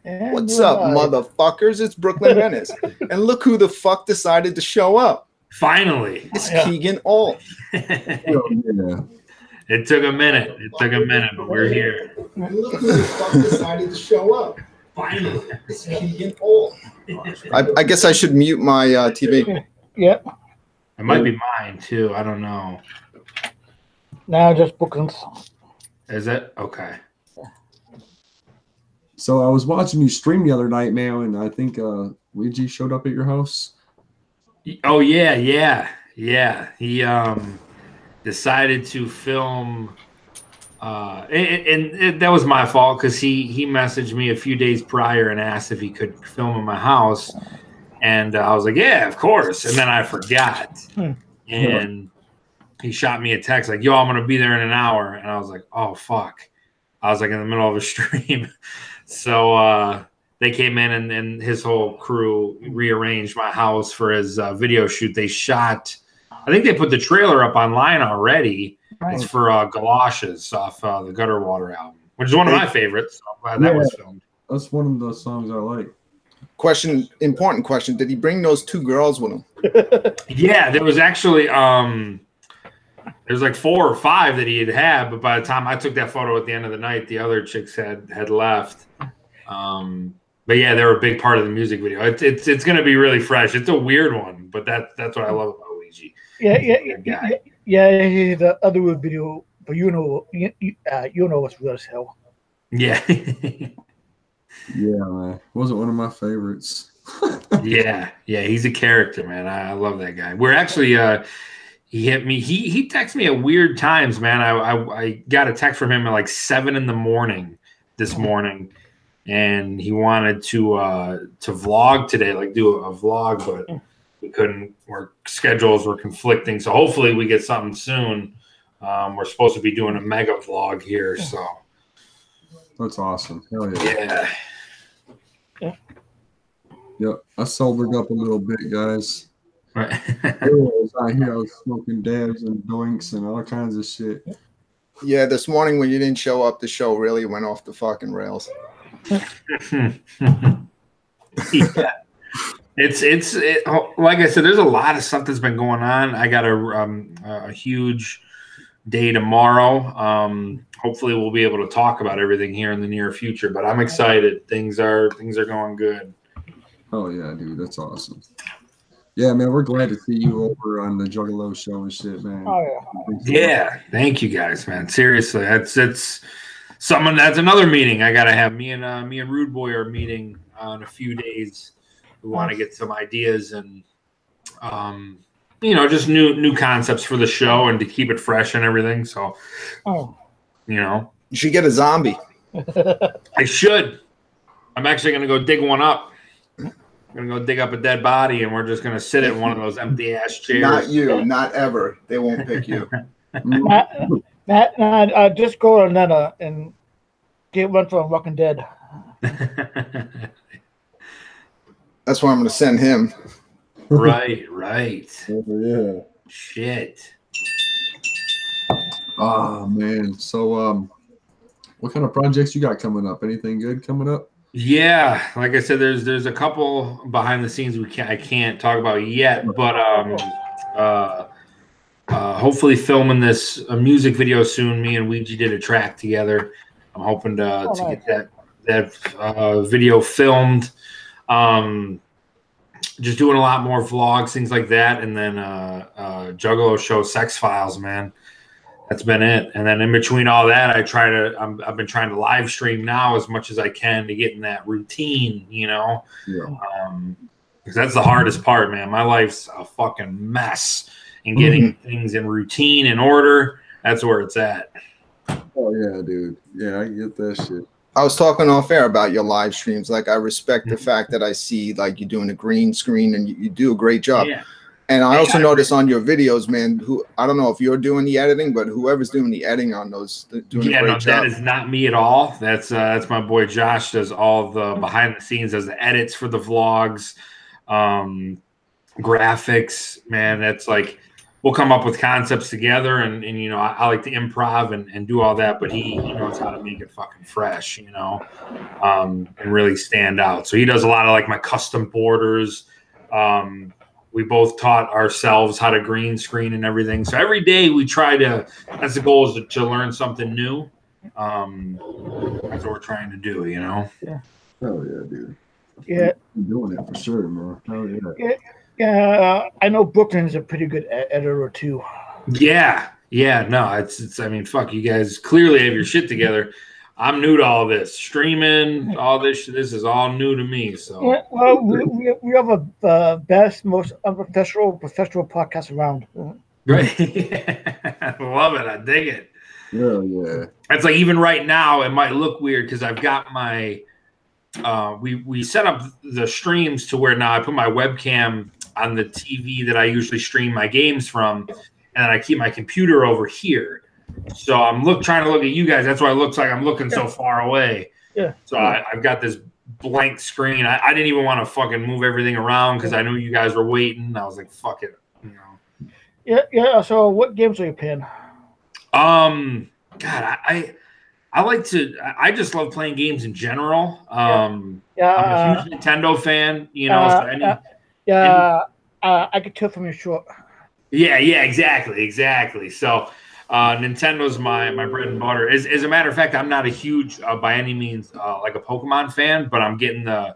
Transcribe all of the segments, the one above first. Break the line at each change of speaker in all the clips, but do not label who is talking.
And
what's up, motherfuckers? It's Brooklyn Menace. And look who the fuck decided to show up.
Finally.
It's Kegan Ault.
It took a minute. But we're here.
And look who the fuck decided to show up.
Finally.
It's Kegan Ault. I guess I should mute my TV.
Yep.
It might be mine, too. I don't know.
Now just bookings.
Is it? Okay.
So I was watching you stream the other night, man, and I think Luigi showed up at your house.
Oh, yeah. He decided to film, and that was my fault because he messaged me a few days prior and asked if he could film in my house, and I was like, yeah, of course, and then I forgot, and he shot me a text like, yo, I'm gonna be there in an hour, and I was like, oh fuck, I was like in the middle of a stream, so they came in and his whole crew rearranged my house for his video shoot. They shot. I think they put the trailer up online already. Right. It's for Galoshes off the Gutter Water album, which is one of my favorites. So I'm glad that was filmed.
That's one of the songs I like.
Important question. Did he bring those two girls with him?
Yeah, there was actually there's like 4 or 5 that he had, but by the time I took that photo at the end of the night, the other chicks had left. But yeah, they were a big part of the music video. It's going to be really fresh. It's a weird one, but that's what I love about Luigi.
Yeah. The other video, but you know what's real as hell.
Yeah.
Yeah, man. Wasn't one of my favorites.
yeah, he's a character, man. I love that guy. We're actually he hit me. He texts me at weird times, man. I got a text from him at like 7 a.m. this morning, and he wanted to vlog today, like do a vlog, but we couldn't. Our schedules were conflicting, so hopefully we get something soon. We're supposed to be doing a mega vlog here, so
that's awesome. Hell yeah.
Yeah.
Yep, I sobered up a little bit, guys.
Right.
I was out here, I was smoking dabs and doinks and all kinds of shit.
Yeah, this morning when you didn't show up, the show really went off the fucking rails.
Yeah. It's like I said, there's a lot of stuff that's been going on. I got a huge day tomorrow. Hopefully we'll be able to talk about everything here in the near future, but I'm excited. Things are going good.
Oh yeah, dude, that's awesome. Yeah, man, we're glad to see you over on the Juggalo show and shit, man.
Oh
yeah, thank you guys, man. Seriously, that's someone. That's another meeting I gotta have. Me and Rude Boy are meeting in a few days. We want to get some ideas and just new concepts for the show and to keep it fresh and everything. So, you
should get a zombie.
I should. I'm actually gonna go dig one up. I'm going to go dig up a dead body, and we're just going to sit in one of those empty-ass chairs.
Not you. Not ever. They won't pick you.
Just go and get one from Walking Dead.
That's where I'm going to send him.
Right.
Yeah.
Shit.
Oh, man. So, what kind of projects you got coming up? Anything good coming up?
Yeah, like I said, there's a couple behind the scenes I can't talk about yet, but hopefully filming a music video soon. Me and Ouija did a track together. I'm hoping to get that video filmed. Just doing a lot more vlogs, things like that, and then Juggalo show, Sex Files, man. That's been it. And then in between all that, I've been trying to live stream now as much as I can to get in that routine,
Yeah.
Because that's the hardest part, man. My life's a fucking mess, and getting things in routine and order, that's where it's at.
Oh yeah, dude. Yeah, I get that shit.
I was talking off air about your live streams. Like, I respect the fact that I see like you're doing a green screen and you do a great job. Yeah. And I also notice on your videos, man, I don't know if you're doing the editing, but whoever's doing the editing on those, doing a great job.
That is not me at all. That's my boy Josh does all the behind the scenes, does the edits for the vlogs, graphics, man. That's like we'll come up with concepts together, and you know, I like to improv and do all that, but he knows how to make it fucking fresh, you know, and really stand out. So he does a lot of like my custom borders. We both taught ourselves how to green screen and everything. So every day we try to, that's the goal, is to learn something new. That's what we're trying to do, you know?
Yeah.
Oh, yeah, dude.
Yeah.
I'm doing it for sure, man. Oh, yeah.
Yeah, I know Brooklyn's a pretty good editor, too.
Yeah. No, it's, I mean, fuck, you guys clearly have your shit together. I'm new to all this streaming, all this. This is all new to me. So,
yeah, well, we have a best, most unprofessional professional podcast around.
Right. I love it. I dig it.
Yeah.
It's like, even right now, it might look weird because I've got my. We set up the streams to where now I put my webcam on the TV that I usually stream my games from, and I keep my computer over here. So I'm trying to look at you guys. That's why it looks like I'm looking so far away. Yeah. So I've got this blank screen. I didn't even want to fucking move everything around because I knew you guys were waiting. I was like, fuck it, you know.
Yeah. So what games are you playing?
God, I like to. I just love playing games in general. I'm a huge Nintendo fan. You know.
I could tell from your short.
Yeah, exactly. So. Nintendo's my bread and butter. As a matter of fact, I'm not a huge by any means like a Pokemon fan, but I'm getting the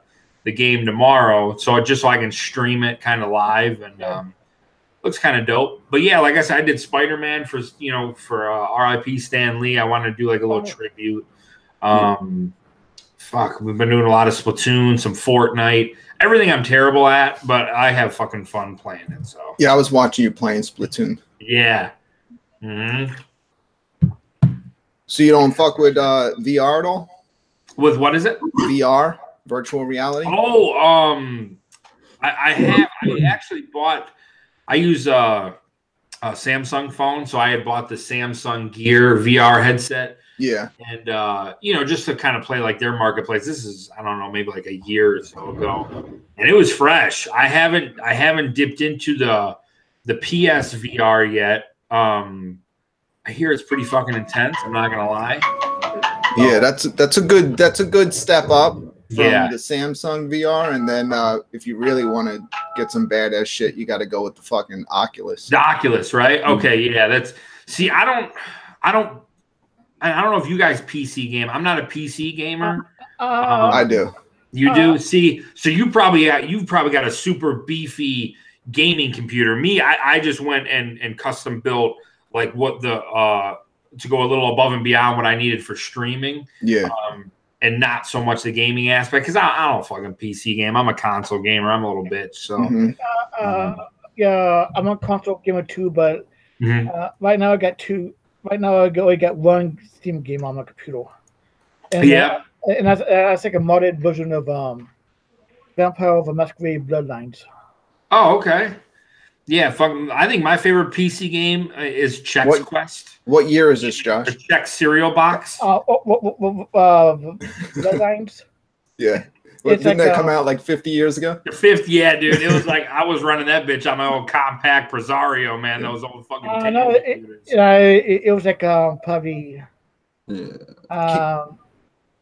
game tomorrow, so I can stream it kind of live, and looks kind of dope. But yeah, like I said, I did Spider-Man for RIP Stan Lee. I wanted to do like a little tribute. Fuck, we've been doing a lot of Splatoon, some Fortnite, everything I'm terrible at, but I have fucking fun playing it. So
yeah, I was watching you playing Splatoon.
Yeah. Mm-hmm.
So you don't fuck with VR at all?
With what is it?
VR, virtual reality.
Oh, I actually bought. I use a Samsung phone, so I had bought the Samsung Gear VR headset.
Yeah,
and just to kind of play like their marketplace. This is, I don't know, maybe like a year or so ago, and it was fresh. I haven't dipped into the PS VR yet. I hear it's pretty fucking intense. I'm not gonna lie.
Yeah, that's a good step up from
the
Samsung VR, and then if you really want to get some badass shit, you got to go with the fucking Oculus.
The Oculus, right? Okay, yeah. I don't know if you guys PC game. I'm not a PC gamer.
I do.
You do? See, so you've probably got a super beefy gaming computer. Me, I just went and custom built like what to go a little above and beyond what I needed for streaming.
Yeah.
And not so much the gaming aspect, because I don't fucking PC game. I'm a console gamer. I'm a little bitch. So
yeah, I'm a console gamer too, but right now I got two. Right now I got one Steam game on my computer. And, and that's like a modded version of Vampire the Masquerade Bloodlines.
Oh, okay. Yeah, I think my favorite PC game is Chex Quest.
What year is this, Josh?
The Chex cereal box.
Bloodlines.
Yeah. Didn't that come out like 50 years ago?
The 50, yeah, dude. It was like I was running that bitch on my old compact Presario, man. Those old fucking.
No, it was like probably. Yeah,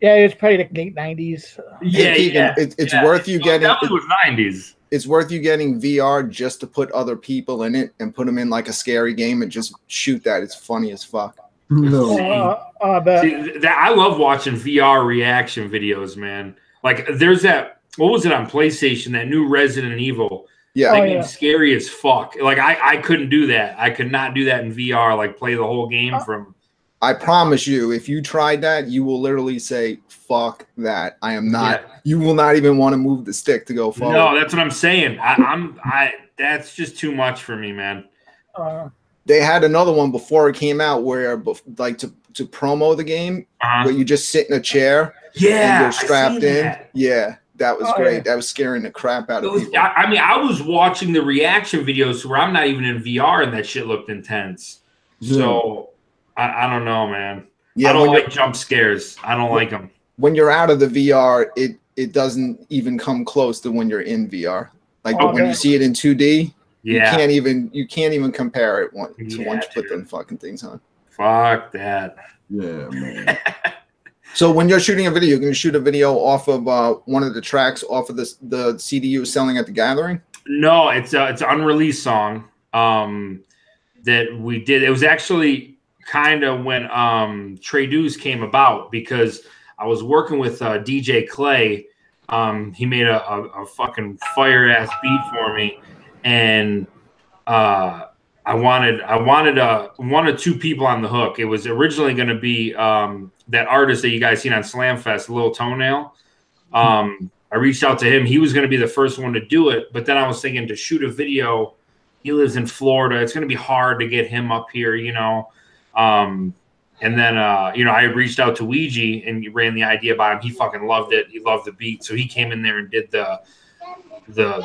it was probably like late 90s.
Yeah.
It's worth you getting.
It was 90s.
It's worth you getting VR just to put other people in it and put them in like a scary game and just shoot that. It's funny as fuck.
I love watching VR reaction videos, man. Like there's that. What was it on PlayStation? That new Resident Evil.
Yeah,
that game's scary as fuck. Like I couldn't do that. I could not do that in VR. Like play the whole game from.
I promise you, if you tried that, you will literally say, "Fuck that! I am not." Yeah. You will not even want to move the stick to go forward.
No, that's what I'm saying. That's just too much for me, man.
They had another one before it came out where, like, to promo the game, where you just sit in a chair.
Yeah,
and you're strapped in. Yeah, that was great. That was scaring the crap out of people.
I was watching the reaction videos where I'm not even in VR, and that shit looked intense. So. I don't know, man. Yeah, I don't like jump scares. I don't like them.
When you're out of the VR, it doesn't even come close to when you're in VR. Like when you see it in 2D,
Yeah.
You can't even compare it once you put them fucking things on.
Fuck that.
Yeah, man.
So when you're shooting a video, you're going to shoot a video off of one of the tracks off of the CD you were selling at the gathering?
No, it's an unreleased song that we did. It was actually kind of when Traduce came about, because I was working with DJ Clay. He made a fucking fire ass beat for me, and I wanted one or two people on the hook. It was originally going to be that artist that you guys seen on Slamfest, Lil Toenail. I reached out to him. He was going to be the first one to do it, but then I was thinking to shoot a video. He lives in Florida. It's going to be hard to get him up here, you know. And then, I reached out to Ouija and ran the idea by him. He fucking loved it. He loved the beat. So he came in there and did the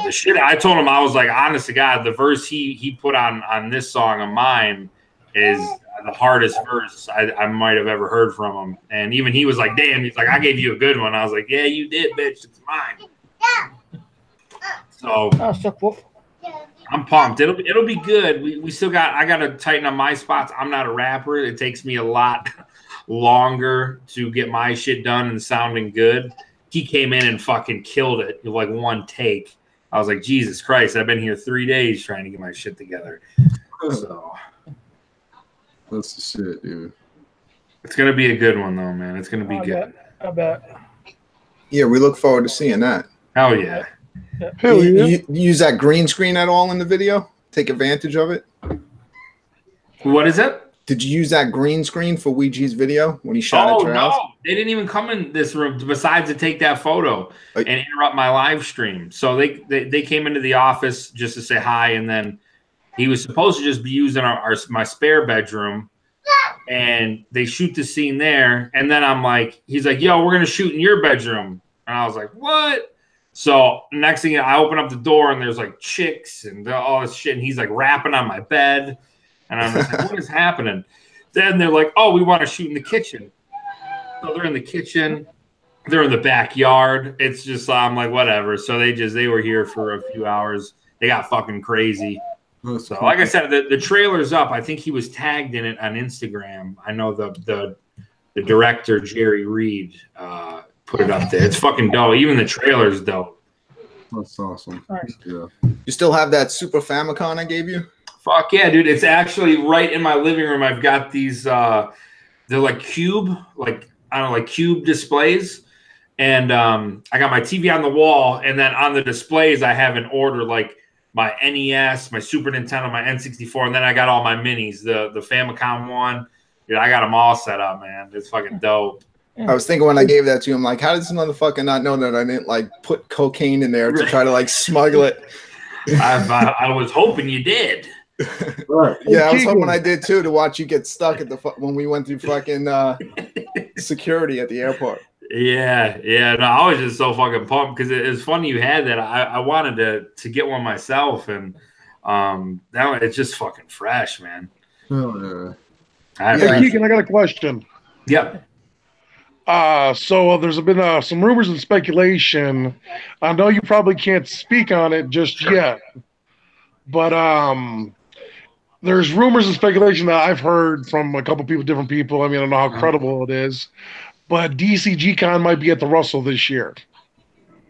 shit. I told him, I was like, honest to God, the verse he put on this song of mine is the hardest verse I might have ever heard from him. And even he was like, damn, he's like, I gave you a good one. I was like, yeah, you did, bitch. It's mine. So I'm pumped. It'll be good. We still I got to tighten up my spots. I'm not a rapper. It takes me a lot longer to get my shit done and sounding good. He came in and fucking killed it with like one take. I was like, Jesus Christ, I've been here 3 days trying to get my shit together. So
that's the shit, dude.
It's gonna be a good one though, man. It's gonna be good.
I bet.
Yeah, we look forward to seeing that.
Oh yeah.
You use that green screen at all in the video? Take advantage of it?
What is it?
Did you use that green screen for Ouija's video when he shot at your house?
No, they didn't even come in this room besides to take that photo and interrupt my live stream. So they came into the office just to say hi, and then he was supposed to just be using my spare bedroom, and they shoot the scene there. And then he's like, yo, we're gonna shoot in your bedroom, and I was like, what? So next thing I open up the door and there's like chicks and all this shit, and he's like rapping on my bed. And I'm like, what is happening? Then they're like, oh, we want to shoot in the kitchen. So they're in the kitchen. They're in the backyard. It's just, I'm like, whatever. So they were here for a few hours. They got fucking crazy. So like I said, the trailer's up. I think he was tagged in it on Instagram. I know the director, Jerry Reed, put it up there. It's fucking dope. Even the trailer's dope.
That's awesome.
Nice.
Yeah.
You still have that Super Famicom I gave you?
Fuck yeah, dude. It's actually right in my living room. I've got these, they're like cube, cube displays. And I got my TV on the wall. And then on the displays, I have an order like my NES, my Super Nintendo, my N64. And then I got all my minis, the Famicom one. Dude, I got them all set up, man. It's fucking dope.
I was thinking when I gave that to you, I'm like, how does this motherfucker not know that I didn't put cocaine in there to try to smuggle it?
I was hoping you did.
Right. Yeah, I was hoping I did too, to watch you get stuck at when we went through fucking security at the airport.
Yeah. No, I was just so fucking pumped because it's funny you had that. I wanted to get one myself, and now it's just fucking fresh, man.
Oh
yeah. Hey, Kegan, I got a question.
Yep.
So there's been some rumors and speculation. I know you probably can't speak on it just yet, but there's rumors and speculation that I've heard from a couple people, different people. I mean, I don't know how credible it is, but DCGCon might be at the Russell this year.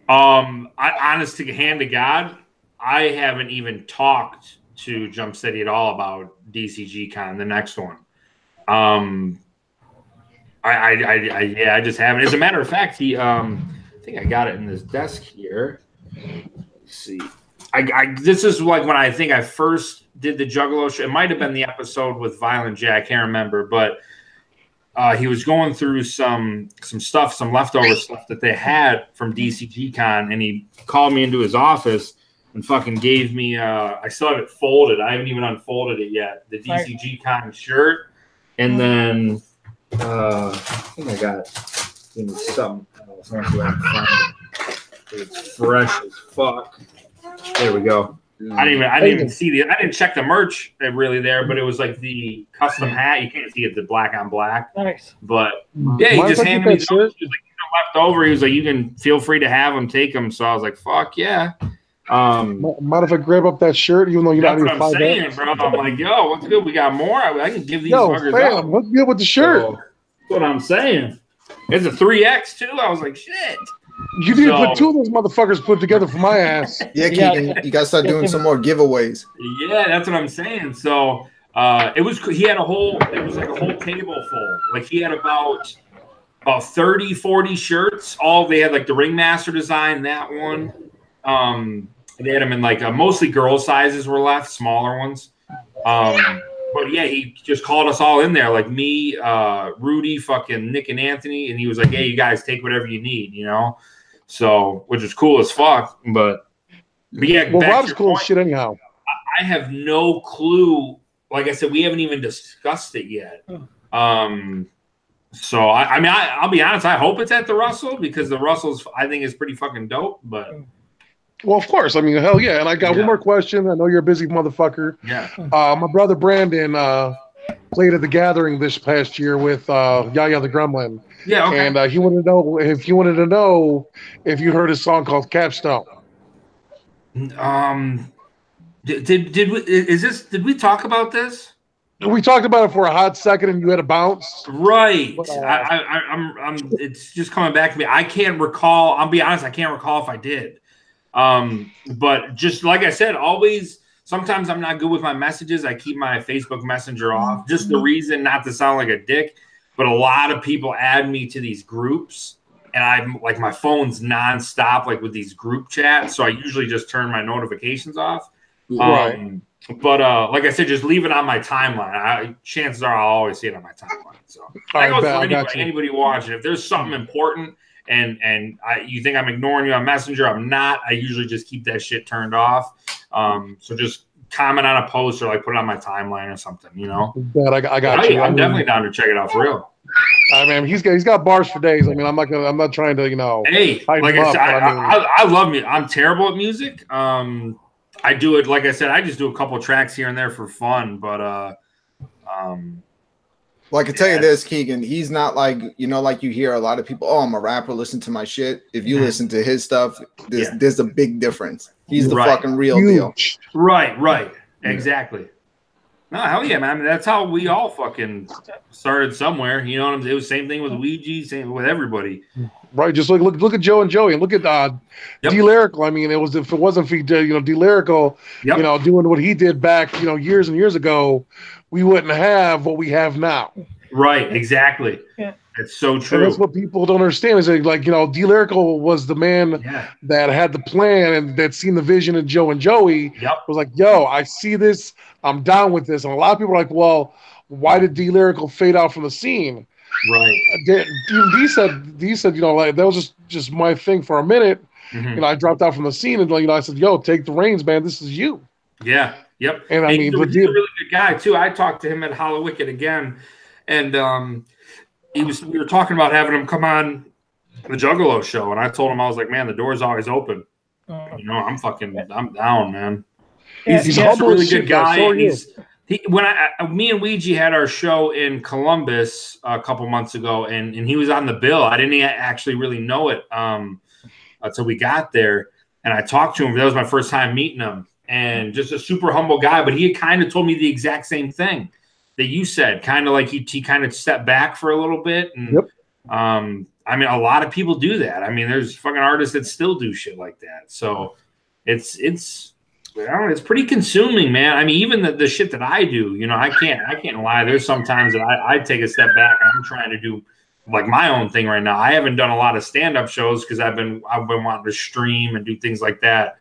Honest to hand to God, I haven't even talked to Jump City at all about DCGCon, the next one. I just haven't. As a matter of fact, I think I got it in this desk here. Let's see. This is like when I think I first did the Juggalo show. It might have been the episode with Violent Jack. Can't remember, but he was going through some stuff, some leftover stuff that they had from DCGCon, and he called me into his office and fucking gave me. I still have it folded. I haven't even unfolded it yet. The DCGCon shirt, and then I think I got something else. It's fresh as fuck. There we go. I didn't even see I didn't check the merch really there, but it was like the custom hat. You can't see it, the black on black.
Nice.
But yeah, he just handed me those. He was like, left over. He was like, you can feel free to have them, take them. So I was like, fuck yeah.
Mind if I grab up that shirt, even though you're not even 5'8"?
That's what I'm saying, bro. I'm like, yo, what's good? We got more. I can give these fuckers up.
What's good with the shirt?
So, that's what I'm saying. It's a 3X too. I was like, shit.
You need to put 2 of those motherfuckers put together for my ass.
Yeah, Kegan, you gotta start doing some more giveaways.
Yeah, that's what I'm saying. So it was like a whole table full. Like he had about 30, 40 shirts. They had like the Ringmaster design, that one. They had them in like mostly girl sizes were left, smaller ones. But yeah, he just called us all in there, like me, Rudy, fucking Nick and Anthony, and he was like, "Hey, you guys take whatever you need," you know. So, which is cool as fuck. But yeah,
well, Rob's cool as shit anyhow.
I have no clue. Like I said, we haven't even discussed it yet. So I mean, I'll be honest. I hope it's at the Russell because the Russell's I think is pretty fucking dope. But
well, of course. I mean, hell yeah. And I got one more question. I know you're a busy motherfucker.
Yeah.
My brother Brandon played at the Gathering this past year with Yaya the Gremlin.
Yeah. Okay.
And he wanted to know if you heard his song called Capstone.
Did we talk about this?
We talked about it for a hot second, and you had a bounce.
Right. I'm. It's just coming back to me. I can't recall. I'll be honest. I can't recall if I did. But just like I said, always. Sometimes I'm not good with my messages. I keep my Facebook Messenger off. Just the reason, not to sound like a dick, but a lot of people add me to these groups, and I'm like my phone's nonstop, like with these group chats. So I usually just turn my notifications off.
Right.
But like I said, just leave it on my timeline. Chances are I'll always see it on my timeline. So that goes for anybody watching. If there's something important and you think I'm ignoring you on Messenger, I'm not. I usually just keep that shit turned off. So just comment on a post or like put it on my timeline or something, you know.
I got you.
I'm definitely down to check it out for real.
I mean, he's got bars for days. I mean, I'm not trying to, you know.
Hey, like I said, I love music. I'm terrible at music. I do it, like I said, I just do a couple of tracks here and there for fun, but
well, I can tell you this, Kegan, he's not like, you know, like you hear a lot of people, oh, I'm a rapper, listen to my shit. If you listen to his stuff, there's a big difference. He's the fucking real deal.
Right. Exactly. No, hell yeah, man. That's how we all fucking started somewhere. You know what I'm saying? It was the same thing with Ouija, same with everybody.
Right. Just look at Joe and Joey and look at D-Lyrical. I mean, if it wasn't for D-Lyrical, you know, doing what he did back, you know, years and years ago, we wouldn't have what we have now.
Right. Exactly. Yeah. It's so true.
And that's what people don't understand is that, like, you know, D-Lyrical was the man that had the plan and that seen the vision in Joe and Joey. Was like, yo, I see this. I'm down with this. And a lot of people are like, well, why did D-Lyrical fade out from the scene?
Right.
Even D said, you know, like that was just my thing for a minute. You know, I dropped out from the scene and, you know, I said, yo, take the reins, man. This is you.
Yeah. Yep.
And I mean,
he's a really good guy too. I talked to him at Hollow Wicked again, and we were talking about having him come on the Juggalo show, and I told him, I was like, man, the door's always open. You know, I'm down, man. He's a really good guy. Me and Ouija had our show in Columbus a couple months ago, and he was on the bill. I didn't actually really know it until we got there, and I talked to him. That was my first time meeting him, and just a super humble guy. But he had kind of told me the exact same thing that you said, kind of like he kind of stepped back for a little bit. And I mean, a lot of people do that. I mean, there's fucking artists that still do shit like that. So it's I don't know, it's pretty consuming, man. I mean, even the shit that I do, you know, I can't lie. There's sometimes that I take a step back and I'm trying to do like my own thing right now. I haven't done a lot of stand-up shows because I've been wanting to stream and do things like that.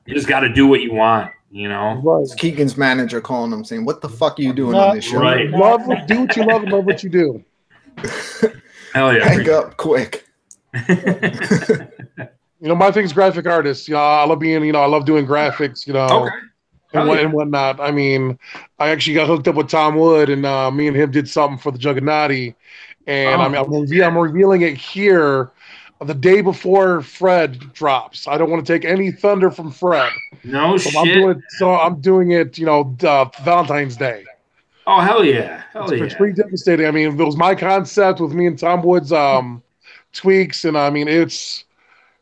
You just got to do what you want, you know.
It's Keegan's manager calling him saying, "What the fuck are you doing on this show?"
Right.
Do what you love and love what you do.
Hell yeah.
Hang up quick.
You know, my thing's graphic artists. You know, I love being, you know, I love doing graphics, you know, and whatnot. I mean, I actually got hooked up with Tom Wood, and me and him did something for the Jugganati. And I'm revealing it here the day before Fred drops. I don't want to take any thunder from Fred.
No shit.
I'm doing it, you know, Valentine's Day.
Oh, hell yeah.
It's pretty devastating. I mean, it was my concept with me and Tom Wood's tweaks, and I mean, it's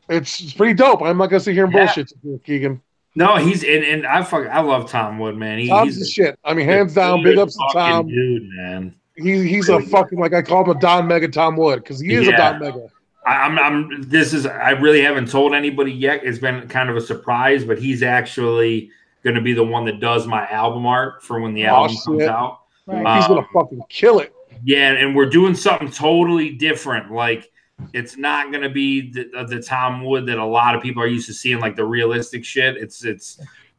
It's pretty dope. I'm not gonna sit here and bullshit, Kegan.
No, he's and I love Tom Wood, man.
Tom's the shit. I mean, hands down, big ups to Tom.
Dude, man.
He's a fucking, like, I call him a Don Mega Tom Wood, because he is a Don Mega.
I really haven't told anybody yet. It's been kind of a surprise, but he's actually going to be the one that does my album art for when the album comes out.
Right. He's gonna fucking kill it.
Yeah, and we're doing something totally different. Like, it's not going to be the Tom Wood that a lot of people are used to seeing, like the realistic shit.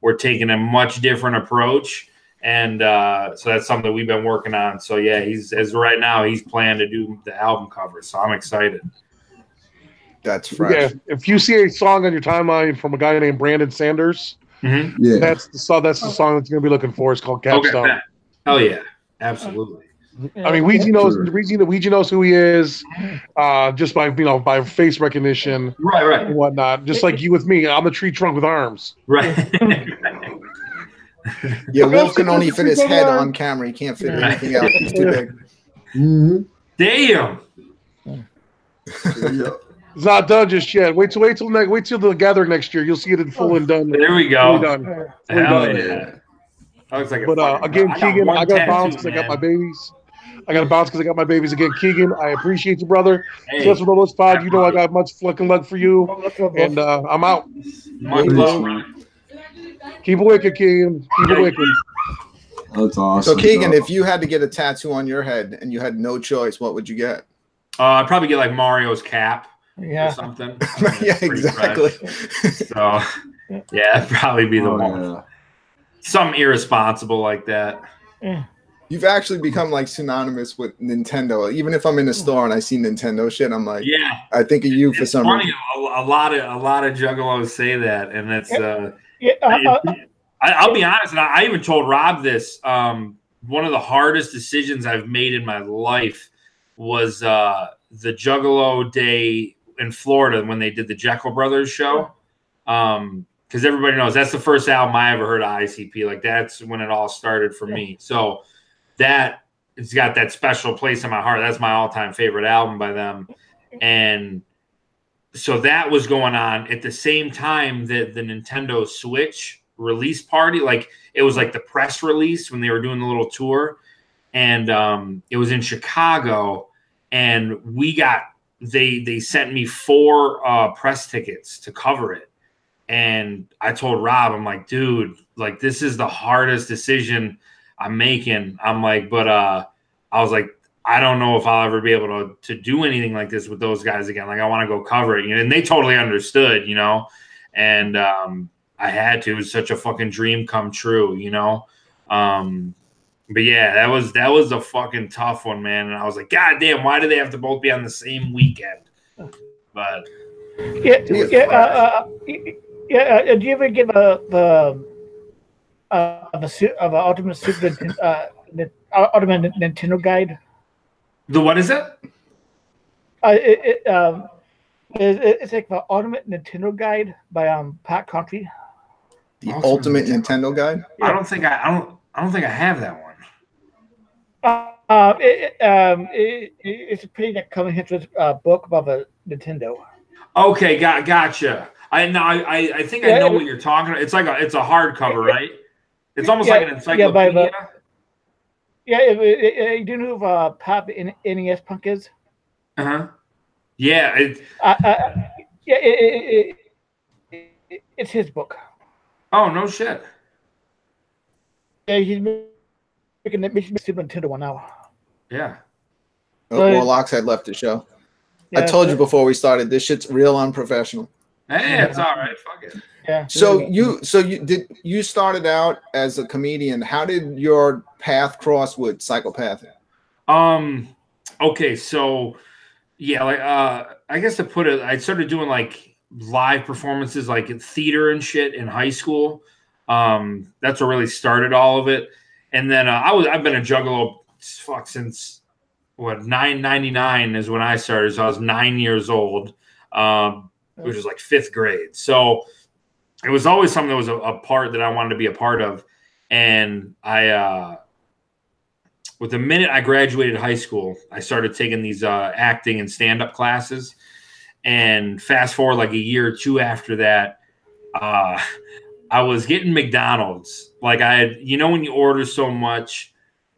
We're taking a much different approach, and so that's something that we've been working on. So yeah, right now he's planning to do the album cover. So I'm excited.
That's fresh.
Yeah, if you see a song on your timeline from a guy named Brandon Sanders, that's the song that's going to be looking for. It's called Capstone.
Okay. Oh yeah, absolutely.
I mean, Ouija knows who he is, just by face recognition,
right,
and whatnot. Just like you with me, I'm a tree trunk with arms,
right.
Yeah, Wolf can only fit his head on camera. He can't fit anything else. He's too big.
Damn.
It's not done just yet. Wait till the gathering next year. You'll see it in full and done.
There we go.
Hell
yeah. Looks like
again, Kegan, I got to bounce because I got my babies. Again, Kegan, I appreciate you, brother. Just with Lotus Pod, you know I got much fucking luck for you. And I'm out.
Much love.
Keep it wicked, Kegan. Keep it wicked.
That's awesome.
So, Kegan, if you had to get a tattoo on your head and you had no choice, what would you get?
I'd probably get like Mario's cap or something.
Yeah, exactly.
So, yeah, that'd probably be the one. Yeah. Something irresponsible like that.
Yeah.
You've actually become like synonymous with Nintendo. Even if I'm in a store and I see Nintendo shit, I'm like,
yeah,
I think of you for
it's
some
funny.
reason.
A lot of Juggalos say that, and that's I'll be honest, and I even told Rob this. One of the hardest decisions I've made in my life was the Juggalo day in Florida when they did the Jekyll Brothers show. Because everybody knows that's the first album I ever heard of ICP. Like, that's when it all started for me. So that it's got that special place in my heart. That's my all-time favorite album by them. And so that was going on at the same time that the Nintendo Switch release party, like it was like the press release when they were doing the little tour. And it was in Chicago, and they sent me 4 press tickets to cover it. And I told Rob, I'm like, dude, like, this is the hardest decision I'm making. I'm like, but I was like, I don't know if I'll ever be able to do anything like this with those guys again. Like, I want to go cover it. And they totally understood, and I had to. It was such a fucking dream come true, But yeah, that was a fucking tough one, man. And I was like, God damn, why do they have to both be on the same weekend? But
do you ever give the Ultimate Super Ultimate Nintendo Guide?
The what is it?
It's like the Ultimate Nintendo Guide by Pat Country.
The Ultimate Nintendo Guide?
I don't think I have that one.
It's a pretty comprehensive book about the Nintendo.
Okay, gotcha. I think I know what you're talking about. It's like it's a hardcover, right? It's almost like an encyclopedia.
You do know who Pop NES Punk is?
Yeah.
It's his book.
Oh, no shit.
Yeah, he's making the Super Nintendo one now.
Yeah.
Warloxide left the show. Yeah, I told you before we started, this shit's real unprofessional.
Hey, it's all right. Fuck it.
Yeah.
So you started out as a comedian. How did your path cross with Psychopathic?
Okay, so yeah, like I guess to put it, I started doing like live performances like in theater and shit in high school. That's what really started all of it. And then I've been a Juggalo since 999 is when I started. So I was 9 years old, which was like 5th grade. So it was always something that was a part that I wanted to be a part of. And with the minute I graduated high school, I started taking these acting and stand-up classes. And fast forward like a year or two after that, I was getting McDonald's. Like I had, you know, when you order so much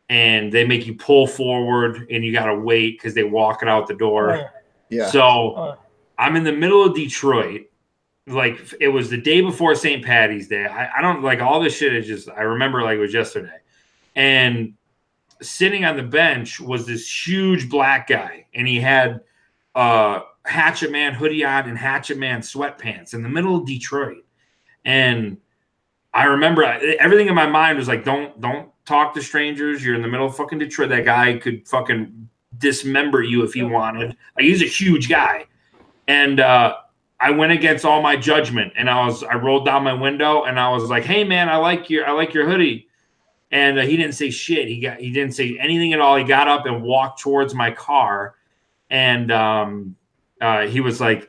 and they make you pull forward and you got to wait because they walk it out the door.
Yeah.
So I'm in the middle of Detroit. Like it was the day before St. Patty's Day. I don't like all this shit is just, I remember like it was yesterday. And sitting on the bench was this huge black guy. And he had Hatchet Man hoodie on and Hatchet Man sweatpants in the middle of Detroit. And I remember everything in my mind was like, don't talk to strangers. You're in the middle of fucking Detroit. That guy could fucking dismember you if he wanted. Like he's a huge guy. And I went against all my judgment, and I rolled down my window and I was like, "Hey man, I like your hoodie." And he didn't say shit. He didn't say anything at all. He got up and walked towards my car, and he was like,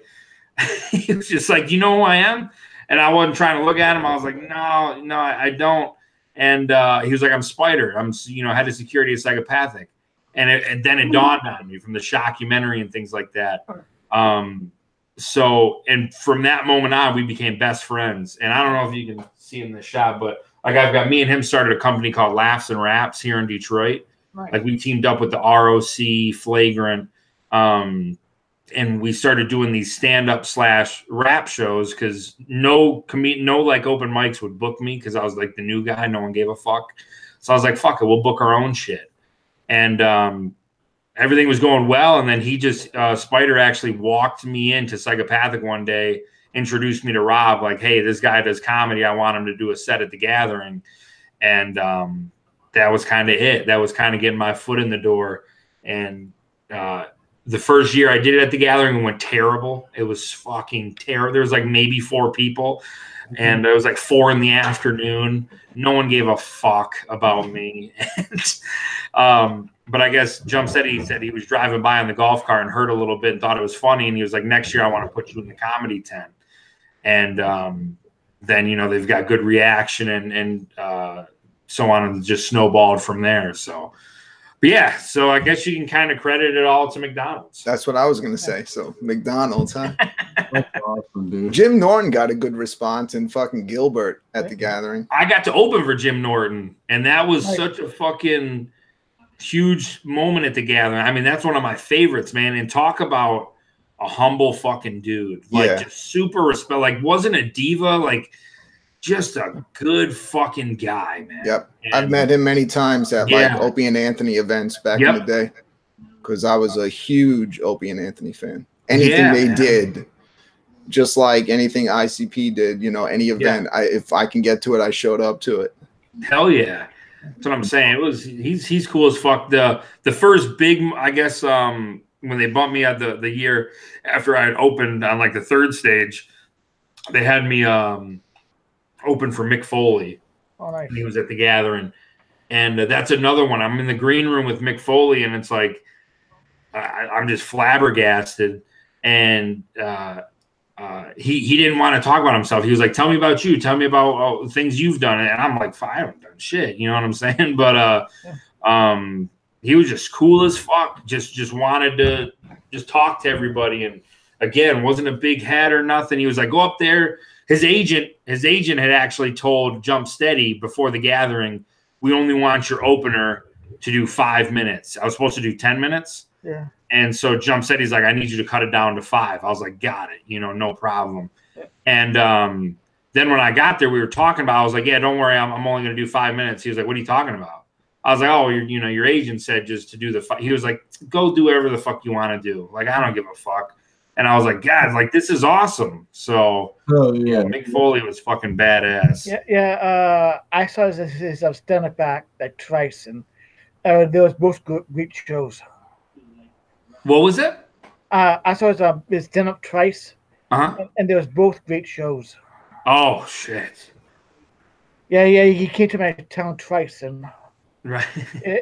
he was just like, "You know who I am?" And I wasn't trying to look at him. I was like, "No, I don't." And he was like, "I'm Spider. I'm, head of security at Psychopathic." And then it dawned on me from the shockumentary and things like that. So, and from that moment on, we became best friends. And I don't know if you can see in the shot, but like I've got me and him started a company called Laughs and Raps here in Detroit. Right. Like we teamed up with the ROC, Flagrant, and we started doing these stand-up / rap shows because no like open mics would book me because I was like the new guy. No one gave a fuck. So I was like, fuck it, we'll book our own shit. And everything was going well, and then he just Spider actually walked me into Psychopathic one day, introduced me to Rob, like, "Hey, this guy does comedy. I want him to do a set at the Gathering." And that was kind of it. That was kind of getting my foot in the door. And the first year I did it at the Gathering, it went terrible. It was fucking terrible. There was like maybe 4 people, and it was like 4 in the afternoon. No one gave a fuck about me. And but I guess Jump said he was driving by on the golf cart and heard a little bit and thought it was funny. And he was like, "Next year I want to put you in the comedy tent." And then, they've got good reaction and so on, and just snowballed from there. So, but yeah, so I guess you can kind of credit it all to McDonald's.
That's what I was going to say. So McDonald's, huh?
That's awesome, dude.
Jim Norton got a good response in fucking Gilbert at the Gathering.
I got to open for Jim Norton, and that was such a fucking huge moment at the Gathering. I mean, that's one of my favorites, man. And talk about a humble fucking dude. Like, just super respect. Like, wasn't a diva. Like, just a good fucking guy, man.
Yep. And I've met him many times at like Opie and Anthony events back in the day, because I was a huge Opie and Anthony fan. Anything they did, just like anything ICP did, any event, if I can get to it, I showed up to it.
Hell yeah. That's what I'm saying. It was he's cool as fuck. The first big, I guess, when they bumped me out the year after I had opened on like the 3rd stage, they had me open for Mick Foley.
Oh, nice.
He was at the Gathering, and that's another one. I'm in the green room with Mick Foley, and it's like I'm just flabbergasted. And he didn't want to talk about himself. He was like, "Tell me about you. Tell me about things you've done." And I'm like, "I haven't done shit." You know what I'm saying? But he was just cool as fuck. Just wanted to just talk to everybody. And again, wasn't a big head or nothing. He was like, "Go up there." His agent had actually told Jump Steady before the Gathering, "We only want your opener to do 5 minutes." I was supposed to do 10 minutes.
Yeah.
And so Jump said, he's like, "I need you to cut it down to 5. I was like, "Got it. No problem." Yeah. And then when I got there, we were talking about, I was like, "Yeah, don't worry. I'm only going to do 5 minutes." He was like, "What are you talking about?" I was like, "Oh, your agent said just to do the." He was like, "Go do whatever the fuck you want to do. Like, I don't give a fuck." And I was like, "God, like, this is awesome." So, Mick Foley was fucking badass.
Yeah. I saw his stand-up back at Trice, and there was both great shows.
What was it?
I saw his stand-up Trice, and there was both great shows.
Oh shit!
Yeah. He came to my town twice, and
right.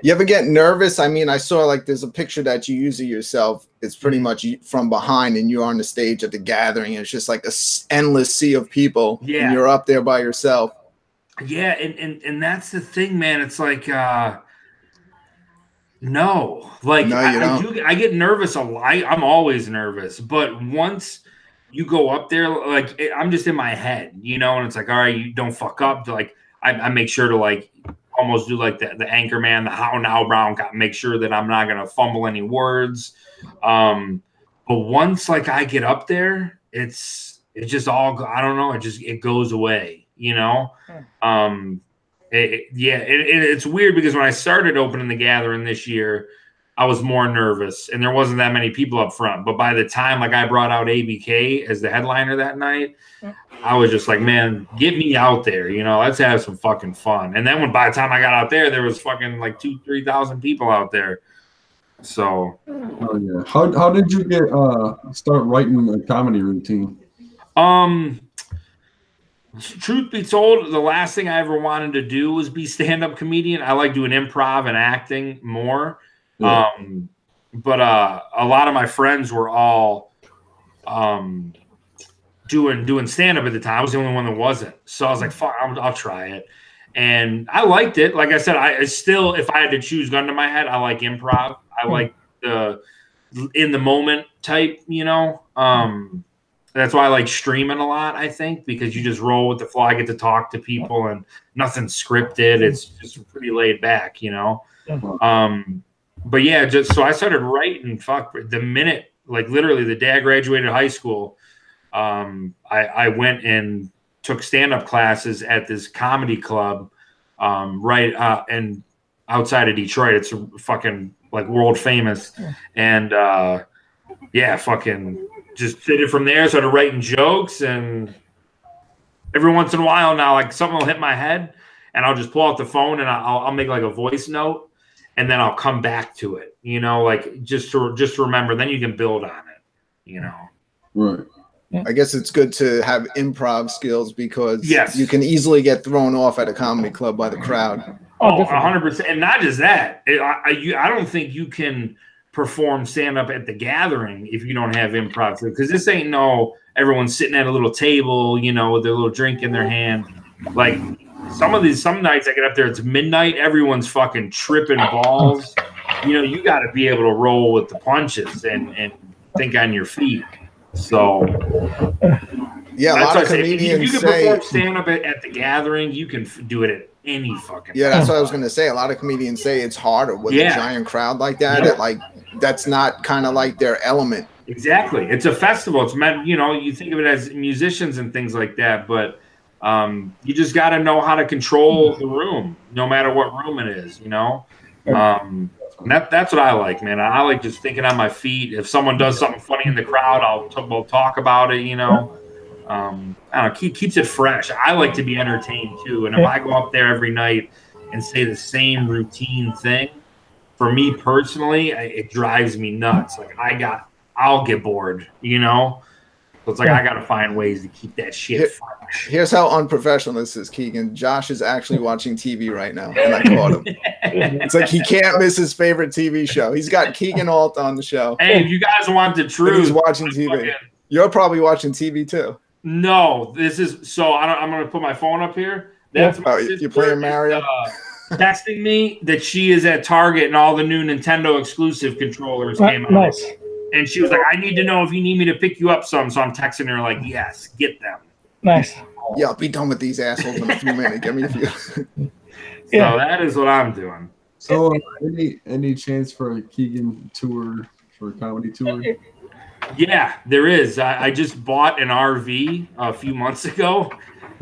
You ever get nervous? I mean, I saw like there's a picture that you use of yourself. It's pretty much from behind, and you're on the stage at the Gathering. And it's just like a endless sea of people, and you're up there by yourself.
Yeah, and that's the thing, man. It's like No, like
No, you don't.
I get nervous a lot. I'm always nervous, but once you go up there, like I'm just in my head, you know, and it's like, all right, you don't fuck up. Like I make sure to like almost do like the anchor man, the how now Brown, make sure that I'm not gonna fumble any words. But once like I get up there, it's just all, I don't know, it goes away, you know. It's weird because when I started opening the Gathering this year, I was more nervous and there wasn't that many people up front. But by the time like I brought out ABK as the headliner that night, I was just like, man, get me out there, you know, let's have some fucking fun. And then by the time I got out there was fucking like 2,000-3,000 people out there. So
oh yeah. How did you get start writing a comedy routine?
Truth be told, the last thing I ever wanted to do was be stand-up comedian. I like doing improv and acting more. Yeah. But a lot of my friends were all doing stand-up at the time. I was the only one that wasn't. So I was like, fuck, I'll try it. And I liked it. Like I said, I still, if I had to choose gun to my head, I like improv. I like the in the moment type, you know. That's why I like streaming a lot, I think, because you just roll with the flow. I get to talk to people and nothing's scripted. It's just pretty laid back, you know. But yeah, just so I started writing. Fuck, the minute, like literally the day I graduated high school, I went and took stand-up classes at this comedy club, and outside of Detroit. It's fucking like world famous, and fucking just did it from there. Started writing jokes, and every once in a while now, like something will hit my head, and I'll just pull out the phone and I'll make like a voice note, and then I'll come back to it. You know, like just to remember. Then you can build on it. You know,
right.
I guess it's good to have improv skills because you can easily get thrown off at a comedy club by the crowd.
Oh, 100%. And not just that. I don't think you can perform stand-up at the Gathering if you don't have improv. Because this ain't everyone's sitting at a little table, you know, with their little drink in their hand. Like some nights I get up there, it's midnight, everyone's fucking tripping balls. You know, you got to be able to roll with the punches and think on your feet. So,
yeah, a lot of comedians
if you can perform stand-up at the Gathering, you can do it at any fucking
time. That's what I was going to say. A lot of comedians say it's harder with a giant crowd like that. Yeah. Like that's not kind of like their element.
Exactly. It's a festival. It's meant, you know, you think of it as musicians and things like that, but you just got to know how to control the room, no matter what room it is, you know. And that's what I like, man. I like just thinking on my feet. If someone does something funny in the crowd, we'll talk about it, you know. I don't know, keeps it fresh. I like to be entertained too. And if I go up there every night and say the same routine thing, for me personally, it drives me nuts. Like I'll get bored, you know. So it's like I got to find ways to keep that shit fresh.
Here's how unprofessional this is, Kegan. Josh is actually watching TV right now, and I caught him. It's like he can't miss his favorite TV show. He's got Kegan Ault on the show.
Hey, if you guys want the truth,
he's watching TV. You're probably watching TV too.
No, this is so. I'm going to put my phone up here. That's my sister.
You're playing Mario.
Texting me that she is at Target and all the new Nintendo exclusive controllers came out.
Nice.
And she was like, I need to know if you need me to pick you up some. So I'm texting her like, yes, get them.
Nice.
Yeah, I'll be done with these assholes in a few minutes. Give me a few.
So that is what I'm doing.
So any chance for a Kegan tour, for a comedy tour?
Yeah, there is. I just bought an RV a few months ago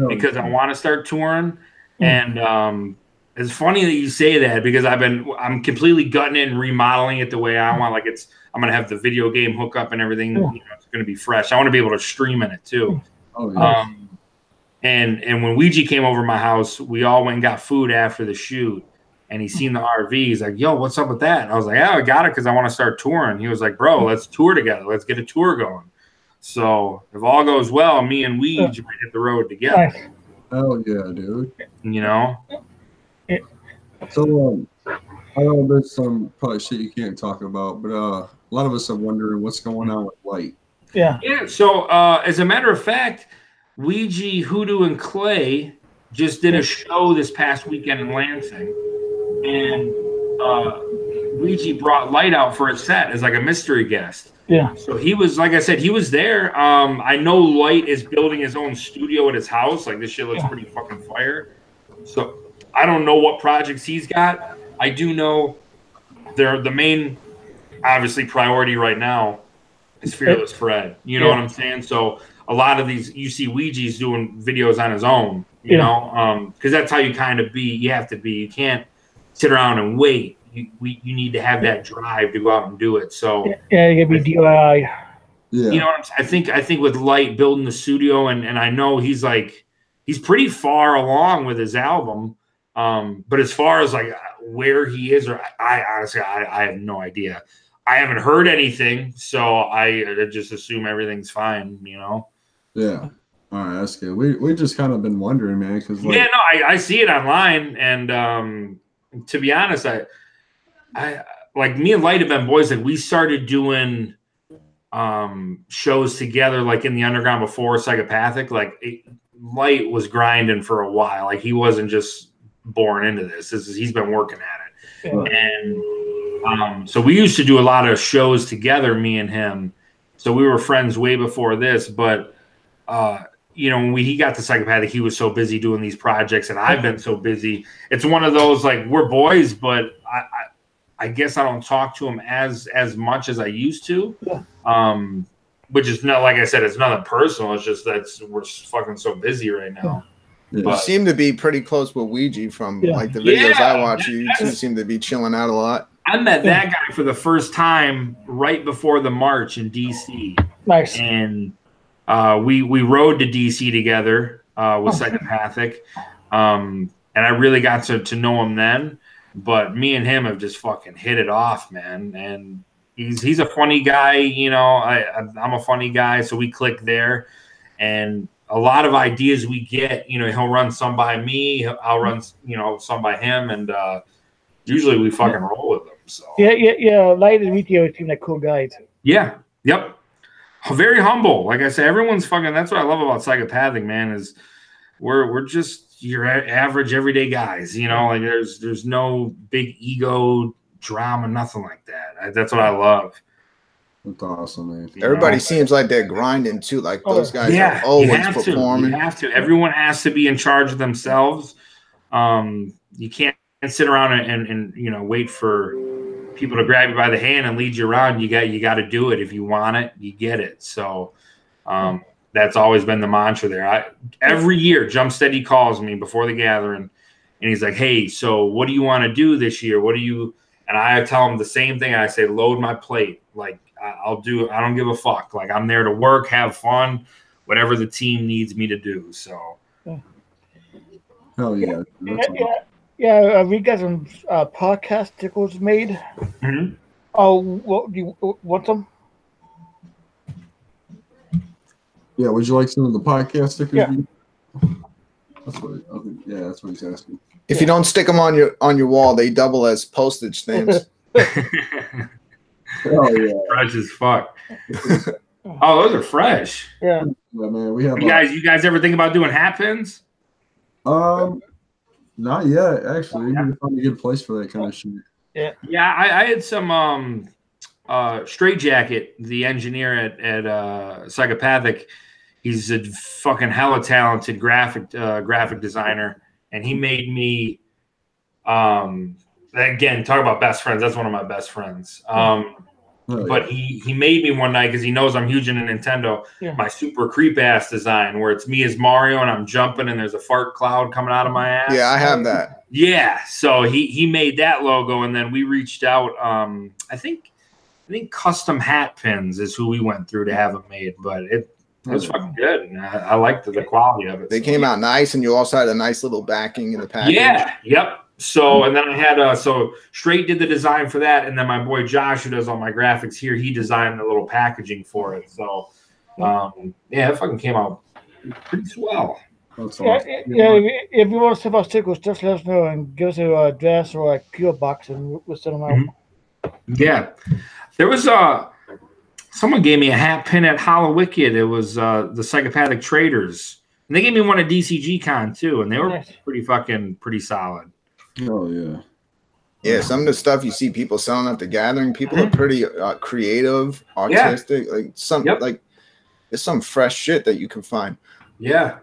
because I want to start touring. And it's funny that you say that because I'm completely gutting it and remodeling it the way I want. Like I'm gonna have the video game hookup and everything. You know, it's gonna be fresh. I want to be able to stream in it too.
Oh, yeah.
And when Ouija came over my house, we all went and got food after the shoot. And he seen the RV. He's like, "Yo, what's up with that?" And I was like, "Yeah, I got it because I want to start touring." He was like, "Bro, let's tour together. Let's get a tour going." So if all goes well, me and Ouija might hit the road together.
Hell yeah, dude.
You know.
So I know there's some probably shit you can't talk about, but a lot of us are wondering what's going on with light.
Yeah.
So as a matter of fact, Ouija, Hoodoo, and Clay just did a show this past weekend in Lansing, and Ouija brought Light out for a set as like a mystery guest.
Yeah.
So he was, like I said, he was there. I know Light is building his own studio at his house. Like, this shit looks pretty fucking fire. So I don't know what projects he's got. I do know the main, obviously, priority right now is Fearless Fred. You know what I'm saying? So a lot of these, you see Ouija's doing videos on his own, you know, because that's how you kind of be. You have to be. You can't sit around and wait. You need to have that drive to go out and do it. So
yeah, you gotta be DIY.
Yeah. You know what I'm saying? I think with Light building the studio, and I know he's pretty far along with his album. But as far as like where he is, or I honestly have no idea. I haven't heard anything, so I just assume everything's fine, you know?
Yeah. All right, that's good. We just kind of been wondering, man, because like,
yeah, no, I see it online, and to be honest, I like me and Light have been boys. Like, we started doing shows together, like in the underground before Psychopathic. Like, Light was grinding for a while. Like, he wasn't just born into this. He's been working at it, and so we used to do a lot of shows together, me and him. So we were friends way before this, but you know, when he got to Psychopathic, he was so busy doing these projects, and I've been so busy. It's one of those, like, we're boys, but I guess I don't talk to him as much as I used to. Which is not, like I said, it's nothing personal. It's just that we're fucking so busy right now.
Yeah. You seem to be pretty close with Ouija from like the videos I watch. You seem to be chilling out a lot.
I met that guy for the first time right before the march in DC.
Nice.
And we rode to DC together with Psychopathic. And I really got to know him then. But me and him have just fucking hit it off, man. And he's a funny guy, you know. I'm a funny guy, so we click there. And a lot of ideas we get, you know, he'll run some by me, I'll run, you know, some by him, and usually we fucking roll with them. So
Light and Rito seem like cool guys.
Yeah, yep, very humble. Like I said, everyone's fucking. That's what I love about Psychopathic, man. Is we're just your average everyday guys. You know, like there's no big ego drama, nothing like that. That's what I love.
That's awesome, man.
Everybody seems like they're grinding too. Like those guys are always performing.
You have to. Everyone has to be in charge of themselves. You can't sit around and you know, wait for people to grab you by the hand and lead you around. You got to do it. If you want it, you get it. So that's always been the mantra there. Every year, Jump Steady calls me before the gathering, and he's like, "Hey, so what do you want to do this year? What do you?" And I tell him the same thing. I say, "Load my plate. Like, I'll do. I don't give a fuck. Like, I'm there to work, have fun, whatever the team needs me to do." So,
hell yeah.
We got some podcast stickers made.
Mm-hmm.
Oh, what do you want some?
Yeah, would you like some of the podcast stickers?
Yeah.
That's what he's asking.
If you don't stick them on your wall, they double as postage stamps.
Oh yeah,
fresh as fuck. Oh, those are fresh.
Yeah,
man. We have
you guys ever think about doing hat pins?
Not yet, actually. We need to find a good place for that kind of shit.
Yeah. I had some Straight Jacket, the engineer at Psychopathic. He's a fucking hella talented graphic designer, and he made me. Again, talk about best friends. That's one of my best friends. But he made me one night because he knows I'm huge into Nintendo. My super creep ass design where it's me as Mario and I'm jumping and there's a fart cloud coming out of my ass.
Yeah, I have that.
Yeah, so he made that logo, and then we reached out. I think Custom Hat Pins is who we went through to have them made, but it was fucking good. And I liked the quality of it.
They came out nice, and you also had a nice little backing in the package.
Yeah, yep. So, and then I had, so Straight did the design for that. And then my boy Josh, who does all my graphics here, he designed the little packaging for it. So, it fucking came out pretty swell.
That's awesome. If you want to send us stickers, just let us know and give us an address or a PO box, and we'll send them out.
Yeah. There was someone gave me a hat pin at Hallowicked. It was the Psychopathic Traders. And they gave me one at DCG Con too, and they were pretty solid.
Oh yeah.
Yeah, some of the stuff you see people selling at the gathering, people are pretty creative, artistic. Like like there's some fresh shit that you can find.
Yeah.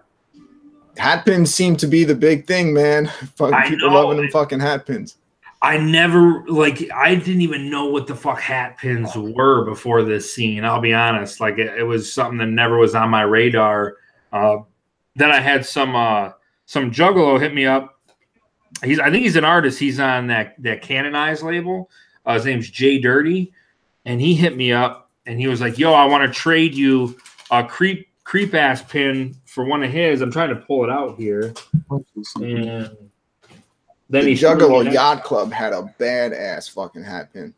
Hat pins seem to be the big thing, man. People loving them fucking hat pins.
I never I didn't even know what the fuck hat pins were before this scene. I'll be honest. Like it was something that never was on my radar. Then I had some Juggalo hit me up. I think he's an artist. He's on that Canonized label. His name's Jay Dirty, and he hit me up and he was like, "Yo, I want to trade you a creep ass pin for one of his." I'm trying to pull it out here. And then
the Juggalo Yacht Club had a badass fucking hat pin.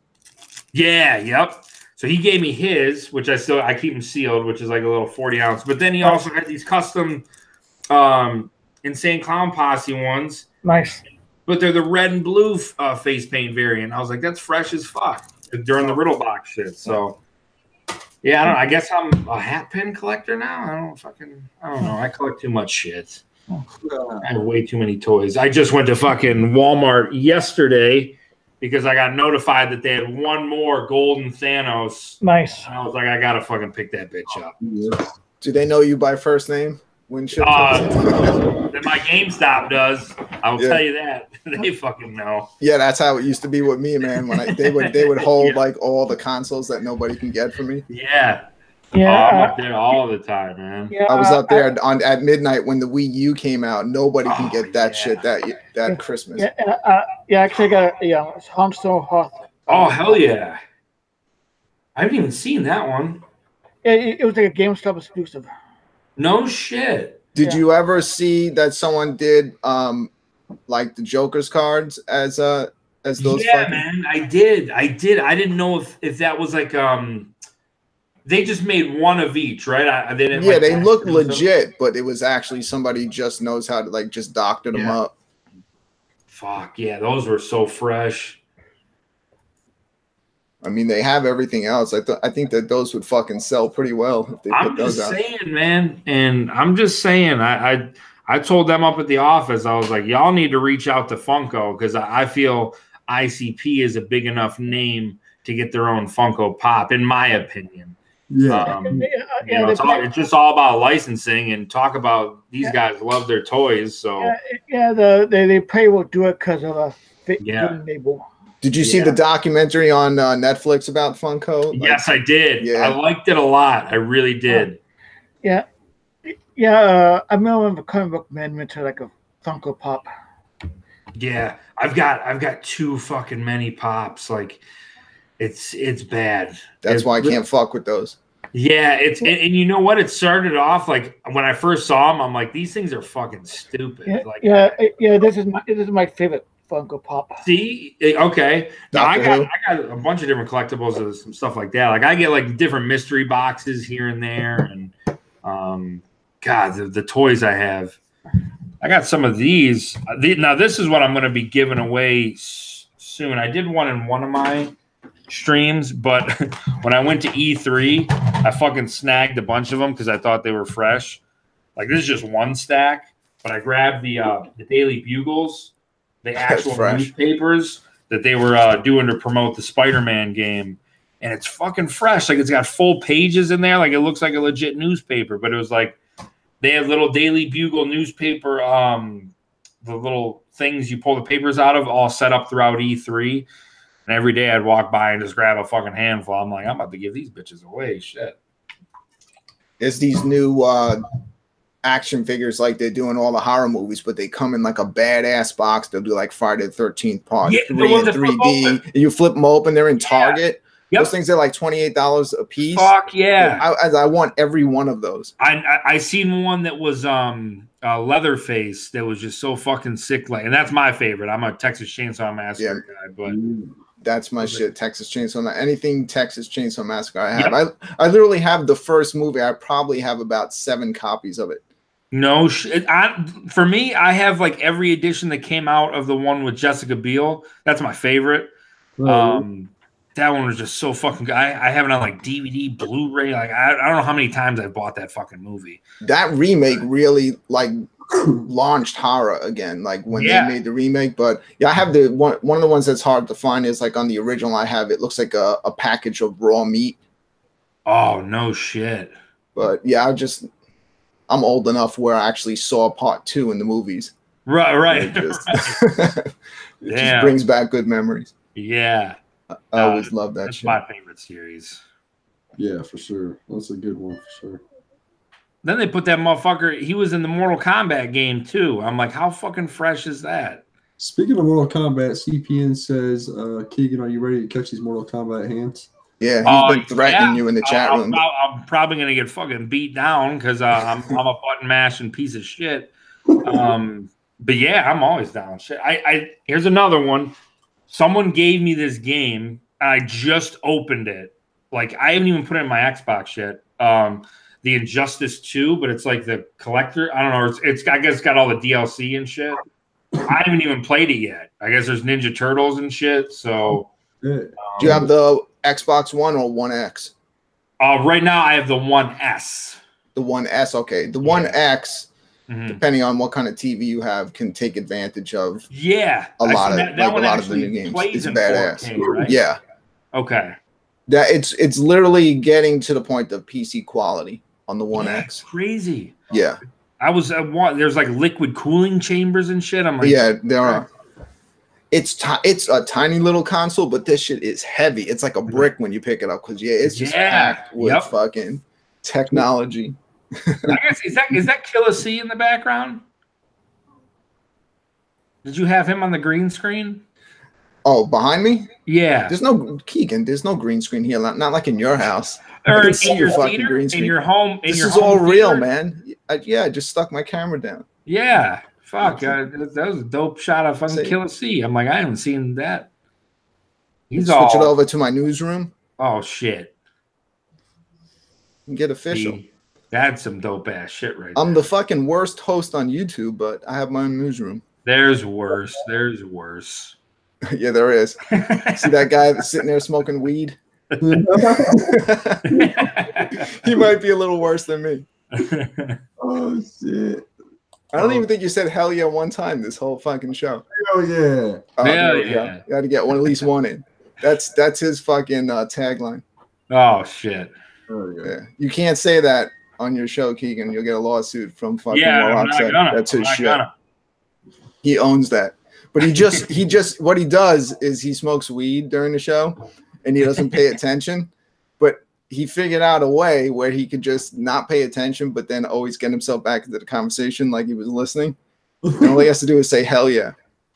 Yeah, yep. So he gave me his, which I keep them sealed, which is like a little 40 ounce. But then he also had these custom Insane Clown Posse ones.
Nice.
But they're the red and blue face paint variant. I was like, that's fresh as fuck during the Riddle Box shit. So yeah, I don't know. I guess I'm a hat pin collector now. I don't know. I collect too much shit. I have way too many toys. I just went to fucking Walmart yesterday because I got notified that they had one more golden Thanos.
Nice.
And I was like, I gotta fucking pick that bitch up.
Do they know you by first name? When shit
that my GameStop does. I will tell you that. They fucking know.
Yeah, that's how it used to be with me, man. When they would hold like all the consoles that nobody can get for me.
Yeah.
Yeah,
I'm up there all the time, man.
Yeah, I was up there at midnight when the Wii U came out. Nobody can get that shit that Christmas.
Yeah, actually, I got it's Hamster Hearth.
Oh hell yeah! I haven't even seen that one.
It was like a GameStop exclusive.
No shit.
Did you ever see that someone did like the Joker's cards as those?
Yeah, man, I did. I didn't know if that was like they just made one of each, right? They didn't.
Yeah, they look legit, but it was actually somebody just knows how to like just doctor them up.
Fuck yeah, those were so fresh.
I mean, they have everything else. I think that those would fucking sell pretty well if they put those out.
I'm just saying, man, and I'm just saying, I told them up at the office, I was like, y'all need to reach out to Funko because I feel ICP is a big enough name to get their own Funko Pop, in my opinion.
Yeah,
it's just all about licensing and talk about these guys love their toys. So
they probably will do it because of a label.
Did you see the documentary on Netflix about Funko?
Yes, I did. Yeah. I liked it a lot. I really did.
I remember the comic book man went to like a Funko Pop.
Yeah, I've got too fucking many pops. Like, it's bad.
That's why I can't fuck with those.
Yeah, and you know what? It started off like when I first saw them, I'm like, these things are fucking stupid.
This is my favorite Funko Pop.
See, okay. Now I got a bunch of different collectibles of some stuff like that. Like I get like different mystery boxes here and there, and God, the toys I have. I got some of these. Now this is what I'm going to be giving away soon. I did one in one of my streams, but when I went to E3, I fucking snagged a bunch of them because I thought they were fresh. Like this is just one stack, but I grabbed the Daily Bugles. The actual newspapers that they were doing to promote the Spider-Man game. And it's fucking fresh. Like, it's got full pages in there. Like, it looks like a legit newspaper. But it was like, they had little Daily Bugle newspaper, the little things you pull the papers out of, all set up throughout E3. And every day I'd walk by and just grab a fucking handful. I'm like, I'm about to give these bitches away. Shit.
It's these new action figures like they're doing all the horror movies, but they come in like a badass box. They'll do like Friday the 13th part 3 in 3D. You flip them open, they're in Target. Yep. Those things are like $28 a piece.
Fuck yeah.
I want every one of those.
I seen one that was Leatherface that was just so fucking sick. Like, and that's my favorite. I'm a Texas Chainsaw Massacre guy, but
that's my shit. Texas Chainsaw, anything Texas Chainsaw Massacre I have. Yep. I literally have the first movie. I probably have about 7 copies of it.
No shit. For me, I have like every edition that came out of the one with Jessica Biel. That's my favorite. That one was just so fucking good. I have it on like DVD, Blu-ray. Like I don't know how many times I've bought that fucking movie.
That remake really like launched horror again, like when they made the remake. But yeah, I have the one of the ones that's hard to find is like on the original. I have it looks like a package of raw meat.
Oh no shit!
But yeah, I'm old enough where I actually saw part 2 in the movies.
Right.
It just brings back good memories.
Yeah,
I always love that
that's
shit.
my favorite series.
Yeah, for sure. That's a good one for sure.
Then they put that motherfucker. He was in the Mortal Kombat game too. I'm like, how fucking fresh is that?
Speaking of Mortal Kombat, CPN says, Kegan, are you ready to catch these Mortal Kombat hands?
Yeah, he's been threatening you in the chat room.
I'm probably gonna get fucking beat down because I'm a button mashing piece of shit. But yeah, I'm always down. Shit. Here's another one. Someone gave me this game. I just opened it. Like I haven't even put it in my Xbox yet. The Injustice 2, but it's like the collector. I don't know. It's I guess it's got all the DLC and shit. I haven't even played it yet. I guess there's Ninja Turtles and shit. So,
do you have the Xbox One or One X?
Right now I have the One S.
The One S, okay. The One X, depending on what kind of TV you have, can take advantage of.
Yeah,
a lot of the new games. It's badass.
4K, right?
Yeah.
Okay.
That it's literally getting to the point of PC quality on the One X.
Crazy.
Yeah.
There's like liquid cooling chambers and shit. I'm like,
yeah, there are. It's a tiny little console, but this shit is heavy. It's like a brick when you pick it up because it's just packed with fucking technology.
I guess is that Killer C in the background? Did you have him on the green screen?
Oh, behind me?
Yeah.
There's no Kegan. There's no green screen here. Not like in your house.
Or in your theater, green screen. In your home.
This is all real, man. I just stuck my camera down.
Yeah. Fuck. That was a dope shot of fucking Killer C. I'm like, I haven't seen that.
Switch it over to my newsroom.
Oh shit.
Get official.
See, that's some dope ass shit right
I'm the fucking worst host on YouTube, but I have my own newsroom.
There's worse. There's worse.
Yeah, there is. See that guy that's sitting there smoking weed? He might be a little worse than me.
Oh shit.
I don't even think you said hell yeah one time this whole fucking show.
Hell yeah.
Hell yeah.
You got to get at least one in. That's his fucking tagline.
Oh shit.
Oh yeah.
You can't say that on your show, Kegan. You'll get a lawsuit from fucking Warloxide. That's his shit. He owns that. But he just what he does is he smokes weed during the show and he doesn't pay attention. But he figured out a way where he could just not pay attention, but then always get himself back into the conversation like he was listening. And all he has to do is say hell yeah.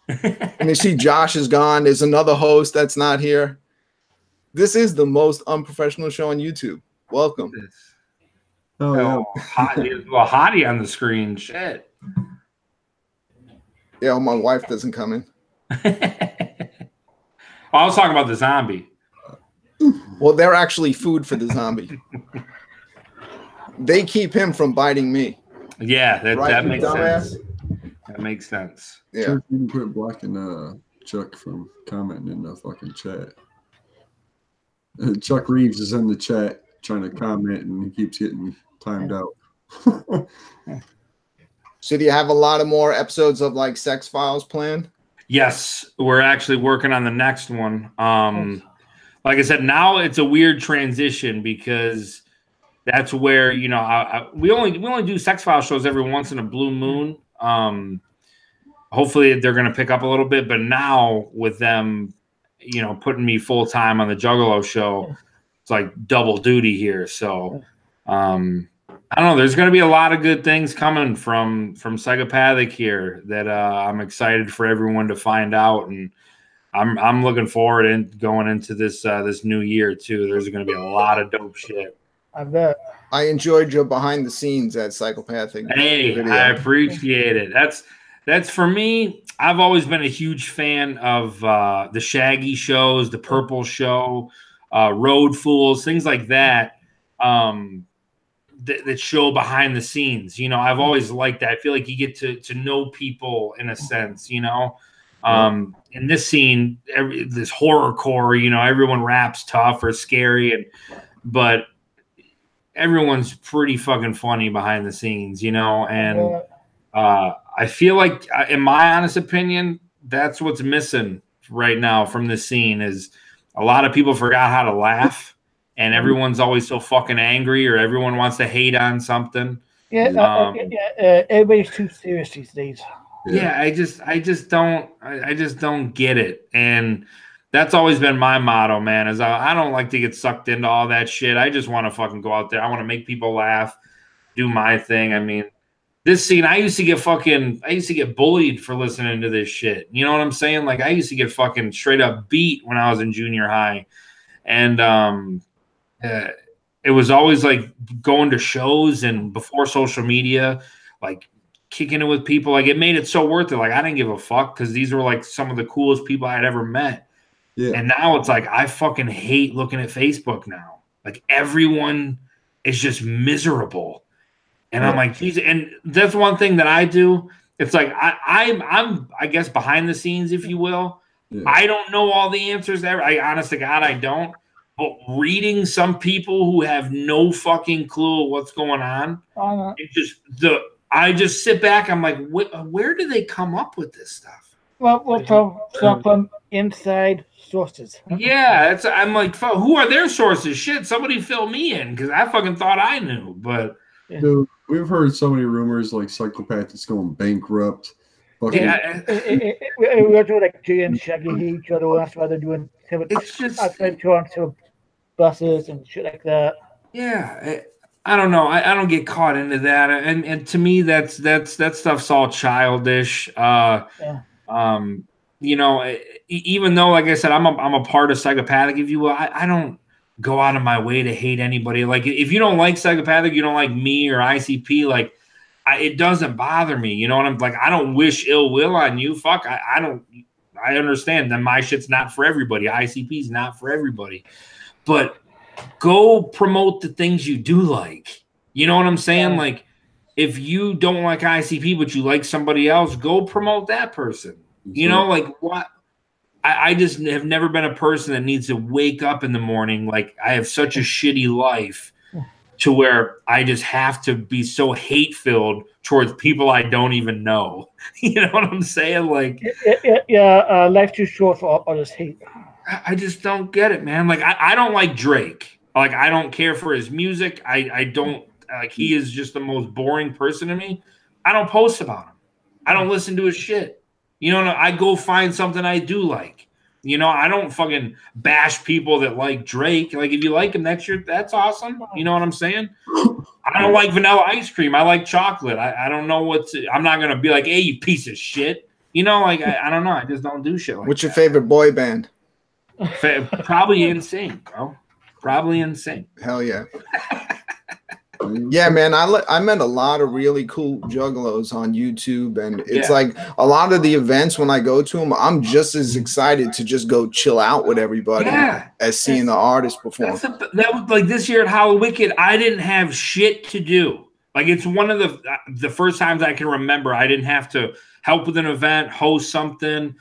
And you see Josh is gone. There's another host that's not here. This is the most unprofessional show on YouTube. Welcome.
Hottie on the screen. Shit.
Yeah, well, my wife doesn't come in.
I was talking about the zombie.
Well, they're actually food for the zombie. They keep him from biting me.
Yeah, that makes
dumbass?
sense. That makes sense.
Yeah.
Sure, you can quit blocking Chuck from commenting in the fucking chat. Chuck Reeves is in the chat trying to comment and he keeps getting timed out.
So do you have a lot of more episodes of like Sex Files planned?
Yes, we're actually working on the next one. Like I said, now it's a weird transition because that's where, you know, we only do Sex File shows every once in a blue moon. Hopefully they're going to pick up a little bit, but now with them, you know, putting me full time on the Juggalo show, it's like double duty here. So, I don't know. There's going to be a lot of good things coming from Psychopathic here that I'm excited for everyone to find out, and I'm looking forward and going into this this new year too. There's going to be a lot of dope shit.
I bet.
I enjoyed your behind the scenes at Psychopathic.
Hey, video. I appreciate it. That's for me. I've always been a huge fan of the Shaggy shows, the Purple Show, Road Fools, things like that. That show behind the scenes. You know, I've always liked that. I feel like you get to know people in a sense, you know. In this scene, this horrorcore, you know, everyone raps tough or scary, but everyone's pretty fucking funny behind the scenes, you know. And I feel like, in my honest opinion, that's what's missing right now from this scene is a lot of people forgot how to laugh, and everyone's always so fucking angry, or everyone wants to hate on something.
Everybody's too serious these days.
Yeah, I just don't get it, and that's always been my motto, man. Is I don't like to get sucked into all that shit. I just want to fucking go out there. I want to make people laugh, do my thing. I mean, this scene, I used to get bullied for listening to this shit. You know what I'm saying? Like, I used to get fucking straight up beat when I was in junior high, and it was always like going to shows and before social media, like kicking it with people. Like, it made it so worth it. Like, I didn't give a fuck because these were like some of the coolest people I had ever met. Yeah. And now it's like I fucking hate looking at Facebook now. Like, everyone is just miserable. And I'm like, geez, and that's one thing that I do. It's like I'm I guess behind the scenes, if you will. Yeah. I don't know all the answers there. Honest to God, I don't. But reading some people who have no fucking clue what's going on, I just sit back. I'm like, where do they come up with this stuff?
Well, from inside sources.
Yeah, I'm like, who are their sources? Shit, somebody fill me in because I fucking thought I knew. But
dude, we've heard so many rumors like Psychopathic going bankrupt.
Yeah, we're doing like Jay and Shaggy hate each other. That's why they're doing.
It's just
to buses and shit like that.
Yeah, I don't know. I don't get caught into that, and to me, that stuff's all childish. You know, even though, like I said, I'm a part of Psychopathic, if you will. I don't go out of my way to hate anybody. Like, if you don't like Psychopathic, you don't like me or ICP. Like, it doesn't bother me. You know what I'm like? I don't wish ill will on you. Fuck, I don't. I understand that my shit's not for everybody. ICP's not for everybody. But go promote the things you do like. You know what I'm saying? Like, if you don't like ICP but you like somebody else, go promote that person. You know, like, what? I just have never been a person that needs to wake up in the morning like I have such a shitty life to where I just have to be so hate-filled towards people I don't even know. You know what I'm saying? Like,
life's too short for all this hate.
I just don't get it, man. Like, I don't like Drake. Like, I don't care for his music. I don't like. He is just the most boring person to me. I don't post about him. I don't listen to his shit. You know, I go find something I do like. You know, I don't fucking bash people that like Drake. Like, if you like him, that's awesome. You know what I'm saying? I don't like vanilla ice cream. I like chocolate. I don't know I'm not gonna be like, hey, you piece of shit. You know, like, I don't know. I just don't do shit like that.
What's your favorite boy band?
Probably NSYNC, bro. Probably NSYNC.
Hell yeah. Yeah, man. I met a lot of really cool juggalos on YouTube, and it's like a lot of the events when I go to them, I'm just as excited to just go chill out with everybody as seeing the artist perform.
That was like this year at Halloween. I didn't have shit to do. Like, it's one of the first times I can remember I didn't have to help with an event, host something,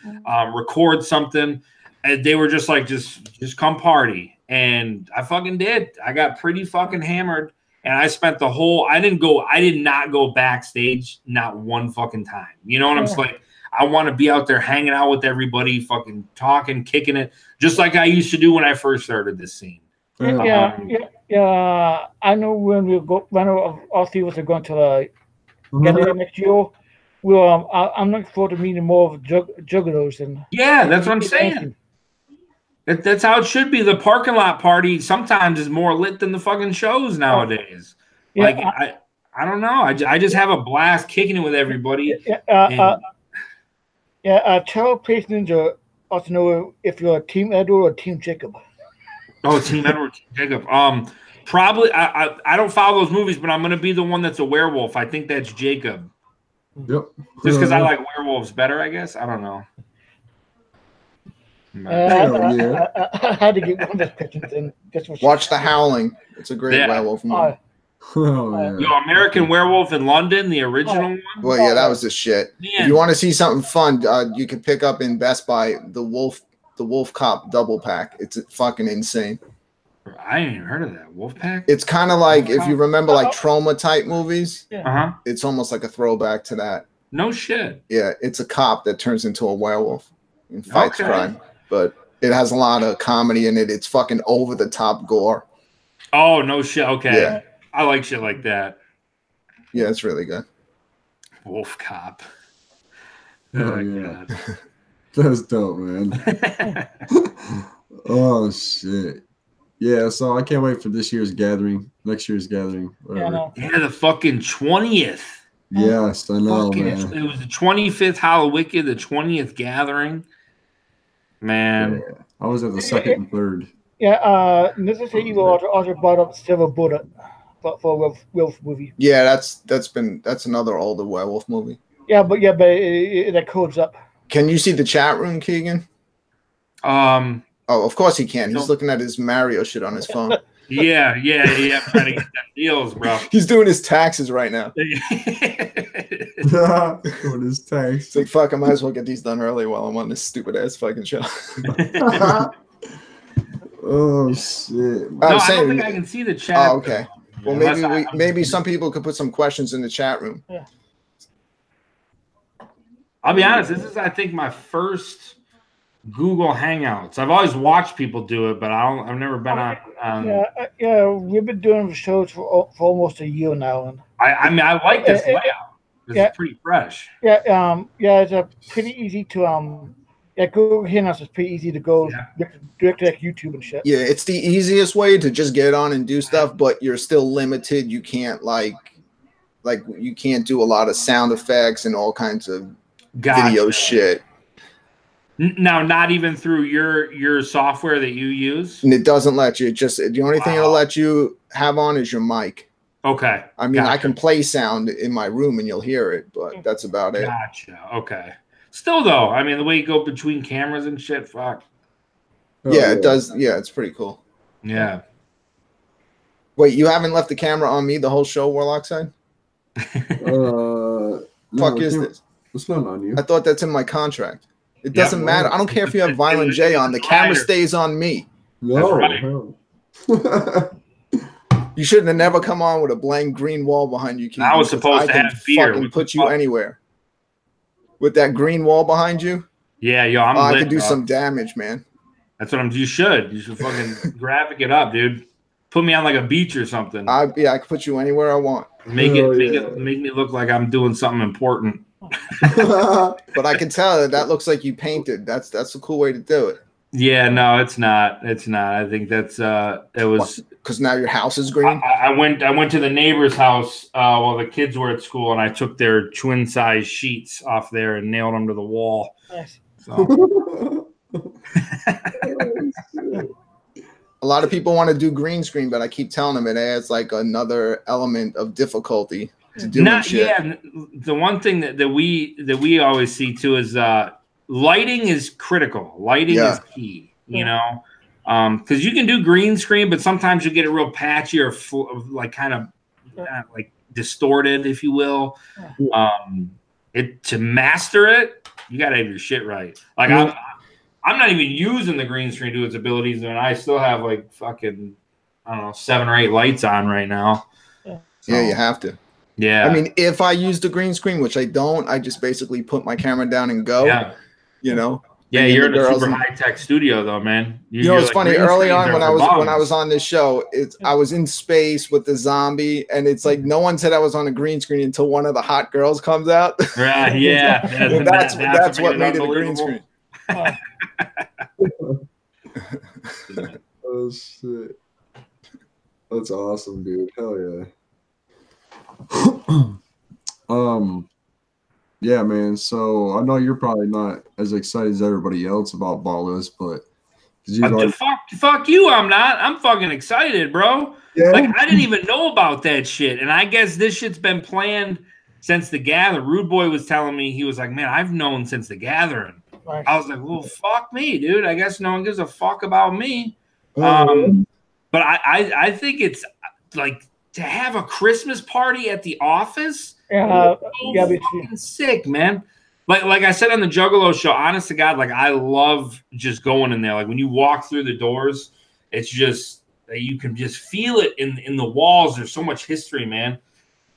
record something. And they were just like, just come party. And I fucking did. I got pretty fucking hammered. And I spent I did not go backstage not one fucking time. You know what I'm saying? Like, I want to be out there hanging out with everybody, fucking talking, kicking it, just like I used to do when I first started this scene.
Yeah. I know when all three of us are going to get there next year. I'm looking forward to meeting more of juggalos.
That's what I'm saying. That's how it should be. The parking lot party sometimes is more lit than the fucking shows nowadays. Yeah, like, I don't know. I just have a blast kicking it with everybody.
Tell Place Ninja also know if you're a Team Edward or Team Jacob.
Oh, Team Edward, Team Jacob. Probably. I don't follow those movies, but I'm gonna be the one that's a werewolf. I think that's Jacob.
Yep.
Just because I like werewolves better, I guess. I don't know.
I had to get one of those pictures in.
Watch The Howling. It's a great werewolf movie.
American Werewolf in London, the original one.
Well, yeah, that was the shit. Man. If you want to see something fun, you can pick up in Best Buy the Wolf Cop double pack. It's fucking insane.
I ain't even heard of that. Wolfpack?
It's kind of like, if you remember like trauma type movies, it's almost like a throwback to that.
No shit.
Yeah, it's a cop that turns into a werewolf and fights crime. But it has a lot of comedy in it. It's fucking over the top gore.
Oh, no shit. Okay. Yeah. I like shit like that.
Yeah, it's really good.
Wolf Cop.
Oh, yeah. That's dope, man. Oh, shit. Yeah, so I can't wait for this year's gathering, next year's gathering. Whatever.
Yeah, the fucking 20th.
Yes, I know, man.
It was the 25th Hallowicked, the 20th gathering. Man.
Yeah. I was at the second and third.
Yeah, Mrs. Evil also brought up Silver Bullet for werewolf movie.
Yeah, that's another older werewolf movie.
Yeah, but that codes up.
Can you see the chat room, Kegan? Oh, of course he can. He's looking at his Mario shit on his phone.
Yeah. Trying to get them deals, bro.
He's doing his taxes right now.
Doing his taxes.
It's like, fuck, I might as well get these done early while I'm on this stupid ass fucking show.
Oh shit!
No, I don't think I can see the chat.
Oh, okay. Well, maybe some people could put some questions in the chat room.
Yeah.
I'll be honest. This is, I think, my first Google Hangouts. I've always watched people do it, but I've never been on.
Yeah, we've been doing shows for almost a year now, and
I mean, I like this layout. It's pretty fresh.
Yeah, it's a pretty easy to Google Hangouts is pretty easy to go direct to like YouTube and shit.
Yeah, it's the easiest way to just get on and do stuff, but you're still limited. You can't like you can't do a lot of sound effects and all kinds of video shit.
Now, not even through your software that you use?
And it doesn't let you. The only thing it'll let you have on is your mic.
Okay.
I mean, I can play sound in my room and you'll hear it, but that's about it.
Gotcha. Okay. Still, though, I mean, the way you go between cameras and shit, fuck.
Yeah, it does. Yeah, it's pretty cool.
Yeah.
Wait, you haven't left the camera on me the whole show, Warloxide? Fuck is this?
It's not on you.
I thought that's in my contract. It doesn't matter. I don't care if you have Violent J on. The camera stays on me.
No.
You shouldn't have never come on with a blank green wall behind you.
I was supposed to have beer.
I can put you anywhere. With that green wall behind you?
Yeah, yo,
I could do some damage, man.
That's what you should. You should fucking graphic it up, dude. Put me on like a beach or something.
I can put you anywhere I want.
Make me look like I'm doing something important.
But I can tell that looks like you painted. That's a cool way to do it.
Yeah, no, it's not. It's not. I think that's it was
because now your house is green.
I went to the neighbor's house while the kids were at school, and I took their twin size sheets off there and nailed them to the wall.
Nice.
So.
A lot of people want to do green screen, but I keep telling them it adds like another element of difficulty to doing shit. Yeah,
the one thing that we always see too is lighting is critical. Lighting is key, you know, because you can do green screen, but sometimes you get it real patchy or like kind of like distorted, if you will. To master it, you got to have your shit right. Like I'm not even using the green screen to its abilities, and I still have like fucking, I don't know, 7 or 8 lights on right now.
So, yeah, you have to.
Yeah.
I mean, if I use the green screen, which I don't, I just basically put my camera down and go. Yeah. You know.
Yeah, you're in a super high tech studio though, man.
You know, it's funny. Early on, when I was on this show, I was in space with the zombie, and it's like no one said I was on a green screen until one of the hot girls comes out.
Right. Yeah.
that's what made it a green screen.
Oh shit! That's awesome, dude. Hell yeah. Yeah, man. So I know you're probably not as excited as everybody else about Ballers, but
fuck you, I'm not. I'm fucking excited, bro. Yeah. Like I didn't even know about that shit, and I guess this shit's been planned since the Gathering. Rude Boy was telling me, he was like, "Man, I've known since the Gathering." Right. I was like, "Well, fuck me, dude. I guess no one gives a fuck about me." But I think it's like to have a Christmas party at the office. Fucking sick, man. Like I said on the Juggalo show, honest to God, like I love just going in there. Like when you walk through the doors, it's just you can just feel it in the walls. There's so much history, man.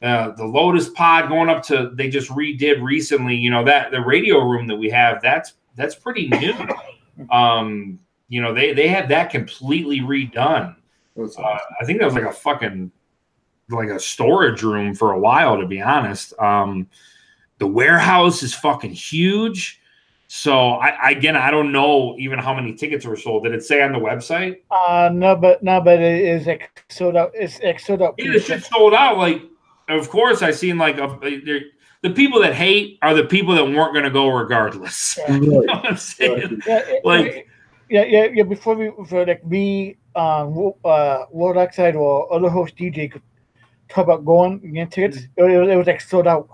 The Lotus Pod going up to, they just redid recently, you know, that the radio room that we have, that's pretty new. You know, they had that completely redone. I think that was like a fucking, like a storage room for a while, to be honest. The warehouse is fucking huge. So I don't know even how many tickets were sold. Did it say on the website?
No, but it is like sold out. It's sold out.
It's just sold out. Like, of course, I seen like the people that hate are the people that weren't going to go regardless. Yeah. You know what I'm saying?
Yeah, Before Warloxide or other host DJ could talk about going and get tickets, it was like sold out.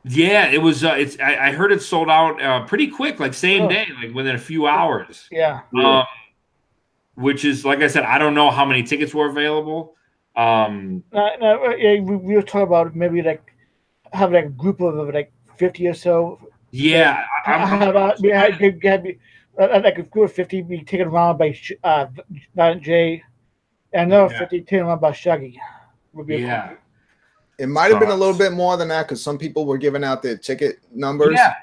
Yeah, it was. I heard it sold out pretty quick, like same day, like within a few hours.
Yeah.
Which is, like I said, I don't know how many tickets were available.
We were talking about maybe like have like a group of like 50 or so.
Yeah,
like a group of 50 be taken around by Jay, and another 50 taken around by Shaggy.
Yeah.
It might have been a little bit more than that because some people were giving out their ticket numbers.
Yeah,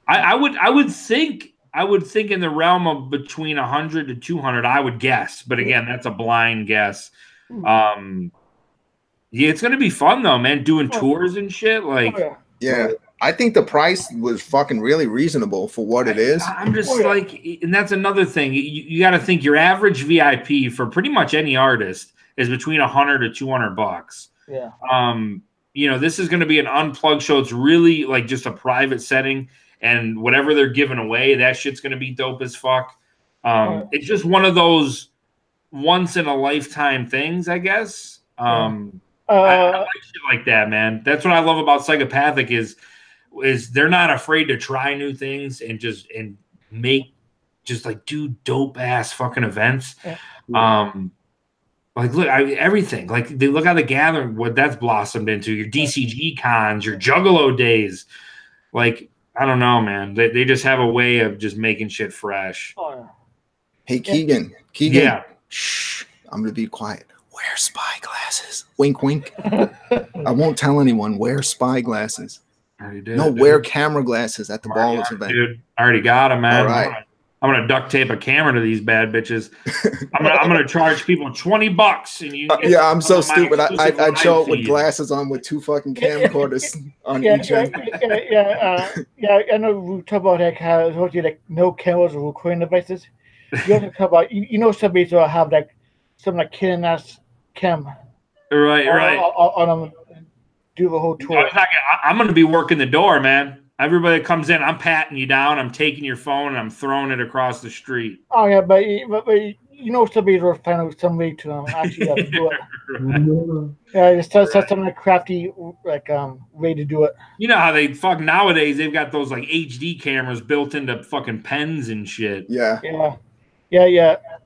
I would think in the realm of between 100 to 200. I would guess, but again, that's a blind guess. Yeah, it's gonna be fun though, man. Doing tours and shit. Like,
yeah, I think the price was fucking really reasonable for what it is.
I'm just like, and that's another thing. You got to think your average VIP for pretty much any artist is between 100 to 200 bucks.
Yeah.
You know, this is going to be an unplugged show. It's really like just a private setting, and whatever they're giving away, that shit's going to be dope as fuck. It's just one of those once in a lifetime things, I guess. I like shit like that, man. That's what I love about Psychopathic is they're not afraid to try new things and make just like do dope ass fucking events. Like, look, everything. Like, they look how the gathering, what that's blossomed into. Your DCG cons, your Juggalo days. Like, I don't know, man. They just have a way of just making shit fresh.
Hey, Kegan.
Yeah.
Shh. I'm going to be quiet. Wear spy glasses. Wink, wink. I won't tell anyone. Wear spy glasses.
I already did.
No, wear camera glasses at the Ballers event.
Dude, I already got them, man.
All right.
I'm gonna duct tape a camera to these bad bitches. I'm gonna charge people $20, and you.
Yeah, I'm so stupid. I'd show up with glasses on with 2 fucking camcorders on each end.
I know we talk about like how it's like no cameras or recording devices. You have to talk about you know some people have like some like killing ass cam.
Right.
On them, do the whole tour.
I'm gonna be working the door, man. Everybody that comes in, I'm patting you down. I'm taking your phone and I'm throwing it across the street.
Oh yeah, but you know somebody's will find some way to actually have to do it. Yeah, just some like crafty like way to do it.
You know how they fuck nowadays? They've got those like HD cameras built into fucking pens and shit.
Yeah.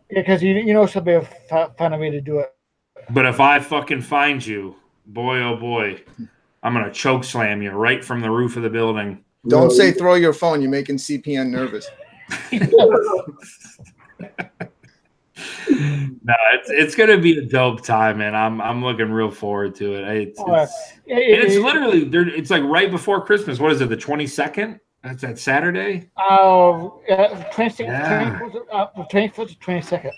Because you know somebody will find a way to do it.
But if I fucking find you, boy oh boy, I'm gonna choke slam you right from the roof of the building.
Don't say throw your phone. You're making CPN nervous.
No, it's gonna be a dope time, man. I'm looking real forward to it. It's literally it's like right before Christmas. What is it? The 22nd? That's that Saturday.
26th. The 24th to 22nd.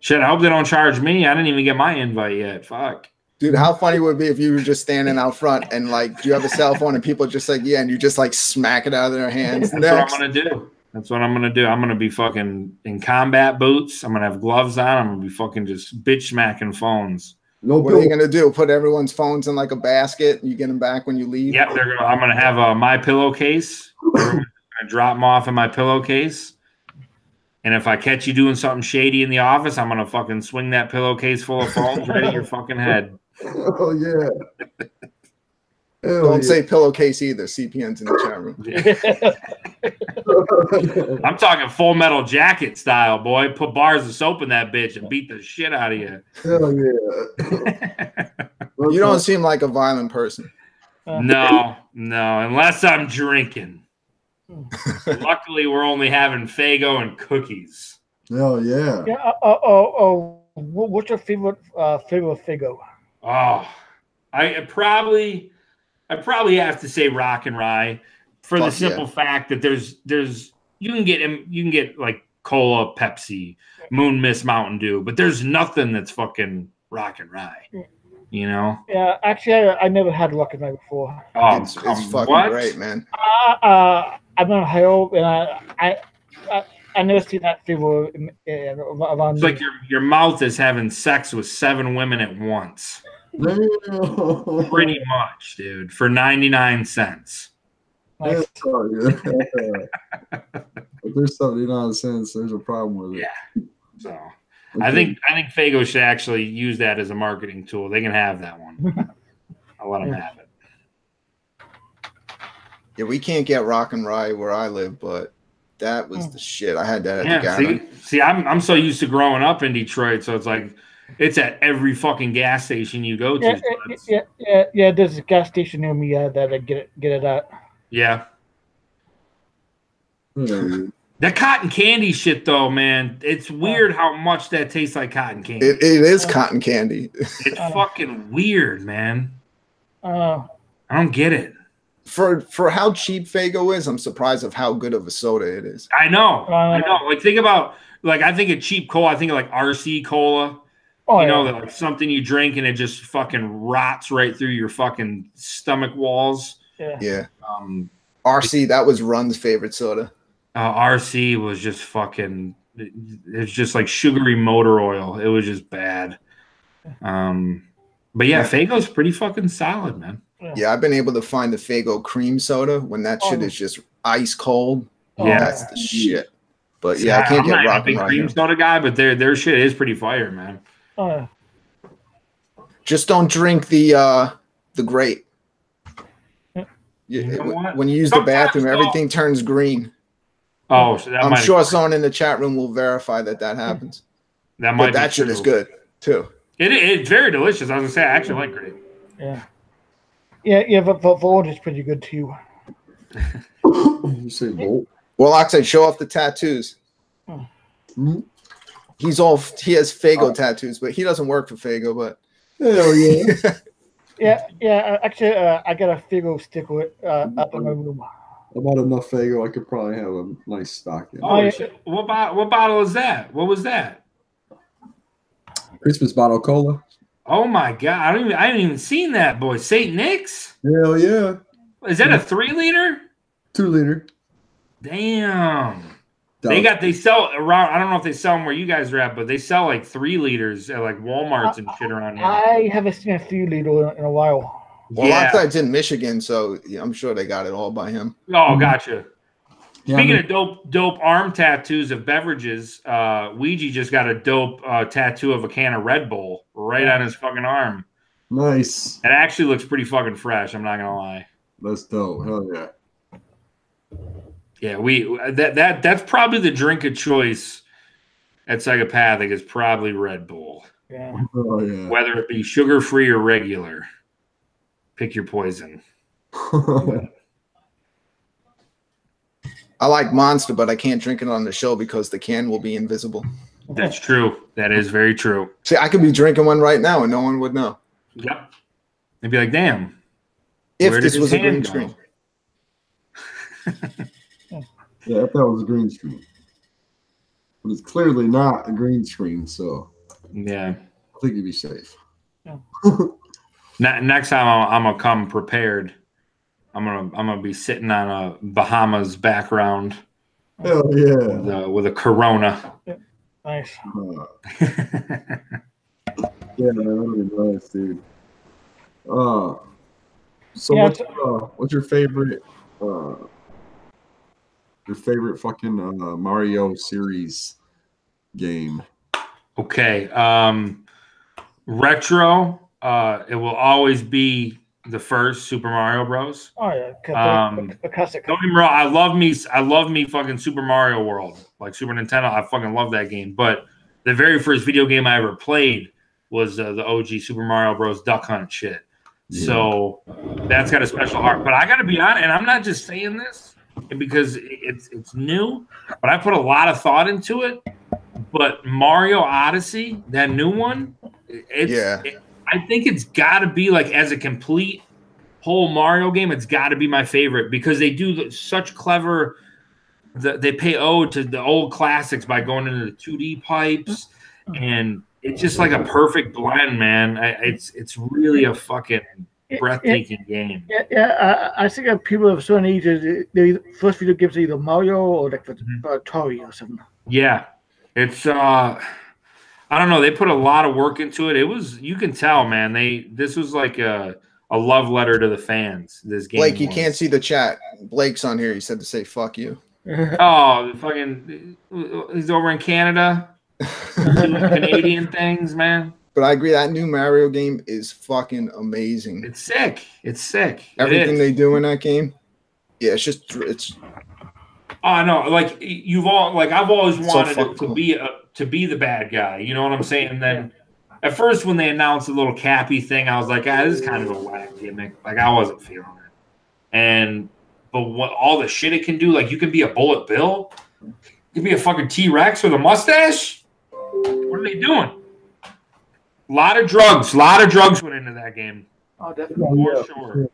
Shit, I hope they don't charge me. I didn't even get my invite yet. Fuck.
Dude, how funny would it be if you were just standing out front and like, do you have a cell phone and people just like, yeah, and you just like smack it out of their hands.
That's what I'm gonna do. That's what I'm gonna do. I'm gonna be fucking in combat boots. I'm gonna have gloves on. I'm gonna be fucking just bitch smacking phones.
What are you gonna do? Put everyone's phones in like a basket and you get them back when you leave?
Yep, I'm gonna have a my pillowcase. I'm gonna drop them off in my pillowcase. And if I catch you doing something shady in the office, I'm gonna fucking swing that pillowcase full of phones right at your fucking head.
Oh yeah.
Don't say pillowcase either. CPN's in the chat
room. I'm talking Full Metal Jacket style, boy. Put bars of soap in that bitch and beat the shit out of you.
Hell yeah.
You don't seem like a violent person.
No, unless I'm drinking. Luckily, we're only having Faygo and cookies.
Oh yeah.
Yeah. What's your favorite flavor of Faygo?
Oh, I probably have to say rock and rye for the simple fact that there's you can get like cola, Pepsi, Moon Mist, Mountain Dew, but there's nothing that's fucking rock and rye. You know?
Yeah, actually, I never had rock and rye before.
Oh,
it's fucking great, man.
I'm in Ohio, and I never seen that flavor around.
It's like your mouth is having sex with 7 women at once. Pretty much, dude, for 99 cents.
Nice.
If there's 79 cents, there's a problem with it.
Yeah. So okay. I think Faygo should actually use that as a marketing tool. They can have that one. I'll let them have it.
Yeah, we can't get rock and rye where I live, but that was the shit. I had that at the gathering.
See, I'm so used to growing up in Detroit, so it's like it's at every fucking gas station you go to.
Yeah. There's a gas station near me that I get it at.
Yeah. That cotton candy shit, though, man, it's weird how much that tastes like cotton candy.
It is cotton candy.
It's fucking weird, man. I don't get it.
For how cheap Faygo is, I'm surprised of how good of a soda it is.
I know. Like, think about, like, I think of cheap cola. I think of like RC cola. Oh, you know, like something you drink and it just fucking rots right through your fucking stomach walls.
Yeah. RC, that was Run's favorite soda.
RC was just fucking. It's just like sugary motor oil. It was just bad. But yeah, Faygo's pretty fucking solid, man.
Yeah, I've been able to find the Faygo cream soda when that shit is just ice cold.
Yeah,
that's the shit. But yeah, I can't get rock and rye. I'm not a big
cream soda guy, but their shit is pretty fire, man.
Just don't drink the grape. When you use the bathroom, everything turns green.
Oh, so
I'm sure someone in the chat room will verify that happens. That shit is good too.
It's very delicious. I was gonna say I actually like grape.
Yeah, but Volt is pretty good too.
You say Volt?
Warloxide, show off the tattoos. He has Faygo tattoos, but he doesn't work for Faygo. But
hell yeah.
Yeah. Actually, I got a Faygo sticker up in my room.
I bought enough Faygo. I could probably have a nice stock in.
Oh, what bottle is that? What was that?
Christmas bottle cola.
Oh my god! I haven't even seen that, boy. St. Nick's.
Hell yeah!
Is that a 3 liter?
2 liter.
Damn. They sell around. I don't know if they sell them where you guys are at, but they sell like 3 liters at like Walmart's and shit around here.
I haven't seen a 3 liter in a while.
Well, Warloxide's in Michigan, so I'm sure they got it all by him.
Oh, gotcha. Yeah, speaking of dope arm tattoos of beverages, Ouija just got a dope tattoo of a can of Red Bull right on his fucking arm.
Nice.
It actually looks pretty fucking fresh. I'm not gonna lie.
That's dope. Hell yeah.
Yeah, that's probably the drink of choice at Psychopathic is probably Red Bull.
Yeah.
Oh yeah.
Whether it be sugar free or regular, pick your poison.
I like Monster, but I can't drink it on the show because the can will be invisible.
That's true. That is very true.
See, I could be drinking one right now and no one would know.
Yep. They'd be like, damn.
If this was a green screen.
Yeah, if that was a green screen. But it's clearly not a green screen, so
yeah.
I think you'd be safe.
Yeah.
Next time I'm gonna come prepared. I'm gonna be sitting on a Bahamas background.
Hell yeah!
With a Corona.
Yeah. Nice.
Yeah, man, that would be nice, dude. So what's your favorite? Your favorite fucking Mario series game? Okay,
retro. It will always be the first Super Mario Bros.
Oh yeah, classic.
Don't get me wrong, I love me fucking Super Mario World, like Super Nintendo. I fucking love that game. But the very first video game I ever played was the OG Super Mario Bros. Duck Hunt shit. Yeah. So that's got a special heart. But I got to be honest, and I'm not just saying this because it's new, but I put a lot of thought into it. But Mario Odyssey, that new one, I think it's got to be like as a complete whole Mario game. It's got to be my favorite because they do such clever. They pay ode to the old classics by going into the 2D pipes, and it's just like a perfect blend, man. It's really a fucking breathtaking game.
Yeah. I think that people of certain ages, the first video games are either Mario or like Atari or something.
Yeah, it's I don't know. They put a lot of work into it. It was, you can tell, man. This was like a love letter to the fans. This game.
Blake, you can't see the chat. Blake's on here. He said to say "fuck you."
Oh, fucking! He's over in Canada doing Canadian things, man.
But I agree that new Mario game is fucking amazing.
It's sick. It's sick.
Everything they do in that game, yeah, it's.
Oh no! Like I've always wanted to be the bad guy. You know what I'm saying? And then at first, when they announced the little Cappy thing, I was like, this is kind of a whack gimmick. Like I wasn't feeling it. But what all the shit it can do, like you can be a Bullet Bill, you can be a fucking T-Rex with a mustache. What are they doing? A lot of drugs went into that game.
Oh, definitely.
For sure.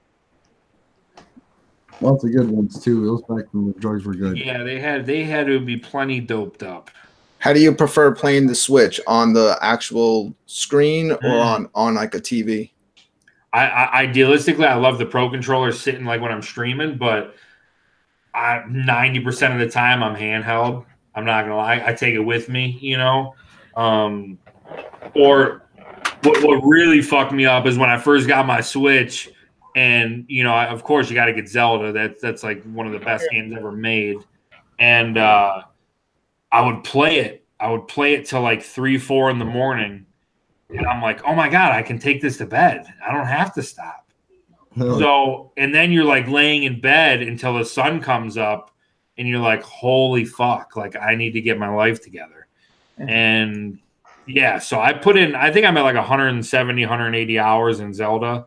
Lots of good ones too. Those back when the drugs were good.
Yeah, they had to be plenty doped up.
How do you prefer playing the Switch, on the actual screen or on like a TV?
Idealistically, I love the Pro Controller sitting like when I'm streaming, but 90% of the time I'm handheld. I'm not gonna lie, I take it with me, you know. Or what really fucked me up is when I first got my Switch, and you know, of course, you got to get Zelda. That's like one of the best games ever made, and I would play it. I would play it till like 3, 4 in the morning. And I'm like, oh my God, I can take this to bed. I don't have to stop. So, and then you're like laying in bed until the sun comes up and you're like, holy fuck, like I need to get my life together. And yeah, so I put in, I think I'm at like 170, 180 hours in Zelda.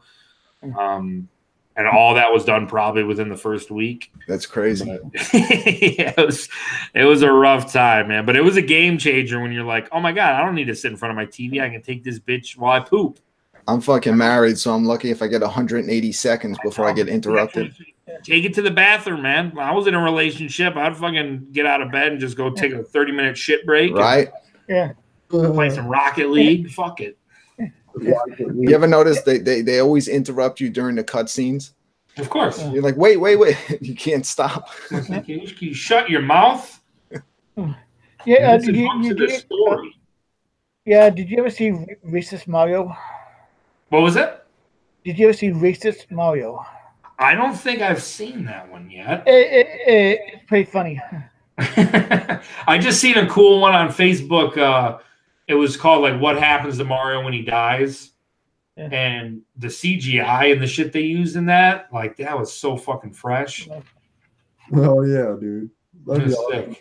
And all that was done probably within the first week.
That's crazy.
Yeah, it was a rough time, man. But it was a game changer when you're like, oh my God, I don't need to sit in front of my TV. I can take this bitch while I poop.
I'm fucking married, so I'm lucky if I get 180 seconds before I get interrupted.
Take it to the bathroom, man. When I was in a relationship, I'd fucking get out of bed and just go take a 30-minute shit break.
Right?
Yeah.
Play some Rocket League. Fuck it.
You ever notice they always interrupt you during the cutscenes?
Of course.
You're like, wait. You can't stop.
Can you shut your mouth?
Yeah. Did you ever see Racist Mario?
What was it?
Did you ever see Racist Mario?
I don't think I've seen that one yet.
It's pretty funny.
I just seen a cool one on Facebook. It was called like "What Happens to Mario When He Dies," and the CGI and the shit they used in that, like that was so fucking fresh.
Oh yeah, dude. That'd be awesome.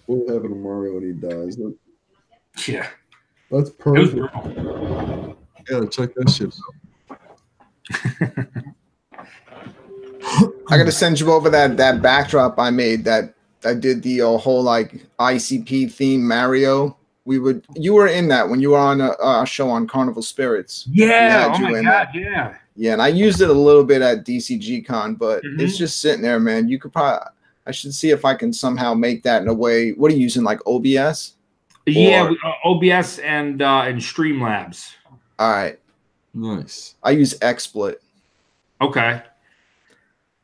What happened to Mario when he dies?
Yeah,
that's perfect. Yeah, check that shit out.
I gotta send you over that backdrop I made that I did the whole like ICP theme Mario. You were in that when you were on a show on Carnival Spirits.
Yeah, oh my God, yeah.
Yeah, and I used it a little bit at DCG Con, but it's just sitting there, man. You could probably, I should see if I can somehow make that in a way. What are you using, like OBS?
Yeah, OBS and Streamlabs.
All right.
Nice.
I use XSplit.
Okay.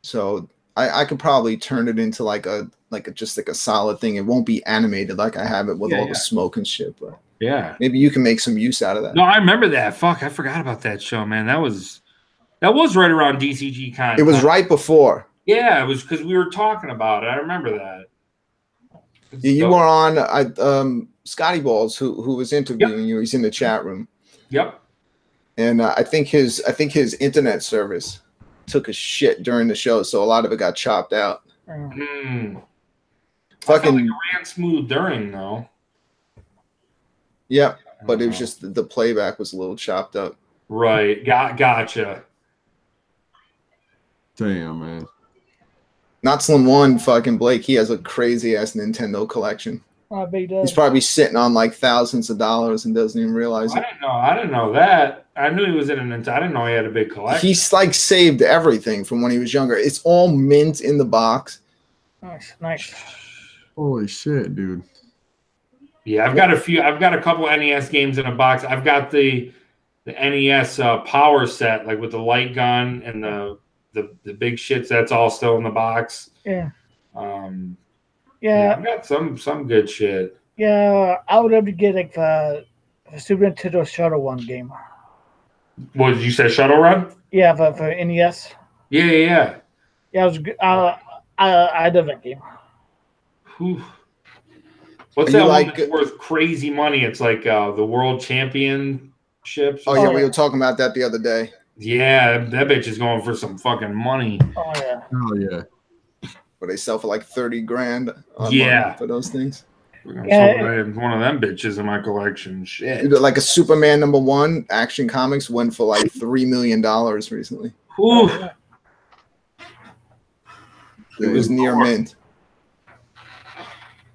So I could probably turn it into like a solid thing. It won't be animated like I have it with all the smoke and shit, but
yeah,
maybe you can make some use out of that.
No, I remember that. Fuck, I forgot about that show, man. That was right around DCG Con.
It was right before.
Yeah, it was because we were talking about it. I remember that.
Yeah, you were on Scotty Balls, who was interviewing you. He's in the chat room.
Yep.
And I think his internet service took a shit during the show, so a lot of it got chopped out.
Fucking like it ran smooth during though.
Yeah, but it was just the playback was a little chopped up.
Right. Gotcha.
Damn, man.
Not Slim One, fucking Blake. He has a crazy ass Nintendo collection.
I bet he does.
He's probably sitting on like thousands of dollars and doesn't even realize it.
I didn't know that. I knew he was in a Nintendo. I didn't know he had a big collection.
He's like saved everything from when he was younger. It's all mint in the box.
Nice.
Holy shit, dude.
Yeah, I've got a couple NES games in a box. I've got the NES power set, like with the light gun and the big shits. That's all still in the box.
Yeah.
Yeah, I've got some good shit.
Yeah, I would love to get like the Super Nintendo Shuttle Run game.
What did you say, Shuttle Run?
Yeah, for NES.
Yeah.
Yeah, it was good. I love that game.
Whew. What's that one that's worth crazy money? It's like the World Championships.
Oh, yeah, we were talking about that the other day.
Yeah, that bitch is going for some fucking money.
Oh, yeah.
Oh, yeah.
But they sell for like 30 grand for those things.
I have one of them bitches in my collection. Shit.
Like a Superman #1 Action Comics went for like $3 million recently.
Ooh.
It was near mint.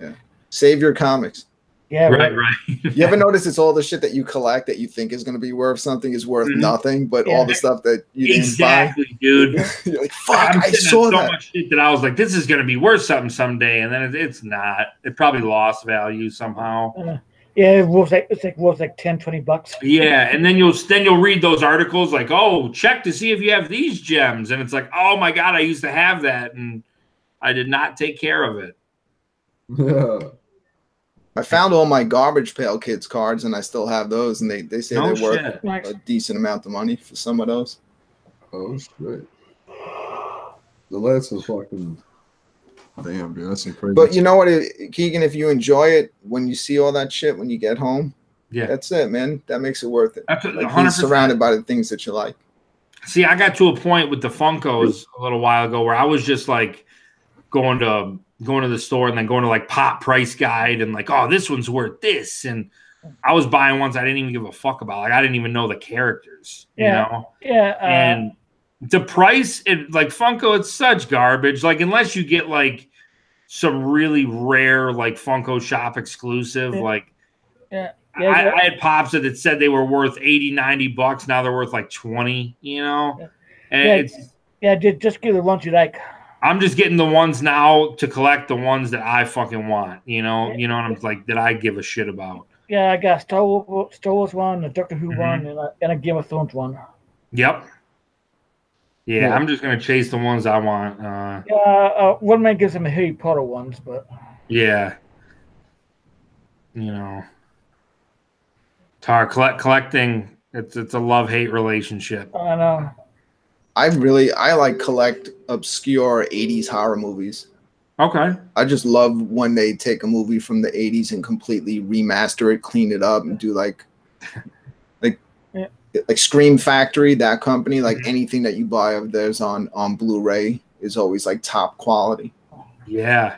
Yeah. Save your comics.
Yeah,
right.
You ever notice it's all the shit that you collect that you think is going to be worth something is worth nothing, but all the stuff that you didn't buy.
Dude.
You're like, fuck, I saw that. So much
shit that I was like, this is going to be worth something someday, and then it's not. It probably lost value somehow.
Yeah, it's worth like 10, 20 bucks.
Yeah, and then you'll read those articles like, oh, check to see if you have these gems, and it's like, oh my god, I used to have that, and I did not take care of it.
Yeah.
I found all my Garbage Pail Kids cards, and I still have those, and they say they're worth a decent amount of money for some of those.
Oh, shit. The last is fucking... Damn, dude, that's crazy.
But you know what, Kegan, if you enjoy it, when you see all that shit, when you get home, that's it, man. That makes it worth it. Like, you're surrounded by the things that you like.
See, I got to a point with the Funkos a little while ago where I was just like going to the store and then going to like Pop Price Guide and like, oh, this one's worth this. And I was buying ones I didn't even give a fuck about. Like, I didn't even know the characters, you know?
Yeah.
And the price, like Funko, it's such garbage. Like, unless you get like some really rare, like Funko Shop exclusive, like I had Pops that said they were worth 80, 90 bucks. Now they're worth like 20, you know? And
just get the ones you like.
I'm just getting the ones now to collect the ones that I fucking want, you know? You know what I'm like, that I give a shit about.
Yeah, I got a Star Wars one, a Doctor Who one, and a Game of Thrones one.
Yep. Yeah, I'm just gonna chase the ones I want.
One man gives him a Harry Potter ones, but
yeah, you know, collecting. It's a love-hate relationship.
I know.
I like collect obscure 80s horror movies.
Okay.
I just love when they take a movie from the 80s and completely remaster it, clean it up, and do like Scream Factory, that company, like anything that you buy of theirs on Blu-ray is always like top quality.
Yeah.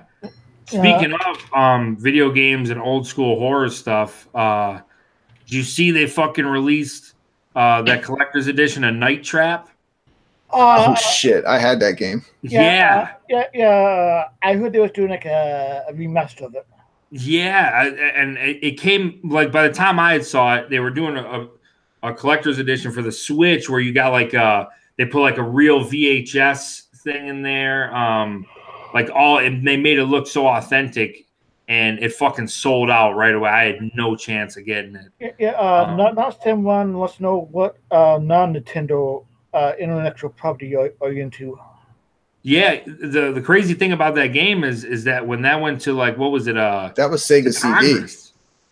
Speaking of video games and old school horror stuff, did you see they fucking released that collector's edition of Night Trap?
Oh shit! I had that game.
Yeah.
I heard they was doing like a remaster of it.
Yeah, and it came like by the time I saw it, they were doing a collector's edition for the Switch where you got like they put like a real VHS thing in there, and they made it look so authentic, and it fucking sold out right away. I had no chance of getting it.
Not someone wants to know what non-Nintendo intellectual property are you into?
Yeah, the crazy thing about that game is that when that went to like, what was it?
That was Sega CD.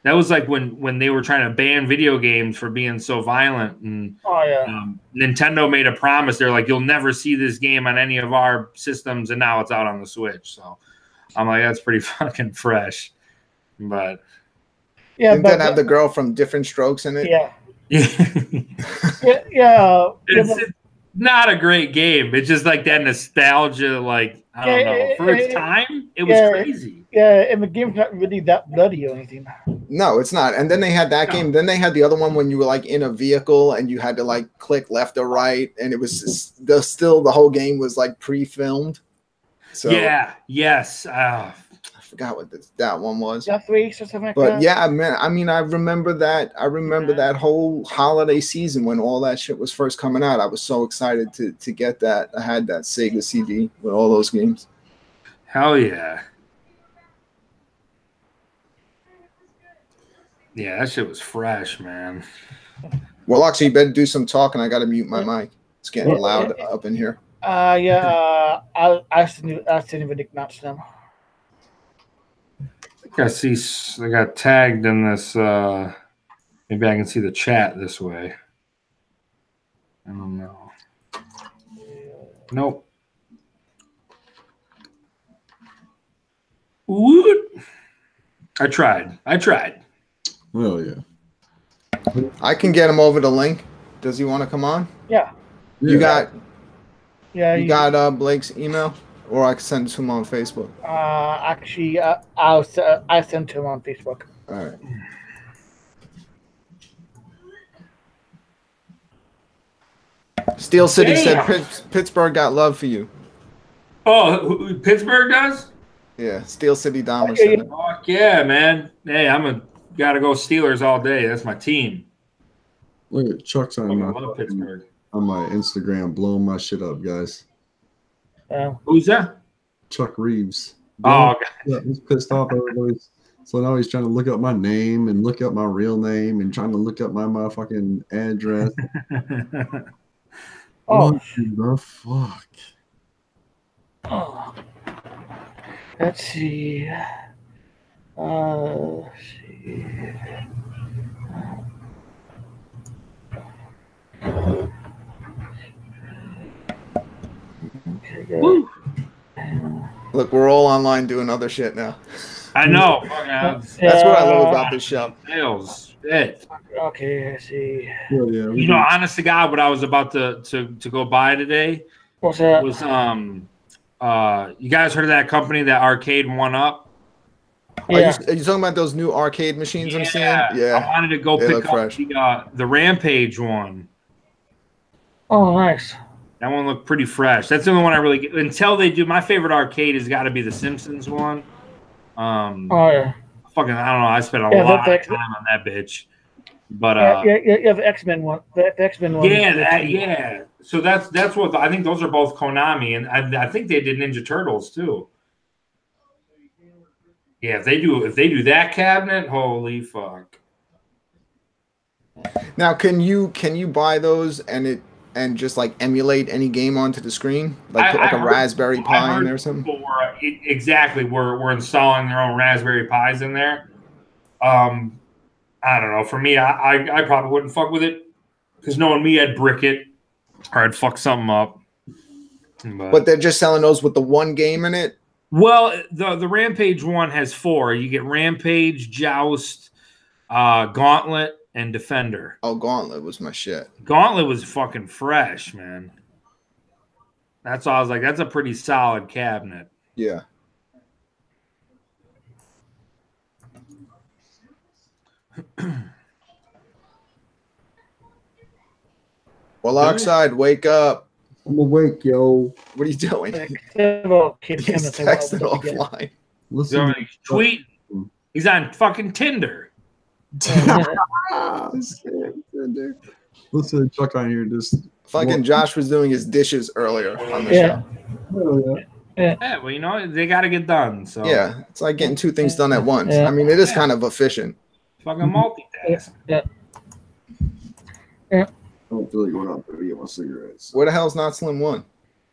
That was like when they were trying to ban video games for being so violent, and Nintendo made a promise. They're like, you'll never see this game on any of our systems, and now it's out on the Switch. So I'm like, that's pretty fucking fresh. But
didn't that have the girl from Different Strokes in it?
Yeah.
It's not a great game. It's just like that nostalgia, like I don't know. For its time, it was crazy.
Yeah, and the game's not really that bloody or anything.
No, it's not. And then they had that game. Then they had the other one when you were like in a vehicle and you had to like click left or right, and it was still the whole game was like pre-filmed. So
yes.
I forgot what that one was.
Death Race or something like
But
that.
yeah, man, I mean, I remember that. I remember that whole holiday season when all that shit was first coming out. I was so excited to get that. I had that Sega CD with all those games.
Hell yeah. Yeah, that shit was fresh, man.
Well, actually, you better do some talking. I got to mute my mic. It's getting loud up in here.
I sent you the nicknames them.
I see. I got tagged in this. Maybe I can see the chat this way. I don't know. Nope. Woot. I tried.
Oh yeah.
I can get him over the link. Does he want to come on?
Yeah.
You got.
Yeah.
You got Blake's email, or I can send it to him on Facebook.
Actually, I sent to him on Facebook.
All right. Steel City said Pittsburgh got love for you.
Oh, Pittsburgh does?
Yeah, Steel City Dahmer said it.
Fuck yeah, man. Hey, gotta go Steelers all day. That's my team.
Look at Chuck's on
Pittsburgh.
On my Instagram, blowing my shit up, guys.
Who's that?
Chuck Reeves.
Oh,
yeah, he's pissed off. Everybody's so now he's trying to look up my name and look up my real name and trying to look up my motherfucking address. What the fuck?
Oh. Let's see.
Woo.
Look, we're all online doing other shit now.
I know.
That's what I love about this show.
Okay, I see.
Yeah,
you know, honest to God, what I was about to go buy today
was
you guys heard of that company, that Arcade 1UP?
Yeah.
Are you talking about those new arcade machines I'm seeing? Yeah.
I wanted to go pick up the Rampage one.
Oh, nice.
That one looked pretty fresh. That's the only one I really get. Until they do, my favorite arcade has got to be the Simpsons one.
Oh yeah.
Fucking, I don't know. I spent a lot of time on that bitch. But
the X-Men one. The X-Men one.
Yeah. So that's what I think. Those are both Konami, and I think they did Ninja Turtles too. Yeah, if they do that cabinet, holy fuck.
Now, can you buy those and just like emulate any game onto the screen, like put like a Raspberry Pi in there or something?
Exactly, we're installing their own Raspberry Pis in there. I don't know. For me, I probably wouldn't fuck with it because knowing me, I'd brick it or I'd fuck something up.
But they're just selling those with the one game in it.
Well, the Rampage one has 4. You get Rampage, Joust, Gauntlet, and Defender.
Oh, Gauntlet was my shit.
Gauntlet was fucking fresh, man. That's all I was like, that's a pretty solid cabinet.
Yeah. Warloxide, wake up.
I'm awake, yo.
What are you doing? He's
texting
offline.
Listen,
tweet. He's on fucking Tinder.
Listen, Chuck on here just
fucking Josh was doing his dishes earlier on the show.
Oh,
yeah, well, you know, they got to get done. So
yeah, it's like getting 2 things done at once. I mean, it is kind of efficient.
Fucking multitask.
Yeah.
I don't feel like going out there to get my cigarettes.
Where the hell's Not Slim One?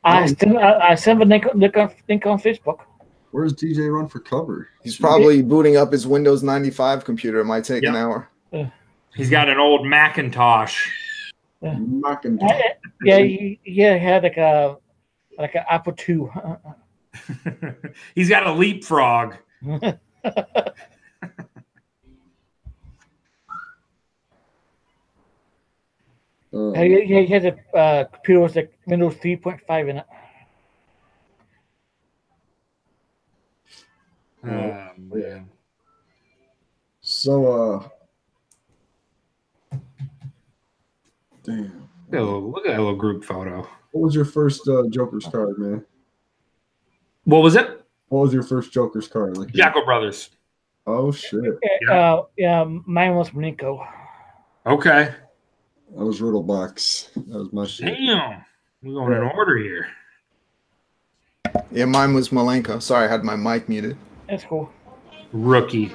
I sent the link on Facebook.
Where's DJ run for cover?
He's probably booting up his Windows 95 computer. It might take an hour.
He's got an old Macintosh.
Macintosh.
He had like an Apple II.
He's got a Leapfrog.
He has a computer with like Windows 3.5 in it.
Man.
So, damn.
Look at that little group photo.
What was your first Joker's card, man?
What was it?
What was your first Joker's card? Like
Jacko Brothers.
Oh shit.
Yeah, mine was Malenko.
Okay.
That was Riddlebox. That was my shit.
Damn. We're going in order here.
Yeah, mine was Malenko. Sorry, I had my mic muted.
That's cool.
Rookie.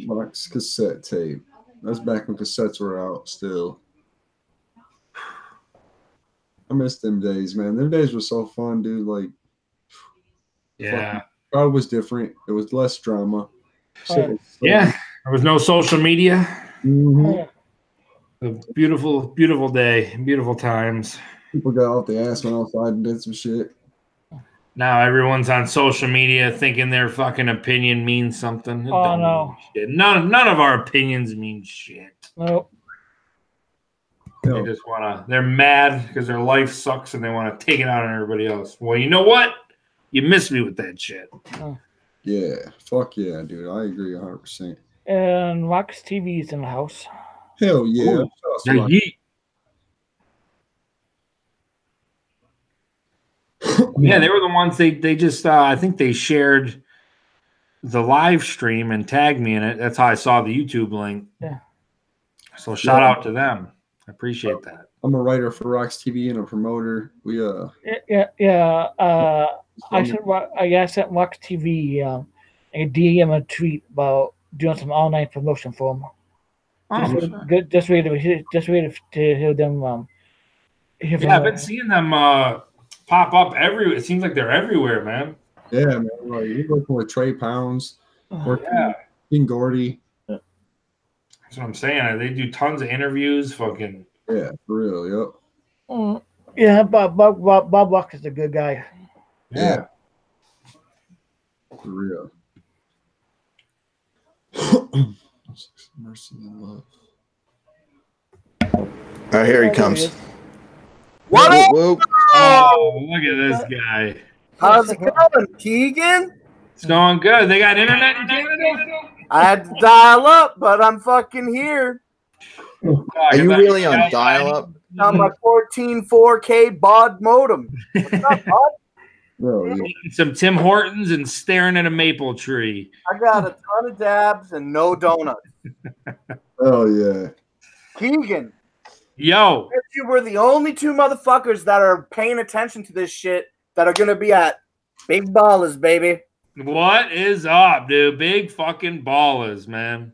Box cassette tape. That's back when cassettes were out still. I miss them days, man. Them days were so fun, dude. Like,
yeah.
Crowd was different. It was less drama.
Yeah. There was no social media.
Mm-hmm.
A beautiful, beautiful day. Beautiful times.
People got off the ass, went outside and did some shit.
Now everyone's on social media thinking their fucking opinion means something.
Oh, no.
None of our opinions mean shit.
Nope.
They just they're mad because their life sucks and they want to take it out on everybody else. Well, you know what? You missed me with that shit.
Yeah. Fuck yeah, dude. I agree 100%.
And Rox TV's in the house.
Hell yeah.
Yeah, they were the ones they just I think they shared the live stream and tagged me in it. That's how I saw the YouTube link.
Yeah.
So shout out to them. I appreciate that.
I'm a writer for Rox TV and a promoter. We
Yeah. I sent Rox TV a DM a tweet about doing some online promotion for them.
Oh,
just ready to hear them.
Yeah, I've been seeing them pop up everywhere. It seems like they're everywhere, man.
Yeah, man. Like, you're working with Trey Pounds, working with King Gordy.
That's what I'm saying. They do tons of interviews. Fucking
yeah, for real.
Yep. Yeah, Bob Rock is a good guy.
Yeah.
For real. Mercy and love.
Oh, here he comes.
What up?
Whoop, whoop.
Oh, look at this guy.
How's it going, Kegan?
It's going good. They got internet in Canada?
I had to dial up, but I'm fucking here.
Are you really on dial-up?
On my 14 4K baud modem. What's up, bud?
Eating some Tim Hortons and staring at a maple tree.
I got a ton of dabs and no donuts.
Oh, yeah.
Kegan.
Yo.
You were the only two motherfuckers that are paying attention to this shit that are going to be at Big Ballers, baby.
What is up, dude? Big fucking ballers, man.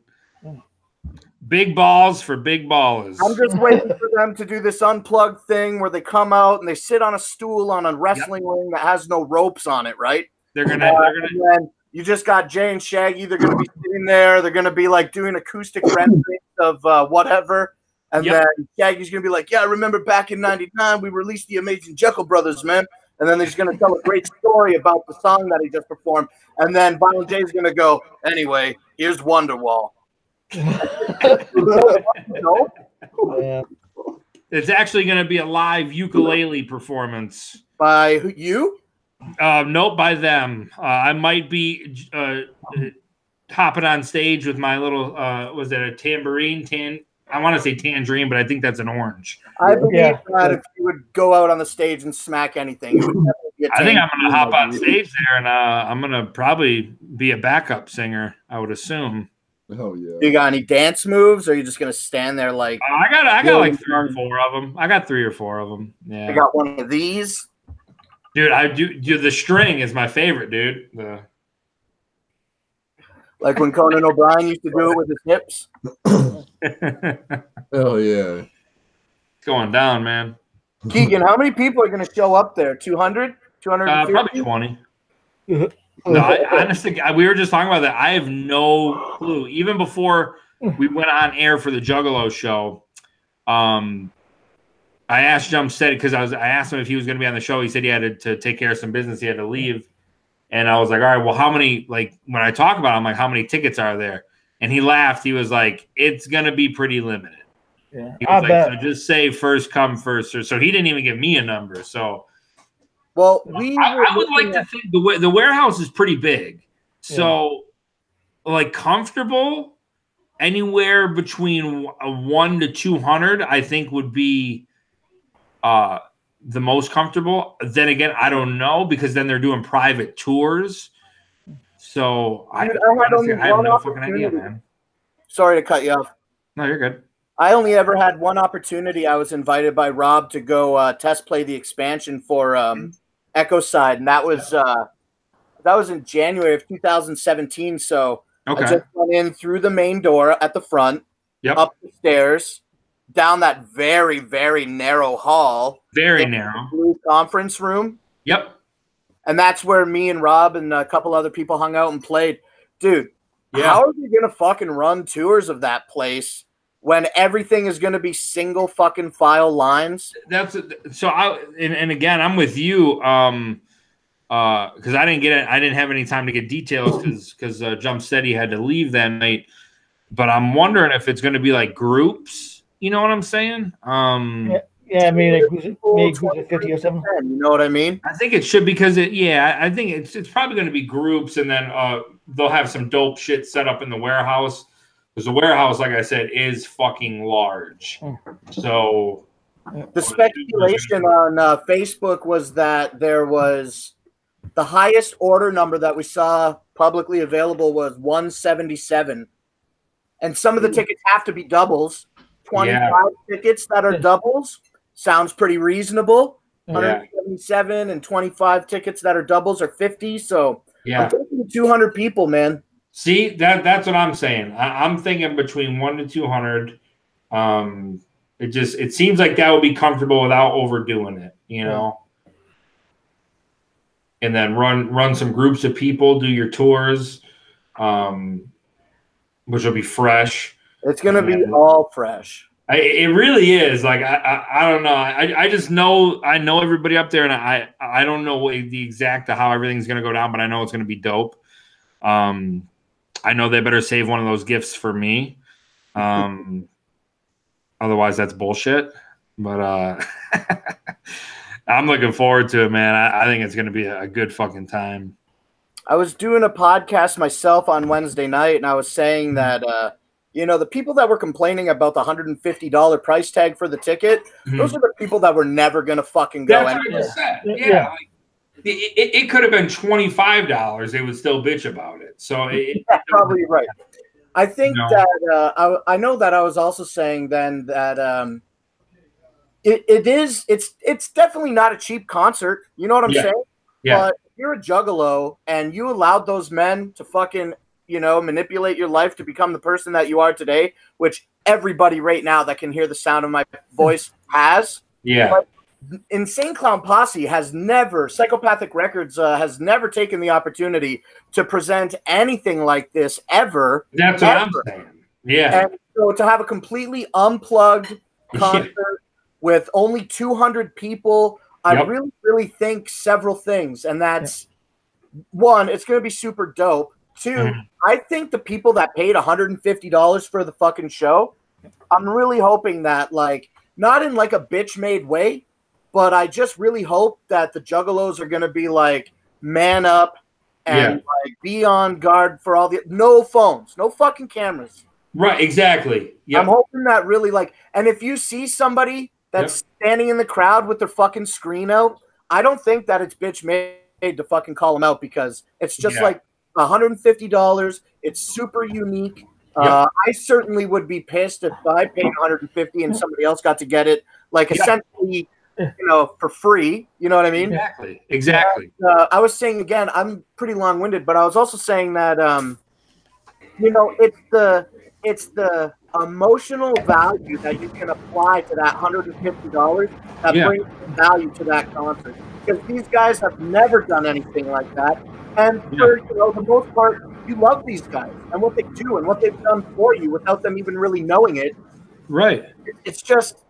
Big balls for big ballers.
I'm just waiting for them to do this unplugged thing where they come out and they sit on a stool on a wrestling ring that has no ropes on it, right?
They're gonna.
And then you just got Jay and Shaggy. They're gonna be sitting there. They're gonna be like doing acoustic renderings of whatever. And then Shaggy's gonna be like, "Yeah, I remember back in '99 we released the Amazing Juggalo Brothers, man." And then he's gonna tell a great story about the song that he just performed. And then Violent J's gonna go, "Anyway, here's Wonderwall."
It's actually going to be a live ukulele performance
by you.
Nope, by them. I might be hopping on stage with my little. Was it a tambourine? I want to say tangerine, but I think that's an orange.
I believe that if you would go out on the stage and smack anything, it would definitely be a
I think I'm going to hop on stage there, and I'm going to probably be a backup singer. I would assume.
Oh yeah.
You got any dance moves, or are you just gonna stand there like?
I got like 3 or 4 of them. I got 3 or 4 of them. Yeah.
I got one of these.
Dude, I do. The string is my favorite, dude.
Like when Conan O'Brien used to do it with his hips.
Oh yeah.
It's going down, man.
Kegan, how many people are gonna show up there? 200? 250?
Probably 20. No, honestly, we were just talking about that. I have no clue. Even before we went on air for the Juggalo show, I asked Jumpsteady because I asked him if he was going to be on the show. He said he had to take care of some business. He had to leave, and I was like, "All right, well, how many?" Like when I talk about it, I'm like, "How many tickets are there?" And he laughed. He was like, "It's going to be pretty limited."
Yeah,
he was like, "So just say first come, first serve." So he didn't even give me a number. So.
Well,
I would like to think the warehouse is pretty big, so like comfortable anywhere between 1 to 200, I think would be the most comfortable. Then again, I don't know, because then they're doing private tours. So I have no fucking idea, man.
Sorry to cut you off.
No, you're good.
I only ever had one opportunity. I was invited by Rob to go test play the expansion for Echoside, and that was in January of 2017. So I just went in through the main door at the front, up the stairs, down that very, very narrow hall.
Very narrow.
Blue conference room.
Yep.
And that's where me and Rob and a couple other people hung out and played. Dude, how are we going to fucking run tours of that place when everything is going to be single fucking file lines?
And again, I'm with you. Because I didn't have any time to get details because Jump Steady had to leave that night. But I'm wondering if it's going to be like groups. You know what I'm saying?
Yeah, maybe groups of 50 or something.
You know what I mean?
I think it should, because I think it's probably going to be groups, and then they'll have some dope shit set up in the warehouse, because the warehouse, like I said, is fucking large. So
the speculation on Facebook was that there was the highest order number that we saw publicly available was 177, and some of the tickets have to be doubles. 25 tickets that are doubles sounds pretty reasonable. 177 and 25 tickets that are doubles are 50. So I'm thinking 200 people, man.
See, that's what I'm saying. I'm thinking between 100 to 200. It seems like that would be comfortable without overdoing it, you know. And then run some groups of people, do your tours, which will be fresh.
It's going to be all fresh.
It really is. Like, I don't know. I just know, I know everybody up there, and I don't know the exact how everything's going to go down, but I know it's going to be dope. I know they better save one of those gifts for me. Otherwise, that's bullshit. But I'm looking forward to it, man. I think it's going to be a good fucking time.
I was doing a podcast myself on Wednesday night, and I was saying that the people that were complaining about the $150 price tag for the ticket, those are the people that were never going to fucking go anywhere.
Yeah. Like, it could have been $25. They would still bitch about it. So
probably right. I think that I know that I was also saying then that it's definitely not a cheap concert. You know what I'm saying?
Yeah.
But if you're a juggalo and you allowed those men to fucking manipulate your life to become the person that you are today, which everybody right now that can hear the sound of my voice has.
Yeah.
But Insane Clown Posse has never, Psychopathic Records has never taken the opportunity to present anything like this ever.
That's what I'm saying. Yeah.
And so to have a completely unplugged concert with only 200 people, I really, really think several things. And that's one, it's going to be super dope. Two, I think the people that paid $150 for the fucking show, I'm really hoping that, like, not in like a bitch made way, but I just really hope that the juggalos are going to be like, man up and like be on guard for all the no phones, no fucking cameras.
Right, exactly.
I'm hoping that really, like, and if you see somebody that's standing in the crowd with their fucking screen out, I don't think that it's bitch made to fucking call them out, because it's just like $150. It's super unique. I certainly would be pissed if I paid $150 and somebody else got to get it, like, essentially, for free. You know what I mean?
Exactly.
I was saying, again, I'm pretty long-winded, but I was also saying that, it's the emotional value that you can apply to that $150 that brings value to that concert. Because these guys have never done anything like that. And for the most part, you love these guys and what they do and what they've done for you without them even really knowing it.
Right.
It's just,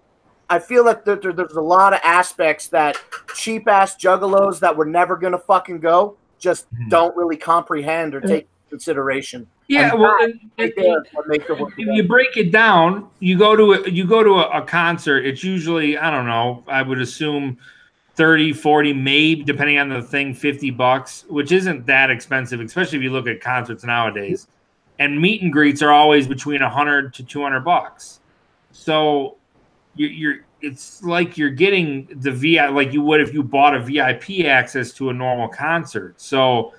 I feel like there's a lot of aspects that cheap-ass juggalos that were never going to fucking go just don't really comprehend or take into consideration.
Yeah, if you break it down, you go to a concert, it's usually, I don't know, I would assume 30, 40, maybe, depending on the thing, $50, which isn't that expensive, especially if you look at concerts nowadays. And meet and greets are always between $100 to $200. So it's like you're getting the VIP like you would if you bought a VIP access to a normal concert. So,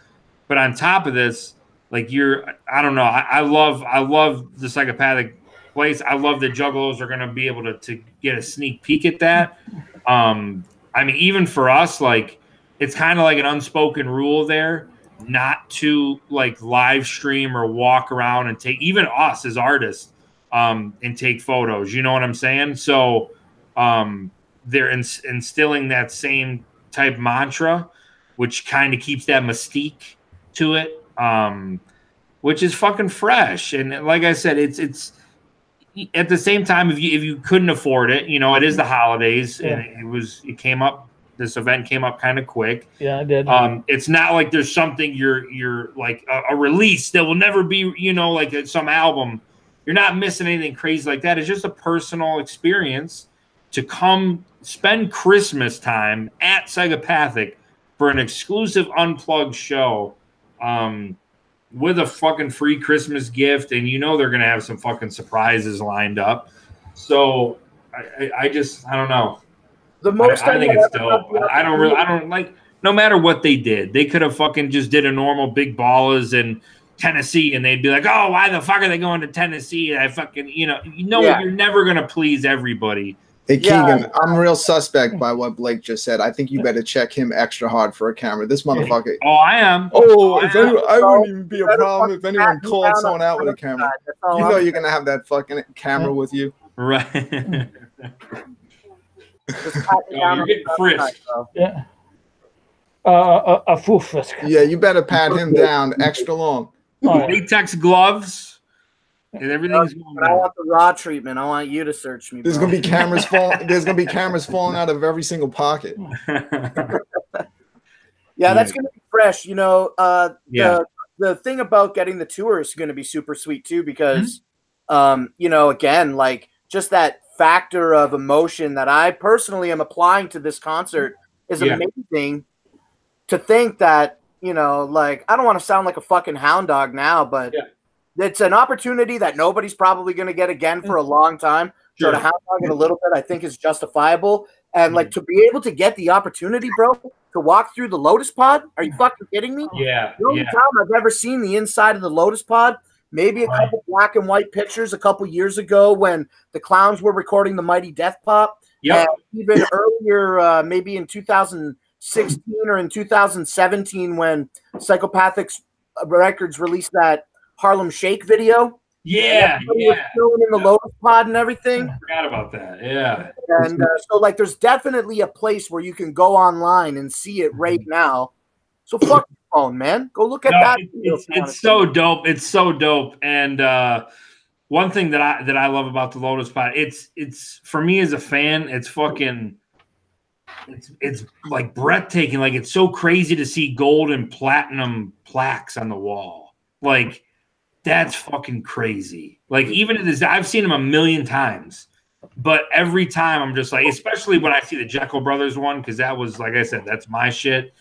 but on top of this, like I don't know. I love the Psychopathic place. I love that Juggalos are going to be able to get a sneak peek at that. I mean, even for us, like it's kind of like an unspoken rule there not to like live stream or walk around and take even us as artists and take photos. You know what I'm saying? So they're instilling that same type mantra, which kind of keeps that mystique to it, which is fucking fresh. And like I said, it's at the same time, if you couldn't afford it, you know, it is the holidays, and this event came up kind of quick.
Yeah, I did.
It's not like there's something you're like a release that will never be, you know, like some album. You're not missing anything crazy like that. It's just a personal experience to come spend Christmas time at Psychopathic for an exclusive unplugged show with a fucking free Christmas gift. And you know they're going to have some fucking surprises lined up. So I don't know. I think it's dope. I don't like, no matter what they did, they could have fucking just did a normal Big Ballas in Tennessee, and they'd be like, oh, why the fuck are they going to Tennessee? I fucking, you're never going to please everybody.
Hey, Kegan, I'm real suspect by what Blake just said. I think you better check him extra hard for a camera. This motherfucker.
Oh, I am.
Oh, I wouldn't even be a problem if anyone called someone out with a camera. You know you're going to have that fucking camera with you.
Right. You're getting frisked.
Yeah. A full frisk.
Yeah, you better pat him down extra long.
Latex gloves. And everything's going
I want the raw treatment. I want you to search me.
There's gonna be cameras falling. There's gonna be cameras falling out of every single pocket.
Yeah, that's gonna be fresh. You know, the thing about getting the tour is gonna be super sweet too, because you know, again, like just that factor of emotion that I personally am applying to this concert is amazing. To think that, you know, like I don't want to sound like a fucking hound dog now, but it's an opportunity that nobody's probably going to get again for a long time. Sure. So to hound dog it a little bit, I think is justifiable. And like to be able to get the opportunity, bro, to walk through the Lotus Pod. Are you fucking kidding me?
Yeah.
The only time I've ever seen the inside of the Lotus Pod, maybe a couple black and white pictures a couple years ago when the Clowns were recording the Mighty Death Pop.
Yeah.
Even earlier, maybe in 2016 or in 2017 when Psychopathic Records released that Harlem Shake video.
Yeah.
Was filming in the Lotus Pod and everything.
I forgot about that. Yeah.
And so like there's definitely a place where you can go online and see it right now. So fuck your phone, man. Go look at that.
It's so dope. It's so dope. And one thing that I love about the Lotus Pod, it's for me as a fan, it's fucking it's like breathtaking. Like it's so crazy to see gold and platinum plaques on the wall. Like that's fucking crazy. Like even at this, I've seen them a million times, but every time I'm just like, especially when I see the Jekyll Brothers one, because that was, like I said, that's my shit.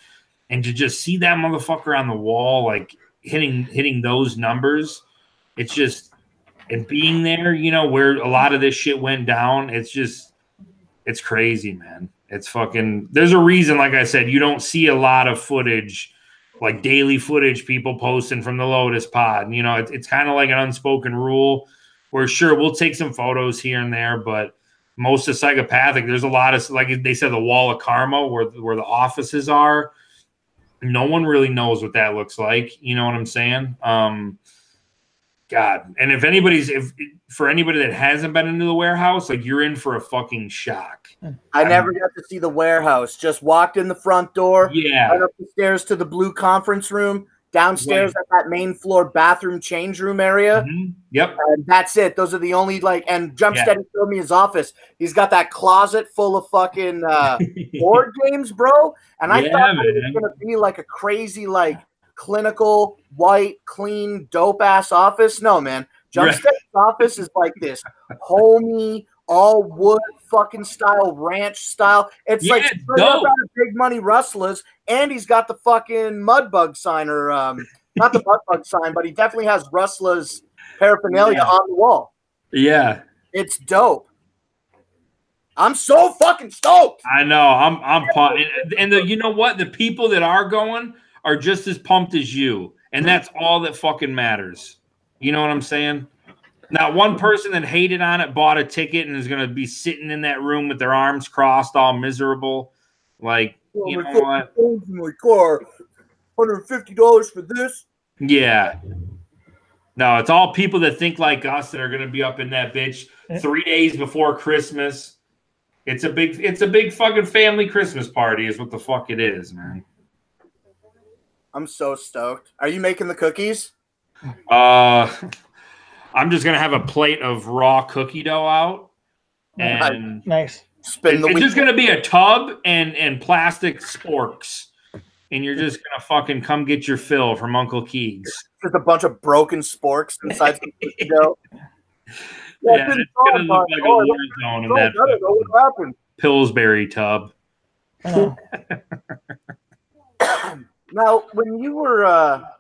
And to just see that motherfucker on the wall, like hitting those numbers, it's just, and being there, you know, where a lot of this shit went down, it's crazy, man. It's fucking, there's a reason, like I said, you don't see a lot of footage, like daily footage people posting from the Lotus Pod. You know, it's kind of like an unspoken rule where sure, we'll take some photos here and there, but most of Psychopathic, there's a lot of, like they said, the Wall of Karma where the offices are. No one really knows what that looks like. You know what I'm saying? God. And if for anybody that hasn't been into the warehouse, like you're in for a fucking shock.
I never got to see the warehouse. Just walked in the front door.
Yeah.
Went up the stairs to the blue conference room. Downstairs at that main floor bathroom change room area.
Yep.
And that's it. Those are the only and Jumpsteady showed me his office. He's got that closet full of fucking board games, bro. And I thought it was going to be like a crazy, like clinical, white, clean, dope ass office. No, man. Jumpsteady's office is like this homey, all wood fucking style, ranch style. It's like about Big Money Rustlers, and he's got the fucking Mudbug sign, or not the Mudbug sign, but he definitely has Rustlers paraphernalia on the wall.
Yeah.
It's dope. I'm so fucking stoked.
I know. I'm pumped. And you know what? The people that are going are just as pumped as you. And that's all that fucking matters. You know what I'm saying? Not one person that hated on it bought a ticket and is going to be sitting in that room with their arms crossed, all miserable. Like, you know what?
My car, $150 for this.
Yeah. No, it's all people that think like us that are going to be up in that bitch 3 days before Christmas. It's a big fucking family Christmas party is what the fuck it is, man.
I'm so stoked. Are you making the cookies?
I'm just going to have a plate of raw cookie dough out. And
nice.
It's just going to be a tub and plastic sporks. And you're just going to fucking come get your fill from Uncle Keegs.
Just a bunch of broken sporks inside the cookie dough.
Yeah, it's going to look like a war zone in that
what happened.
Pillsbury tub.
Now, when you were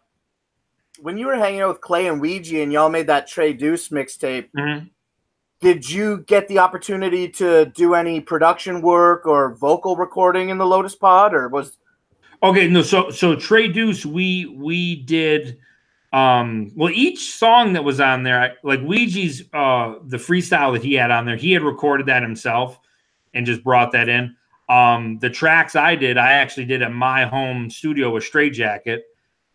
hanging out with Clay and Ouija and y'all made that Traduce mixtape, did you get the opportunity to do any production work or vocal recording in the Lotus Pod, or was?
Okay, no. So Traduce, we did. Well, each song that was on there, like Ouija's, the freestyle that he had on there, he had recorded that himself and just brought that in. The tracks I actually did at my home studio with Straight Jacket,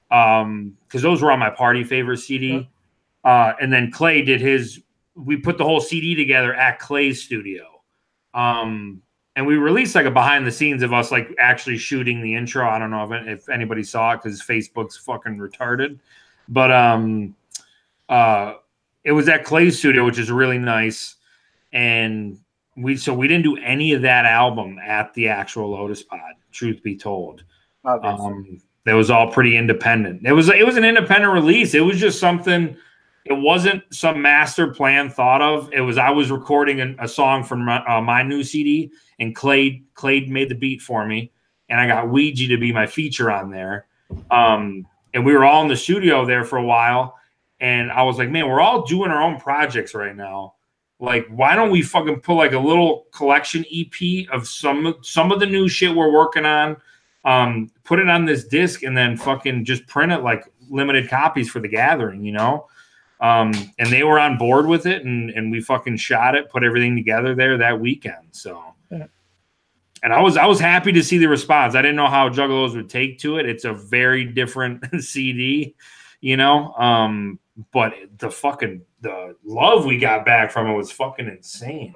because those were on my Party Favor CD. And then Clay did his. We put the whole CD together at Clay's studio. And we released like a behind the scenes of us like actually shooting the intro. I don't know if anybody saw it because Facebook's fucking retarded. But it was at Clay's studio, which is really nice. And we didn't do any of that album at the actual Lotus Pod, truth be told. That was all pretty independent. It was an independent release. It was just something. It wasn't some master plan thought of. It was I was recording a song from my new CD, and Clay made the beat for me, and I got Ouija to be my feature on there. And we were all in the studio there for a while, and I was like, man, we're all doing our own projects right now. Like, why don't we fucking put like a little collection EP of some of the new shit we're working on, put it on this disc, and then fucking just print it like limited copies for the gathering, you know? And they were on board with it, and we fucking shot it, put everything together there that weekend. So, and I was happy to see the response. I didn't know how Juggalos would take to it. It's a very different CD, you know. But the love we got back from it was fucking insane.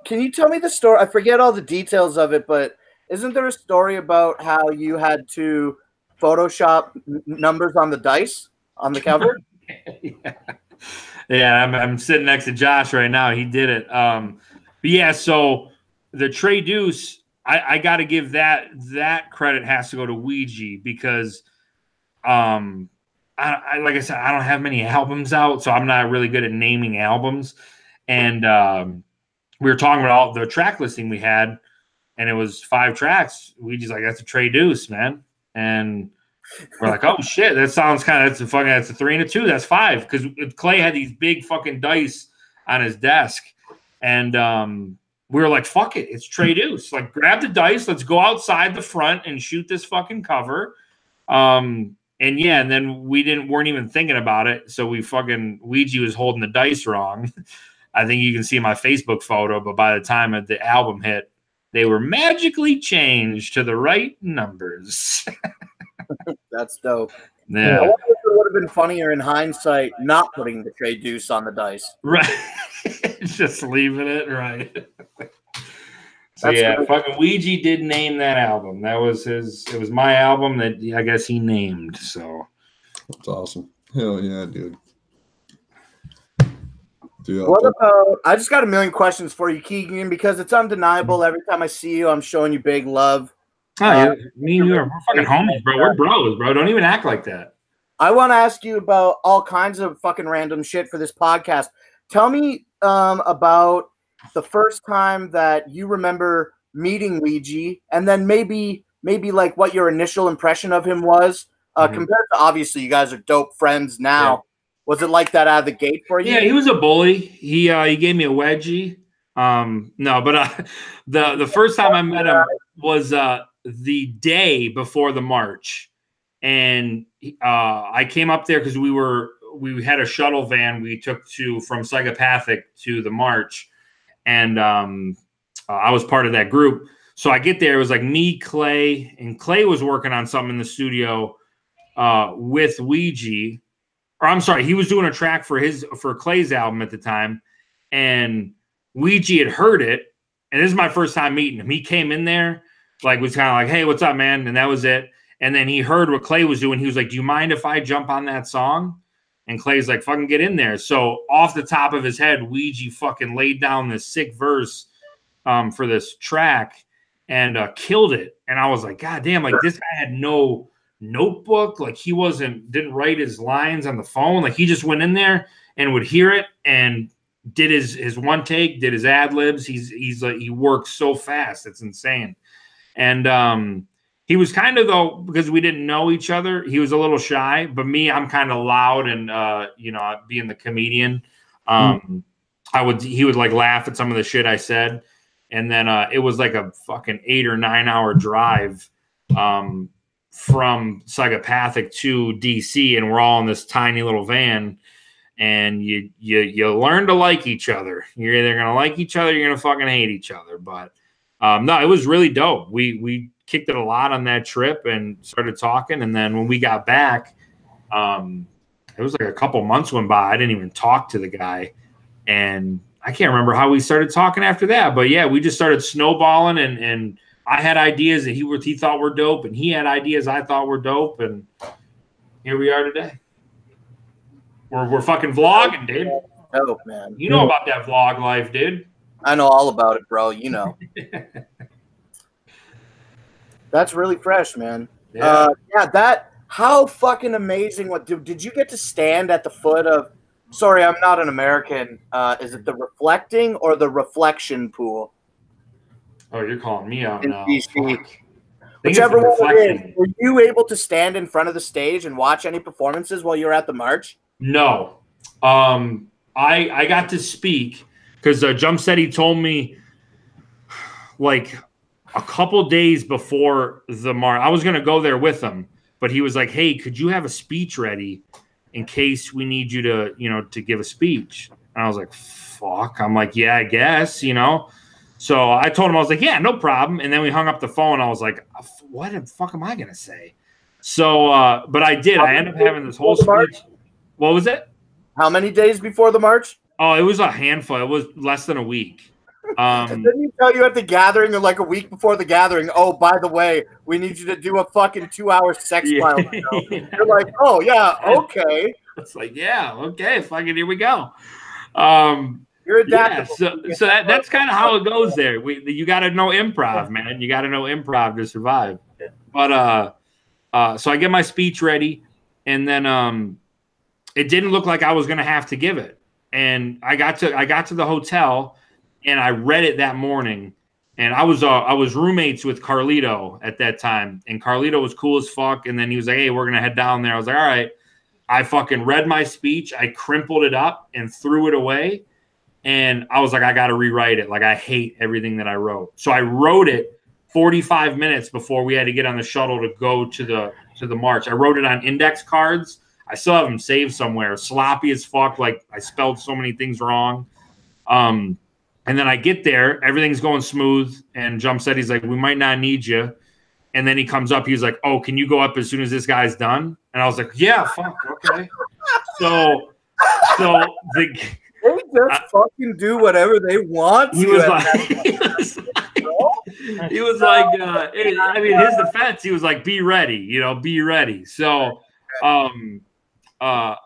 Can you tell me the story? I forget all the details of it, but isn't there a story about how you had to Photoshop numbers on the dice? On the cover?
Yeah, I'm sitting next to Josh right now. He did it. But yeah, so the Traduce, I got to give that credit has to go to Ouija because, I like I said, I don't have many albums out, so I'm not really good at naming albums. And we were talking about all the track listing we had, and it was 5 tracks. Ouija's like, that's a Traduce, man, and we're like, oh shit, that sounds kind of that's a 3 and a 2, that's 5 because Clay had these big fucking dice on his desk, and we were like, fuck it, it's Traduce. Like, grab the dice, let's go outside the front and shoot this fucking cover. And yeah, and then weren't even thinking about it, so we fucking Ouija was holding the dice wrong. I think you can see my Facebook photo, but by the time the album hit, they were magically changed to the right numbers.
That's dope.
Yeah.
I wonder if it would have been funnier in hindsight not putting the Traduce on the dice.
Right. Just leaving it, right. So yeah, cool. Fucking Ouija did name that album. That was it was my album that I guess he named. So
that's awesome. Hell yeah, dude.
What about, I just got a million questions for you, Kegan, because it's undeniable. Every time I see you, I'm showing you big love.
Oh, yeah. Me and you are fucking homies, bro. We're bros, bro. Don't even act like that.
I want to ask you about all kinds of fucking random shit for this podcast. Tell me about the first time that you remember meeting Ouija, and then maybe like what your initial impression of him was, compared to obviously you guys are dope friends now. Yeah. Was it like that out of the gate for you?
Yeah, he was a bully. He gave me a wedgie. No, but the first time I met him was the day before the march, and I came up there because we had a shuttle van we took from Psychopathic to the march, and I was part of that group. So I get there, it was like me, Clay, and Clay was working on something in the studio with Ouija. Or I'm sorry, he was doing a track for Clay's album at the time, and Ouija had heard it. And this is my first time meeting him. He came in there, was kind of like, "Hey, what's up, man?" And that was it. And then he heard what Clay was doing. He was like, "Do you mind if I jump on that song?" And Clay's like, "Fucking get in there." So off the top of his head, Ouija fucking laid down this sick verse for this track and killed it. And I was like, God damn, this guy had no notebook, he didn't write his lines on the phone, he just went in there and would hear it and did his one take, did his ad libs. He works so fast, it's insane. And he was kind of, though, because we didn't know each other, he was a little shy. But me, I'm kind of loud and being the comedian, he would laugh at some of the shit I said. And then it was like a fucking 8 or 9 hour drive from Psychopathic to DC, and we're all in this tiny little van, and you learn to like each other. You're either gonna like each other, you're gonna fucking hate each other. But no, it was really dope. We kicked it a lot on that trip and started talking, and then when we got back, it was like a couple months went by. I didn't even talk to the guy, and I can't remember how we started talking after that. But yeah, we just started snowballing, and I had ideas that he thought were dope, and he had ideas I thought were dope, and here we are today. We're fucking vlogging, dude.
Dope, man.
You know about that vlog life, dude.
I know all about it, bro. You know. That's really fresh, man.
Yeah.
How fucking amazing. Did you get to stand at the foot of, sorry, I'm not an American. Is it the reflecting or the reflection pool?
Oh, you're calling me out now.
Whichever one it is. Were you able to stand in front of the stage and watch any performances while you were at the march?
No. I got to speak because Jugganati told me a couple days before the march. I was going to go there with him, but he was like, "Hey, could you have a speech ready in case we need you to, to give a speech?" And I was like, "Fuck." I'm like, "Yeah, I guess, So I told him, I was like, "Yeah, no problem." And then we hung up the phone. I was like, "What the fuck am I going to say?" So, but I did. I ended up having this whole speech. What was it?
How many days before the march?
Oh, it was a handful. It was less than a week.
Didn't he tell you at the gathering, or a week before the gathering, "Oh, by the way, we need you to do a fucking 2-hour sex file." Yeah. You're like, "Oh, yeah, okay."
It's like, yeah, okay, fucking here we go.
You're adaptable.
Yeah, so that's kind of how it goes there. You got to know improv, man. You got to know improv to survive. But so I get my speech ready, and then it didn't look like I was going to have to give it. And I got to the hotel, and I read it that morning. And I was roommates with Carlito at that time, and Carlito was cool as fuck. And then he was like, "Hey, we're gonna head down there." I was like, "All right." I fucking read my speech. I crimpled it up and threw it away. And I was like, I got to rewrite it. I hate everything that I wrote. So I wrote it 45 minutes before we had to get on the shuttle to go to the march. I wrote it on index cards. I still have them saved somewhere. Sloppy as fuck. I spelled so many things wrong. And then I get there. Everything's going smooth. And Jugganati's like, "We might not need you." And then he comes up. He's like, "Oh, can you go up as soon as this guy's done?" And I was like, "Yeah, fuck, okay." So the...
They just fucking do whatever they want.
He was like, I mean, his defense, he was like, "Be ready, be ready." So, the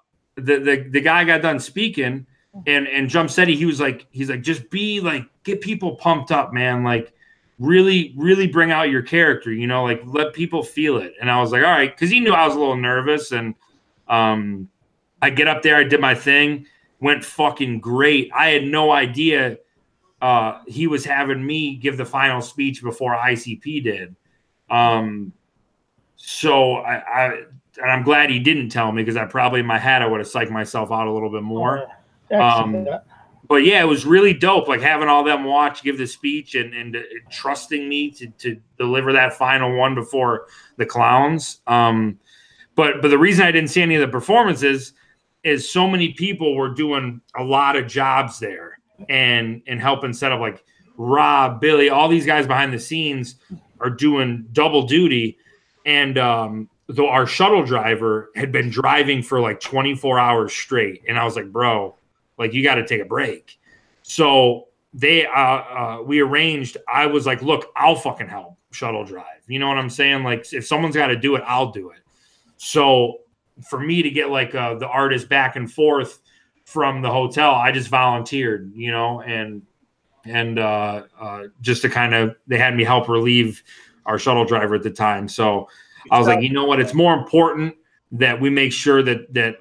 guy got done speaking, and Jugganati, he's like, "Just get people pumped up, man. Really, really bring out your character, let people feel it." And I was like, "All right," because he knew I was a little nervous, and I get up there, I did my thing. Went fucking great. I had no idea he was having me give the final speech before ICP did. So I'm glad he didn't tell me, because I probably in my head I would have psyched myself out a little bit more. But yeah, it was really dope. Like having all them give the speech and trusting me to deliver that final one before the clowns. But the reason I didn't see any of the performances is so many people were doing a lot of jobs there and helping set up, like Rob, Billy, all these guys behind the scenes are doing double duty. And though our shuttle driver had been driving for like 24 hours straight. And I was like, bro, like, you got to take a break. So we arranged, I was like, look, I'll fucking help shuttle drive. You know what I'm saying? Like, if someone's got to do it, I'll do it. So for me to get like the artist back and forth from the hotel, I just volunteered, you know, and just to kind of, they had me help relieve our shuttle driver at the time. So I was like, you know what? It's more important that we make sure that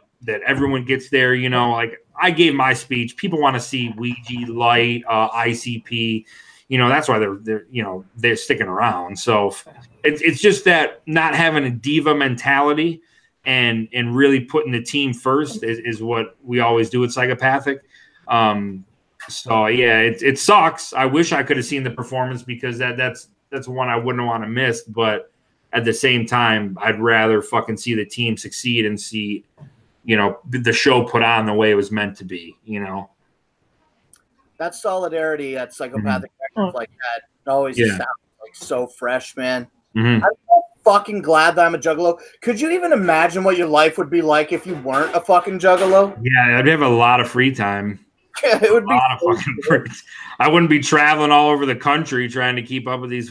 everyone gets there. You know, like I gave my speech. People want to see Ouija, Light, ICP. You know, that's why they're sticking around. So it's just that not having a diva mentality and really putting the team first is what we always do at Psychopathic. So yeah, it sucks. I wish I could have seen the performance, because that's one I wouldn't want to miss. But at the same time, I'd rather fucking see the team succeed and see, you know, the show put on the way it was meant to be, you know.
That solidarity at Psychopathic Records like that always sounds like so fresh, man. I'm so fucking glad that I'm a Juggalo. Could you even imagine what your life would be like if you weren't a fucking Juggalo?
Yeah, I'd have a lot of free time.
It would be a lot of
fucking free. I wouldn't be traveling all over the country trying to keep up with these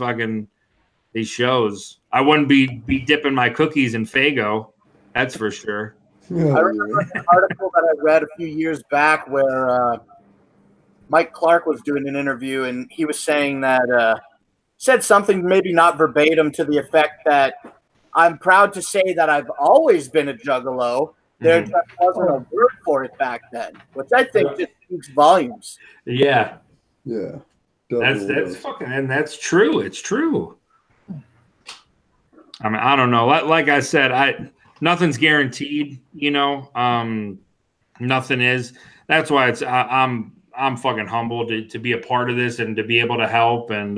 shows. I wouldn't be dipping my cookies in Faygo. That's for sure.
I remember an article that I read a few years back where Mike Clark was doing an interview, and he was saying that said something maybe not verbatim to the effect that I'm proud to say that I've always been a Juggalo. There just wasn't a word for it back then, which I think just speaks volumes.
Yeah.
Yeah.
That's fucking, and that's true. It's true. I mean, I don't know. Like I said, nothing's guaranteed, you know. Nothing is. That's why I'm fucking humbled to be a part of this and to be able to help. And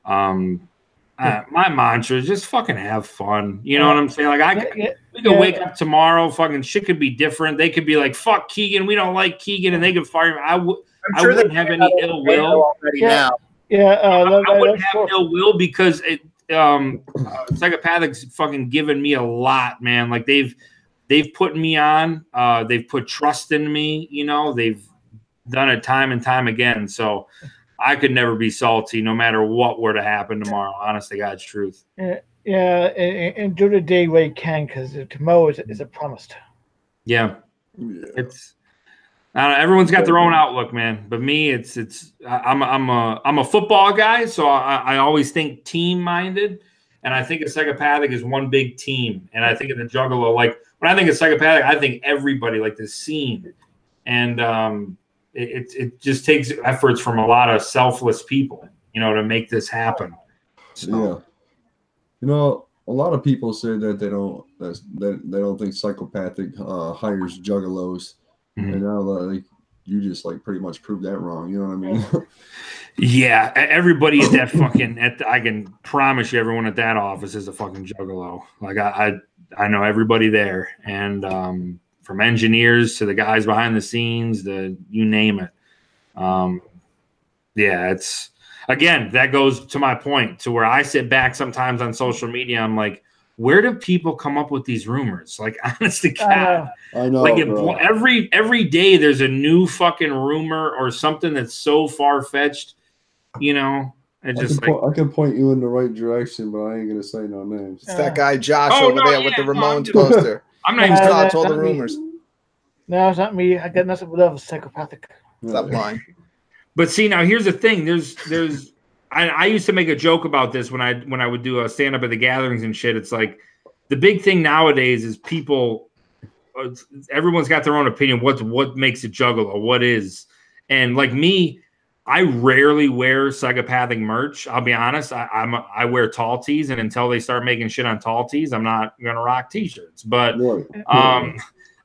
my mantra is just fucking have fun. You know what I'm saying? Like we could wake up tomorrow, fucking shit could be different. They could be like, "Fuck Kegan, we don't like Kegan," and they could fire him. I wouldn't have any ill will.
I
wouldn't have ill will, because Psychopathic's fucking given me a lot, man. Like they've put me on, they've put trust in me, you know, they've done it time and time again. So I could never be salty no matter what were to happen tomorrow. Honest to God's truth.
And do the day where you can, because tomorrow is a promised.
Yeah. It's everyone's got their own outlook, man. But me, I'm a football guy, so I always think team minded, and I think of Psychopathic is one big team. And I think of the Juggalo, like when I think of Psychopathic, I think everybody, like the scene, and it just takes efforts from a lot of selfless people, you know, to make this happen. So.
Yeah, you know, a lot of people say that they don't think Psychopathic hires Juggalos. And now, like, you just like pretty much proved that wrong. You know what I mean?
Yeah, everybody at that fucking I can promise you, everyone at that office is a fucking Juggalo. Like I know everybody there, and from engineers to the guys behind the scenes, you name it. Yeah, it's again, that goes to my point, to where I sit back sometimes on social media. I'm like, where do people come up with these rumors? Like, honest to God,
I know.
Like every day there's a new fucking rumor or something that's so far fetched, you know. I
can point you in the right direction, but I ain't gonna say no names.
It's that guy Josh over there with the Ramones poster.
I'm not even
starting all the rumors.
No, it's not me. I got nothing but love. Psychopathic.
Stop lying.
But see, now here's the thing. I used to make a joke about this when I would do a stand up at the gatherings and shit. It's like the big thing nowadays is everyone's got their own opinion. What makes a Juggalo? What is? And like me, I rarely wear Psychopathic merch. I'll be honest. I wear tall tees, and until they start making shit on tall tees, I'm not gonna rock t-shirts. But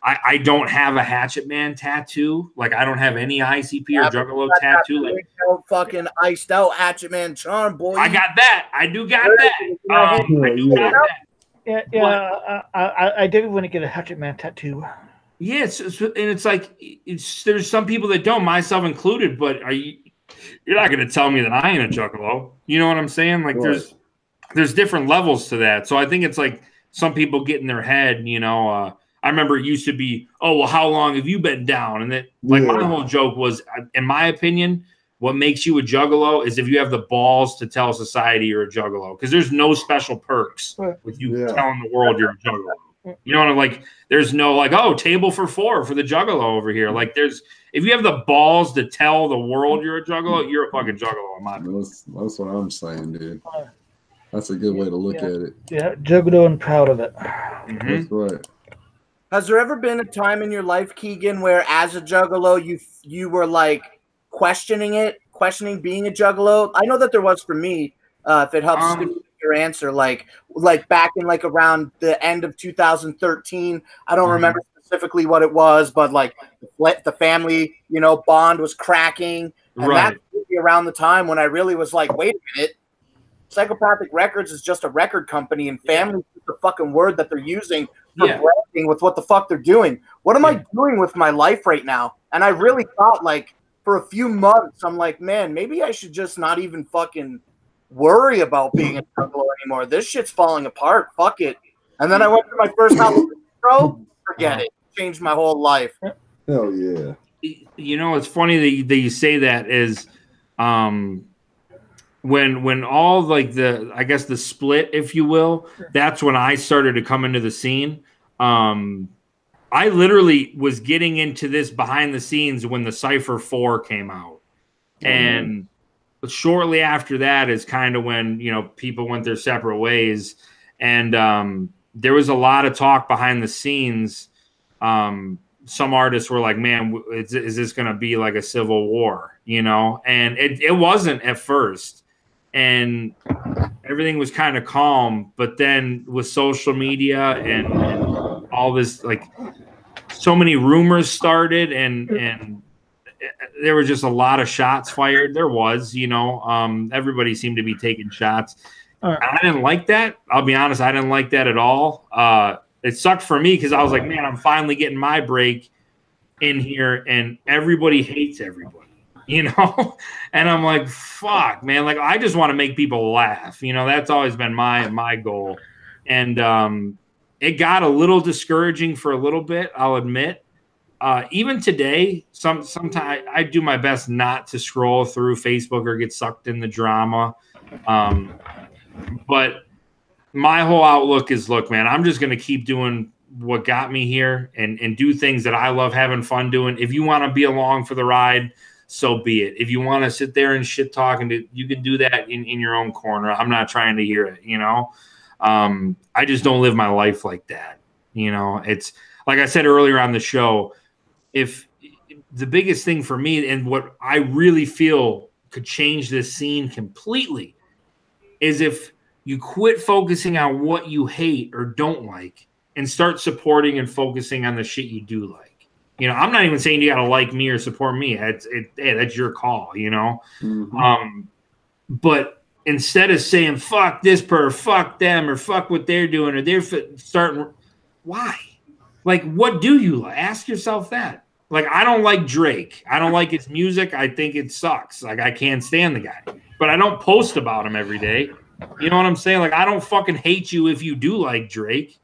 I don't have a Hatchet Man tattoo. Like I don't have any ICP or Juggalo tattoo. Like
fucking iced out Hatchet Man charm, boy.
I got that. I do got that. I do got that.
Yeah. I did want to get a Hatchet Man tattoo.
Yeah, and it's like there's some people that don't, myself included. But you're not going to tell me that I ain't a Juggalo. You know what I'm saying? Like there's different levels to that. So I think it's like some people get in their head. You know, I remember it used to be, oh well, how long have you been down? And that like my whole joke was, in my opinion, what makes you a Juggalo is if you have the balls to tell society you're a Juggalo, because there's no special perks with you telling the world you're a Juggalo. You know, like there's no like, oh, table for 4 for the Juggalo over here. Like if you have the balls to tell the world you're a Juggalo, you're a fucking Juggalo in my opinion.
That's what I'm saying, dude. That's a good way to look at it.
Yeah, Juggalo and proud of it.
That's right.
Has there ever been a time in your life, Kegan, where as a Juggalo you were like questioning being a Juggalo? I know that there was for me. If it helps your answer, like back in like around the end of 2013, I don't remember specifically what it was, but like the family, you know, bond was cracking, and that's around the time when I really was like, wait a minute, Psychopathic Records is just a record company, and family is the fucking word that they're using for branding with what the fuck they're doing. What am I doing with my life right now? And I really thought, like, for a few months, I'm like, man, maybe I should just not even fucking worry about being a Juggalo anymore. This shit's falling apart. Fuck it. And then I went to my first Halloween show. Forget it. Changed my whole life.
Hell yeah.
You know, it's funny that you say that is when all like I guess the split, if you will, that's when I started to come into the scene. I literally was getting into this behind the scenes when the Cypher 4 came out. And shortly after that is kind of when, you know, people went their separate ways. And there was a lot of talk behind the scenes. Some artists were like, man, is this going to be like a civil war, you know? And it wasn't at first. And everything was kind of calm. But then with social media and all this, like, so many rumors started and there were just a lot of shots fired. There was, you know, everybody seemed to be taking shots. I didn't like that. I'll be honest. I didn't like that at all. It sucked for me because I was like, man, I'm finally getting my break in here and everybody hates everybody, you know? And I'm like, fuck, man. Like, I just want to make people laugh. You know, that's always been my goal. And it got a little discouraging for a little bit, I'll admit. Even today, sometimes I do my best not to scroll through Facebook or get sucked in the drama. But my whole outlook is, look, man, I'm just going to keep doing what got me here and do things that I love having fun doing. If you want to be along for the ride, so be it. If you want to sit there and shit talk, and you can do that in your own corner. I'm not trying to hear it, you know. I just don't live my life like that. You know, it's like I said earlier on the show, if the biggest thing for me and what I really feel could change this scene completely is if you quit focusing on what you hate or don't like and start supporting and focusing on the shit you do like. You know, I'm not even saying you got to like me or support me. That's your call, you know? But instead of saying, fuck this fuck them, or fuck what they're doing, or they're starting, why? Like, what do you like? Ask yourself that. Like, I don't like Drake. I don't like his music. I think it sucks. Like, I can't stand the guy. But I don't post about him every day. You know what I'm saying? Like, I don't fucking hate you if you do like Drake.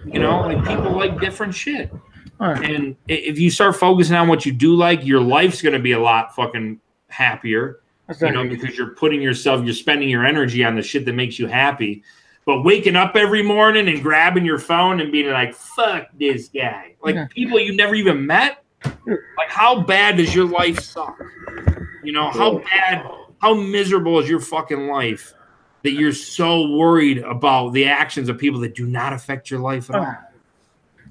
You know, like, people like different shit. And if you start focusing on what you do like, your life's going to be a lot fucking happier. You know, because you're spending your energy on the shit that makes you happy. But waking up every morning and grabbing your phone and being like, fuck this guy. Like, people you never even met. Like, how bad does your life suck? You know, how miserable is your fucking life that you're so worried about the actions of people that do not affect your life at all?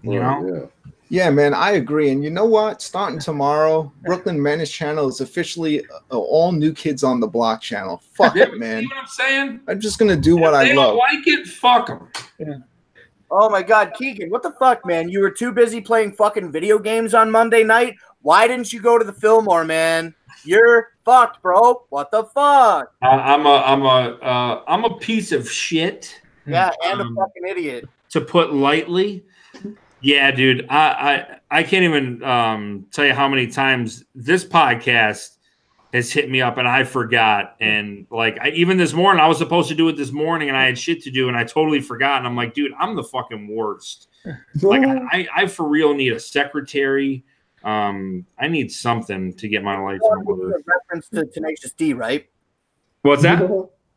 You know?
Yeah, man, I agree. And you know what? Starting tomorrow, Brooklyn Menace channel is officially all new kids on the block channel. Fuck it, man.
See what I'm saying?
I'm just gonna do what I love.
If they don't like it, fuck them.
Yeah.
Oh my God, Kegan, what the fuck, man? You were too busy playing fucking video games on Monday night. Why didn't you go to the Fillmore, man? You're fucked, bro. What the fuck?
I'm a piece of shit.
Yeah, and a fucking idiot.
To put lightly. Yeah, dude. I can't even tell you how many times this podcast has hit me up and I forgot. And like even this morning, I was supposed to do it this morning and I had shit to do and I totally forgot. And I'm like, dude, I'm the fucking worst. Like I for real need a secretary. I need something to get my life in order.
Reference to Tenacious D, right?
What's that?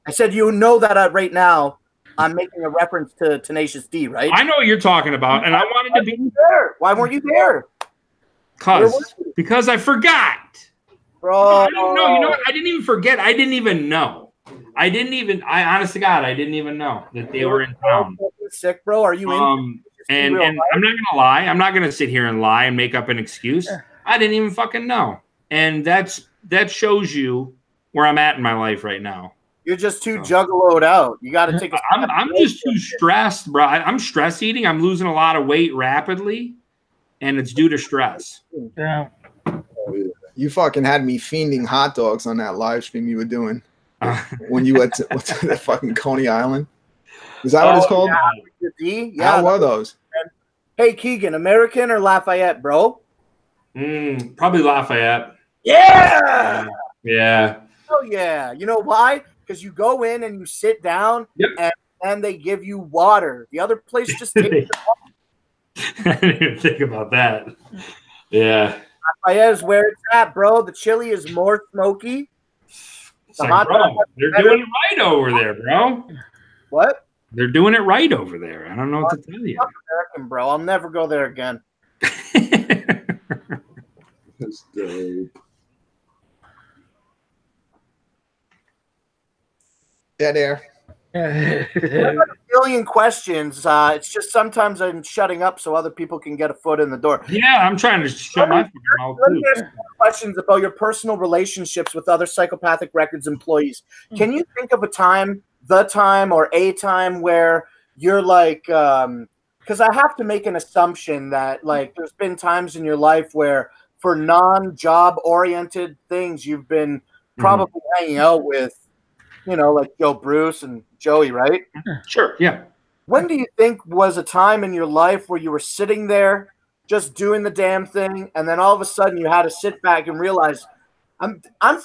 I said you know that right now. I'm making a reference to Tenacious D, right?
I know what you're talking about, and I wanted to be
there. Why weren't you there?
Because I forgot.
Bro,
I don't know. You know what? I didn't even forget. I didn't even know. I honest to God, I didn't even know that they were in town.
Sick, bro. Are you in?
And I'm not gonna lie. I'm not gonna sit here and lie and make up an excuse. I didn't even fucking know. And that shows you where I'm at in my life right now.
You're just too juggaloed out. You got to take a
I'm just too stressed, bro. I'm stress eating. I'm losing a lot of weight rapidly, and it's due to stress.
Yeah.
You fucking had me fiending hot dogs on that live stream you were doing when you went to the fucking Coney Island. Is that what it's called?
Yeah.
How were those?
Hey, Kegan, American or Lafayette, bro?
Probably Lafayette.
Yeah.
Yeah.
Oh, yeah. You know why? Because you go in and you sit down, and then they give you water. The other place just takes it off.
I didn't even think about that. Yeah.
Lafayette is where it's at, bro. The chili is more smoky.
Like, bro, they're doing it right over there, bro.
What?
They're doing it right over there. I don't know what to tell you.
American, bro. I'll never go there again.
That's dope.
Yeah, there.
I have a billion questions. It's just sometimes I'm shutting up so other people can get a foot in the door.
Yeah, I'm trying to shut my mouth
too. Questions about your personal relationships with other Psychopathic Records employees. Can you think of a time where you're like, because I have to make an assumption that like there's been times in your life where for non-job oriented things you've been probably hanging out with, you know, like Joe Bruce and Joey, right?
Sure, yeah.
When do you think was a time in your life where you were sitting there just doing the damn thing, and then all of a sudden you had to sit back and realize, I'm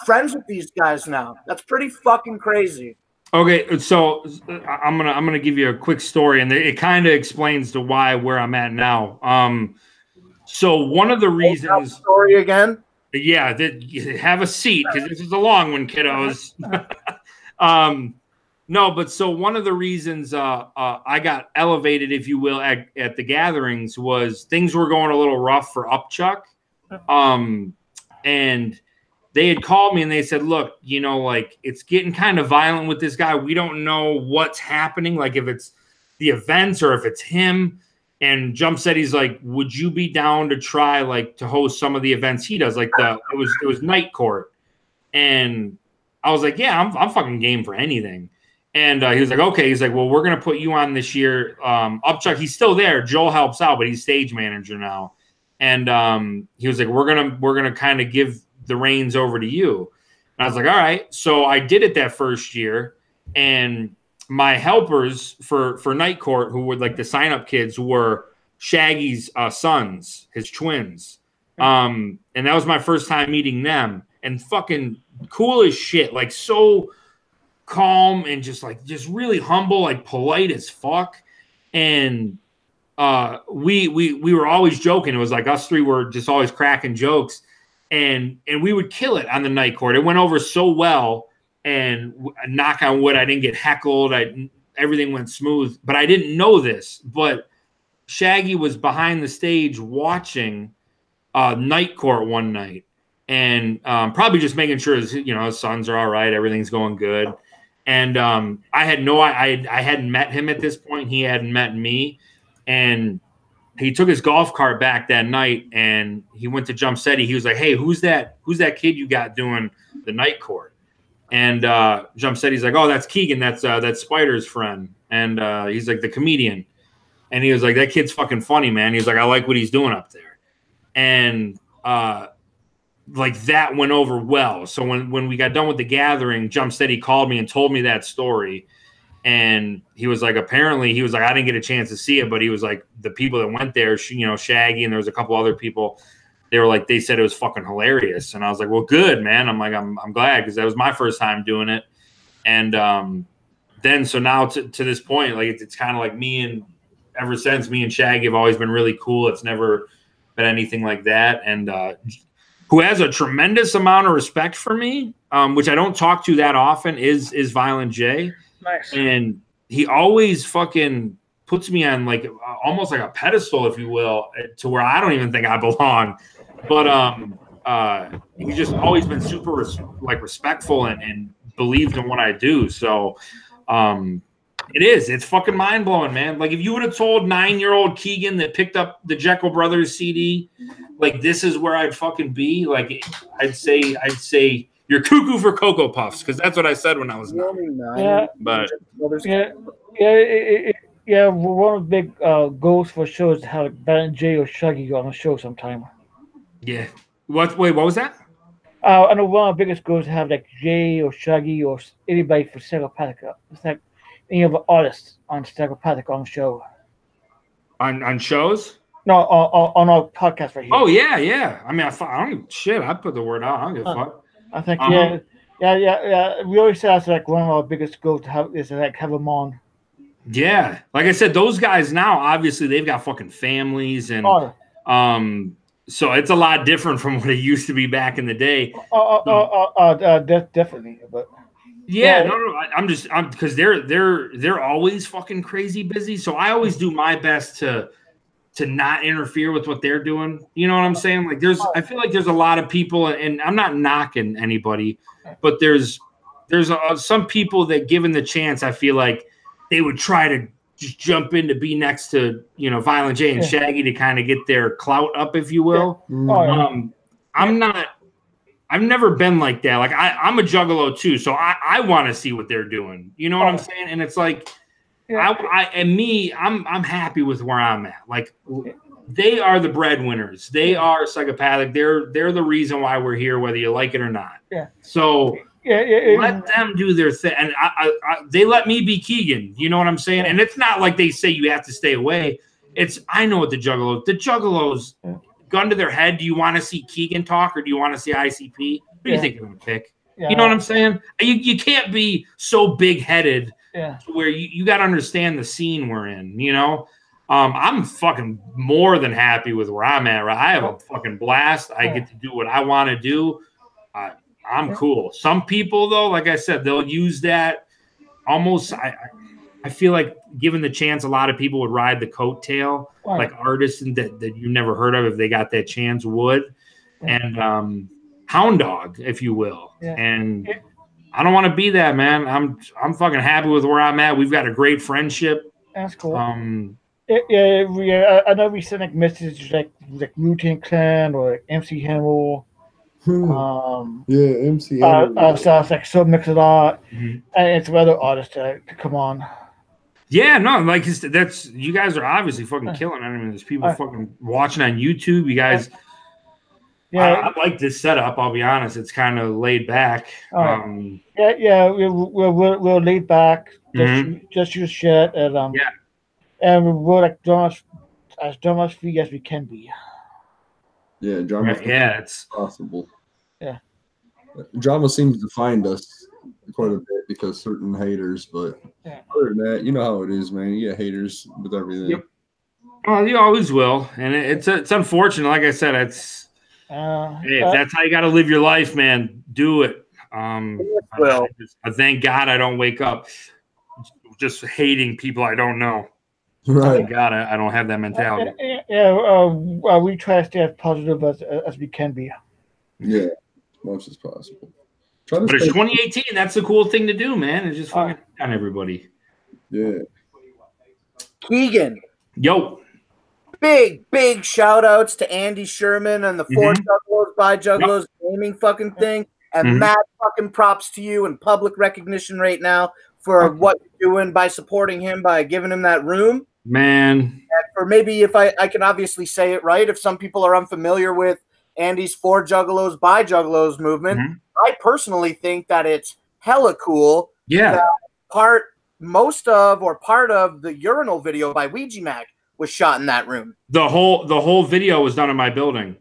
friends with these guys now? That's pretty fucking crazy.
Okay, so I'm gonna give you a quick story, and it kind of explains to where I'm at now. So one of the reasons.
Story again.
Yeah, have a seat because this is a long one, kiddos. No, but so one of the reasons I got elevated, if you will, at the gatherings was things were going a little rough for Upchuck. And they had called me and they said, look, you know, like it's getting kind of violent with this guy. We don't know what's happening, like if it's the events or if it's him. And Jump said, he's like, would you be down to try like to host some of the events he does? Like it was Night Court. And I was like, yeah, I'm fucking game for anything. And he was like, okay. He's like, well, we're going to put you on this year. Upchuck, he's still there. Joel helps out, but he's stage manager now. And he was like, we're going to kind of give the reins over to you. And I was like, all right. So I did it that first year. And my helpers for Night Court, who were like the sign-up kids, were Shaggy's sons, his twins. And that was my first time meeting them. And fucking cool as shit, like so calm and just really humble, like polite as fuck. And we were always joking. It was like us three were just always cracking jokes, and we would kill it on the Night Court. It went over so well, and knock on wood, I didn't get heckled. Everything went smooth, but I didn't know this. But Shaggy was behind the stage watching Night Court one night. And probably just making sure his sons are all right, everything's going good. And I hadn't met him at this point. He hadn't met me. And he took his golf cart back that night and he went to Jump City. He was like, "Hey, who's that kid you got doing the night court?" And Jump City's like, "Oh, that's Kegan. That's Spider's friend." And he's like, the comedian. And he was like, "That kid's fucking funny, man." He's like, "I like what he's doing up there." And like that went over well. So when we got done with the gathering, Jump Steady called me and told me that story. And he was like, apparently, he was like, I didn't get a chance to see it, but he was like, the people that went there, you know, Shaggy, and there was a couple other people, they were like, they said it was fucking hilarious. And I was like, well, good, man. I'm like, I'm glad, because that was my first time doing it. And then so now to this point, like it's kind of like ever since, me and Shaggy have always been really cool. It's never been anything like that. And who has a tremendous amount of respect for me, which I don't talk to that often, is Violent J.
Nice.
And he always fucking puts me on like almost like a pedestal, if you will, to where I don't even think I belong. But he's just always been super respectful and believed in what I do. So it's fucking mind blowing, man. Like if you would have told 9-year-old Kegan that picked up the Jekyll Brothers CD, like this is where I'd fucking be, like I'd say you're cuckoo for Cocoa Puffs, because that's what I said when I was 9.
Yeah,
but
yeah. One of the big goals for shows is to have Ben, Jay, or Shaggy on the show sometime.
Yeah. Wait, what was that?
I know one of the biggest goals is to have like Jay or Shaggy or anybody for Psychopathic. It's like any of the artists on Psychopathic on the show.
On shows?
No, on our podcast right here.
Oh yeah. I mean, I don't shit. I put the word out. I don't give a fuck.
I think yeah. We always say that's like one of our biggest goals to have is to like have them on.
Yeah, like I said, those guys now obviously they've got fucking families and so it's a lot different from what it used to be back in the day.
Definitely, but
yeah, no, I'm because they're always fucking crazy busy. So I always do my best to not interfere with what they're doing. You know what I'm saying? Like I feel like there's a lot of people, and I'm not knocking anybody, but there's some people that, given the chance, I feel like they would try to just jump in to be next to, you know, Violent J and Shaggy to kind of get their clout up, if you will. I've never been like that. Like I'm a Juggalo too, so I want to see what they're doing. You know what I'm saying? And it's like, I'm happy with where I'm at. Like they are the breadwinners. They are Psychopathic. They're the reason why we're here, whether you like it or not. Yeah. So let them do their thing, and they let me be Kegan. You know what I'm saying? And it's not like they say you have to stay away. I know what the Juggalos, gun to their head. Do you want to see Kegan talk or do you want to see ICP? Who do you think they're gonna pick? Yeah. You know what I'm saying? You can't be so big headed. Yeah. Where you got to understand the scene we're in, you know? I'm fucking more than happy with where I'm at. Right? I have a fucking blast. I get to do what I want to do. I'm cool. Some people, though, like I said, they'll use that almost. I feel like, given the chance, a lot of people would ride the coattail, like artists that you never heard of, if they got that chance, would. And hound dog, if you will. Yeah. And I don't want to be that, man. I'm fucking happy with where I'm at. We've got a great friendship.
That's cool. I know we send like messages like Mutant Clan or like MC Hammer.
MC Hammer.
So it's like So Mix It Up, and it's other artists to come on.
Yeah, no, like that's you guys are obviously fucking killing. I mean, there's people fucking watching on YouTube. You guys. Yeah, I like this setup. I'll be honest; it's kind of laid back.
We're laid back. Just use shit, and and we're like as drama free as we can be.
Yeah, drama.
Yeah, it's
possible.
Yeah,
drama seems to find us quite a bit because certain haters, but other than that, you know how it is, man. You get haters with everything.
Yep. Well, you always will, and it's unfortunate. Like I said, it's. Hey, if that's how you got to live your life, man, do it. I thank God I don't wake up just hating people I don't know.
Right.
Thank God I don't have that mentality.
We try to stay as positive as we can be.
Yeah, as much as possible.
But it's 2018. That's the cool thing to do, man. It's just fucking on everybody.
Yeah.
Kegan.
Yo.
big shout outs to Andy Sherman and the For Juggalos by Juggalos gaming fucking thing. And mad fucking props to you and public recognition right now for what you're doing by supporting him, by giving him that room.
Man.
And for maybe, if I can obviously say it right, if some people are unfamiliar with Andy's For Juggalos by Juggalos movement, I personally think that it's hella cool.
Yeah.
That part of the urinal video by Ouija Mac was shot in that room.
The whole video was done in my building.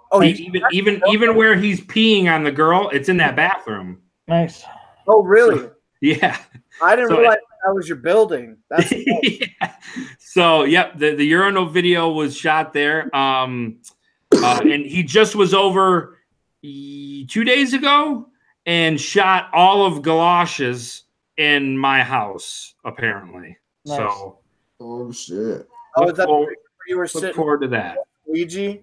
Oh, even where he's peeing on the girl, it's in that bathroom.
Nice.
Oh, really?
So, yeah.
I didn't realize that was your building. That's
yeah. So, yep, the urinal video was shot there. And he just was over 2 days ago and shot all of Galoshes in my house, apparently. Nice. So,
oh shit!
Look forward to that.
Ouija.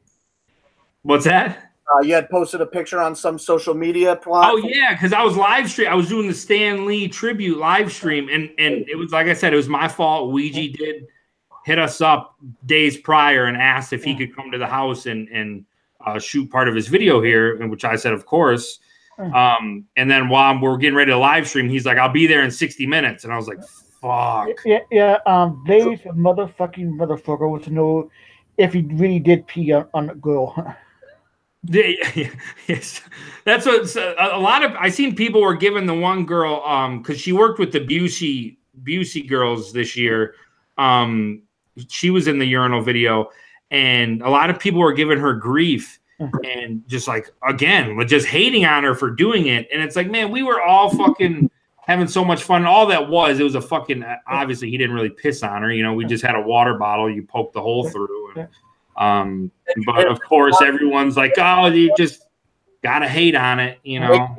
What's that?
You had posted a picture on some social media platform.
Oh yeah, because I was live stream. I was doing the Stan Lee tribute live stream, and it was, like I said, it was my fault. Ouija did hit us up days prior and asked if he could come to the house and shoot part of his video here, in which I said, of course. And then while we're getting ready to live stream, he's like, "I'll be there in 60 minutes," and I was like, "Fuck."
Yeah. Dave's a motherfucker wants to know if he really did pee on a girl.
Yes, that's what a lot of. I seen people were giving the one girl because she worked with the Busey girls this year. She was in the urinal video, and a lot of people were giving her grief and just like, again, just hating on her for doing it. And it's like, man, we were all fucking having so much fun. All that was, it was a fucking, obviously he didn't really piss on her. You know, we just had a water bottle. You poke the hole through. And, but of course, everyone's like, oh, you just got to hate on it, you know.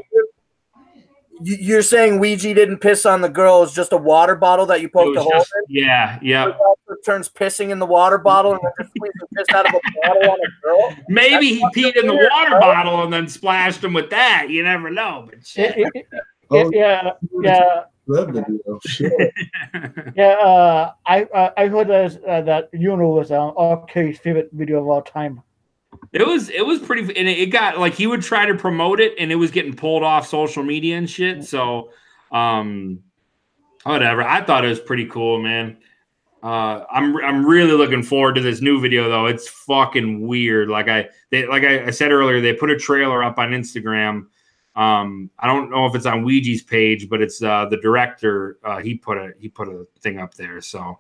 You're saying Ouija didn't piss on the girl. It's just a water bottle that you poked the hole in?
Yeah.
It turns pissing in the water bottle and then just squeezes the piss out of a bottle on a girl?
Maybe he peed in the water bottle and then splashed him with that. You never know. But shit.
Yeah. I heard that urinal was RK's favorite video of all time.
It was pretty, and it got like he would try to promote it, and it was getting pulled off social media and shit. So, whatever. I thought it was pretty cool, man. I'm really looking forward to this new video though. It's fucking weird. Like I said earlier, they put a trailer up on Instagram. I don't know if it's on Ouija's page, but it's the director. He put a thing up there. So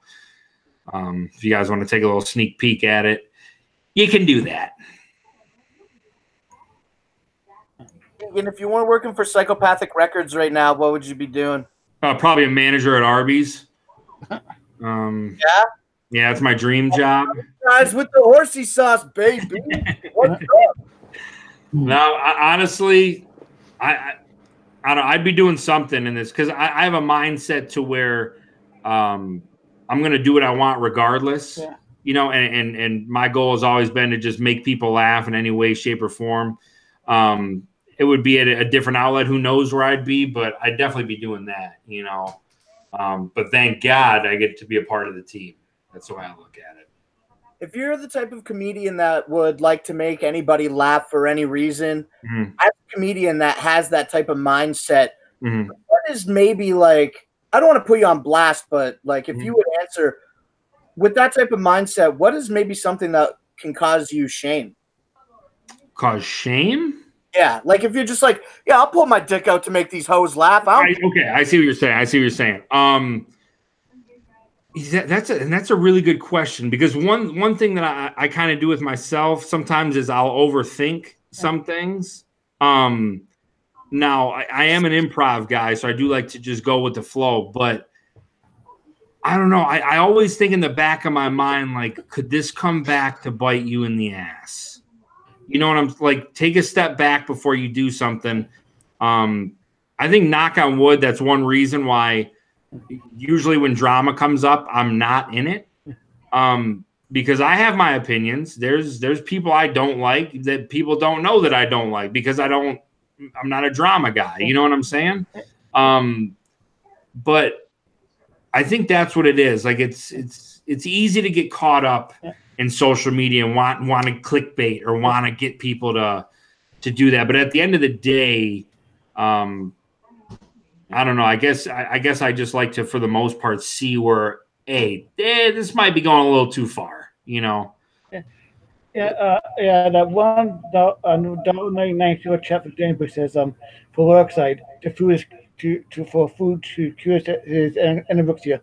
if you guys want to take a little sneak peek at it, you can do that.
And if you weren't working for Psychopathic Records right now, what would you be doing?
Probably a manager at Arby's. Yeah, it's my dream job.
Guys with the horsey sauce, baby. What's up?
No, honestly, I don't know. I'd be doing something in this because I have a mindset to where I'm going to do what I want regardless. Yeah. You know, and my goal has always been to just make people laugh in any way, shape, or form. It would be at a different outlet. Who knows where I'd be, but I'd definitely be doing that, you know. But thank God I get to be a part of the team. That's the way I look at it.
If you're the type of comedian that would like to make anybody laugh for any reason, as a comedian that has that type of mindset, what is maybe like, I don't want to put you on blast, but like if you would answer with that type of mindset, what is maybe something that can cause you shame?
Cause shame?
Yeah, like if you're just like, yeah, I'll pull my dick out to make these hoes laugh.
Okay, I see what you're saying. That's a really good question because one thing that I kind of do with myself sometimes is I'll overthink some things. Now I am an improv guy, so I do like to just go with the flow, but I don't know. I always think in the back of my mind, like, could this come back to bite you in the ass? You know what I'm like? Take a step back before you do something. I think, knock on wood, that's one reason why usually when drama comes up, I'm not in it. Because I have my opinions. There's people I don't like that people don't know that I don't like because I'm not a drama guy. You know what I'm saying? But I think that's what it is. Like it's easy to get caught up in social media and want to clickbait or want to get people to do that. But at the end of the day, I don't know. I guess I just like to, for the most part, see where, hey, this might be going a little too far, you know?
Yeah, that one, the 99 chat for James says, for Warloxide, the food is for food to cure his anorexia.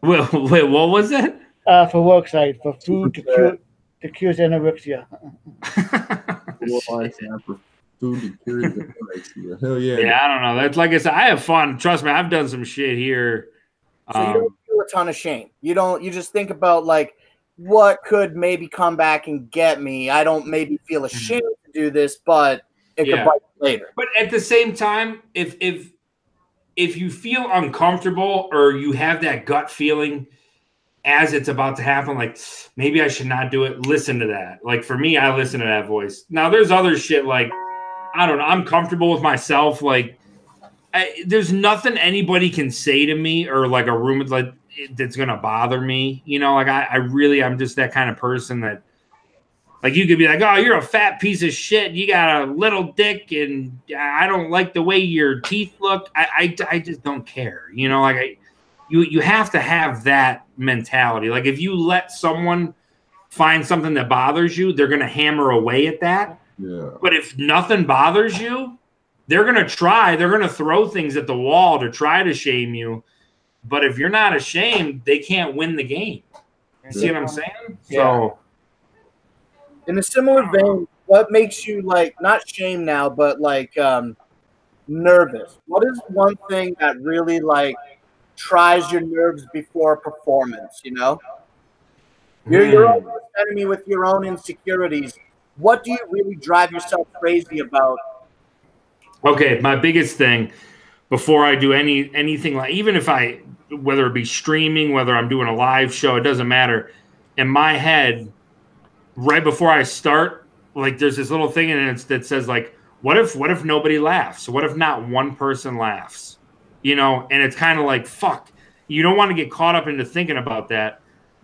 Wait, what was it?
For Warloxide, for food to cure his anorexia.
Food to cure his anorexia. Hell yeah.
Yeah, I don't know. That's like I said, I have fun. Trust me, I've done some shit here.
So you don't feel a ton of shame. You just think about like what could maybe come back and get me. I don't maybe feel ashamed to do this, but it could bite later.
But at the same time, if you feel uncomfortable or you have that gut feeling as it's about to happen, like maybe I should not do it, listen to that. Like for me, I listen to that voice. Now there's other shit like, I don't know, I'm comfortable with myself. Like there's nothing anybody can say to me or like a room like that's going to bother me. You know, like I'm just that kind of person that like you could be like, oh, you're a fat piece of shit. You got a little dick and I don't like the way your teeth look. I just don't care. You know, like you have to have that mentality. Like if you let someone find something that bothers you, they're going to hammer away at that.
Yeah.
But if nothing bothers you, they're going to try. They're going to throw things at the wall to try to shame you. But if you're not ashamed, they can't win the game. You see what I'm saying?
Yeah.
So,
in a similar vein, what makes you like not shame now, but like nervous? What is one thing that really like tries your nerves before a performance? You know, you're your own worst enemy with your own insecurities. What do you really drive yourself crazy about?
Okay, my biggest thing before I do anything, like even if whether it be streaming, whether I'm doing a live show, it doesn't matter. In my head, right before I start, like there's this little thing in it that says like, what if nobody laughs? What if not one person laughs? You know, and it's kind of like, fuck, you don't want to get caught up into thinking about that.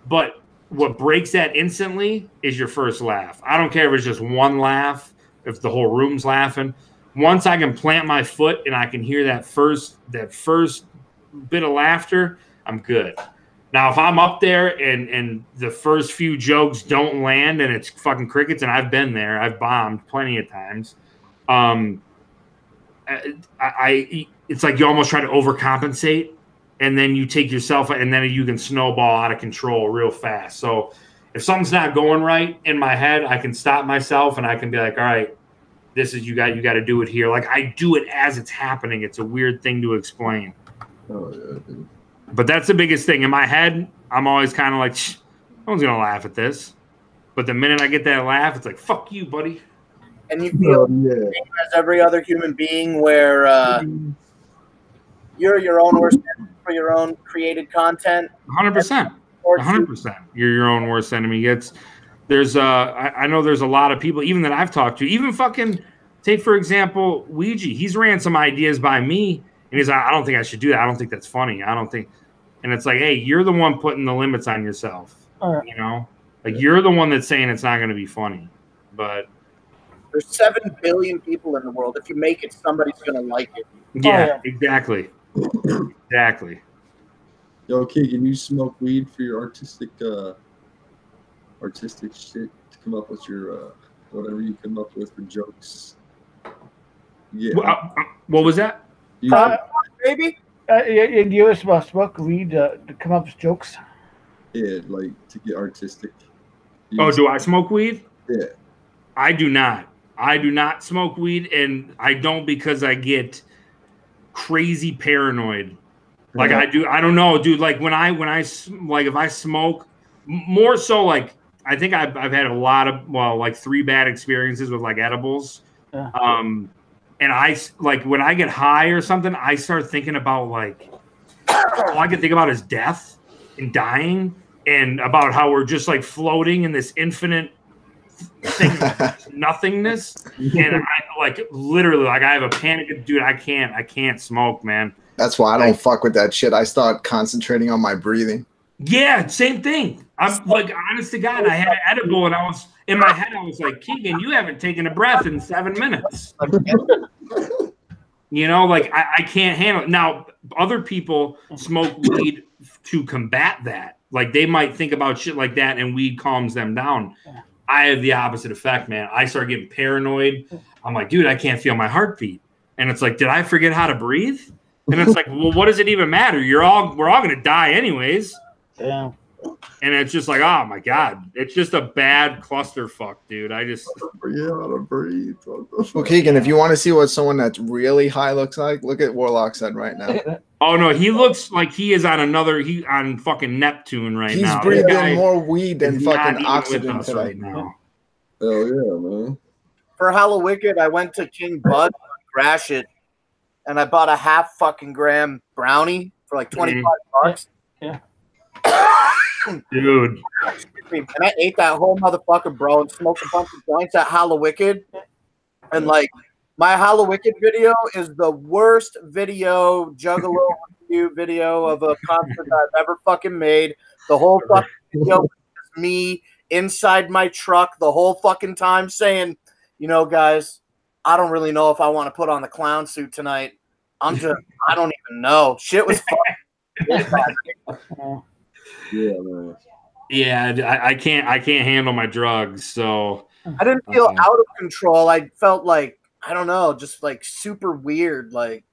But what breaks that instantly is your first laugh. I don't care if it's just one laugh, if the whole room's laughing. Once I can plant my foot and I can hear that first bit of laughter, I'm good. Now, if I'm up there and the first few jokes don't land and it's fucking crickets, and I've been there, I've bombed plenty of times. It's like you almost try to overcompensate, and then you take yourself, and then you can snowball out of control real fast. So if something's not going right in my head, I can stop myself and I can be like, all right, this is you got to do it here. Like I do it as it's happening. It's a weird thing to explain.
Oh yeah, dude.
But that's the biggest thing. In my head, I'm always kind of like, no one's going to laugh at this. But the minute I get that laugh, it's like, fuck you, buddy.
And you feel as every other human being where you're your own worst enemy for your own created content.
100%. 100%. You're your own worst enemy. I know there's a lot of people, even that I've talked to, even fucking, take for example, Ouija. He's ran some ideas by me. And he's like, I don't think I should do that. I don't think that's funny. I don't think. And it's like, hey, you're the one putting the limits on yourself. You know, like you're the one that's saying it's not going to be funny. But
there's 7 billion people in the world. If you make it, somebody's going to like it.
Yeah, exactly. Exactly.
Yo, Kegan, you smoke weed for your artistic shit to come up with your whatever you come up with for jokes. Yeah.
What was that?
Maybe?
Do you ever smoke weed to come up with jokes?
Yeah, like to get artistic.
Do I smoke weed?
Yeah.
I do not. I do not smoke weed, and I don't because I get crazy paranoid. Like I do. I don't know, dude. Like when I like if I smoke, more so like I think I've had a lot of like 3 bad experiences with like edibles. And I like when I get high or something, I start thinking about like all I can think about is death and dying, and about how we're just like floating in this infinite thing of nothingness. And I like literally like I have a panic, dude. I can't smoke, man.
That's why I don't fuck with that shit. I start concentrating on my breathing.
Yeah, same thing. I'm like, honest to God, I had an edible and I was in my head. I was like, Kegan, you haven't taken a breath in 7 minutes. You know, like I can't handle it. Now, other people smoke weed to combat that. Like they might think about shit like that and weed calms them down. I have the opposite effect, man. I start getting paranoid. I'm like, dude, I can't feel my heartbeat. And it's like, did I forget how to breathe? And it's like, well, what does it even matter? We're all going to die anyways.
Yeah.
And it's just like, oh my God, it's just a bad clusterfuck, dude. I just
forget how to breathe.
Well, Kegan, if you want to see what someone that's really high looks like, look at Warloxide right now.
Oh no, he looks like he is on on fucking Neptune right now.
He's breathing more weed than fucking oxygen today.
Right now.
Hell yeah, man.
For Hallowicked, I went to King Bud, Gratiot, and I bought a half fucking gram brownie for like 25 bucks.
Yeah.
Dude.
And I ate that whole motherfucker, bro, and smoked a bunch of joints at Hallowicked. And like, my Hallowicked video is the worst video, Juggalo review video of a concert I've ever fucking made. The whole fucking video was me inside my truck the whole fucking time saying, you know, guys, I don't really know if I want to put on the clown suit tonight. I don't even know. Shit was fun.
Yeah, man.
Yeah, I can't handle my drugs, so
I didn't feel out of control. I felt like, I don't know, just like super weird. Like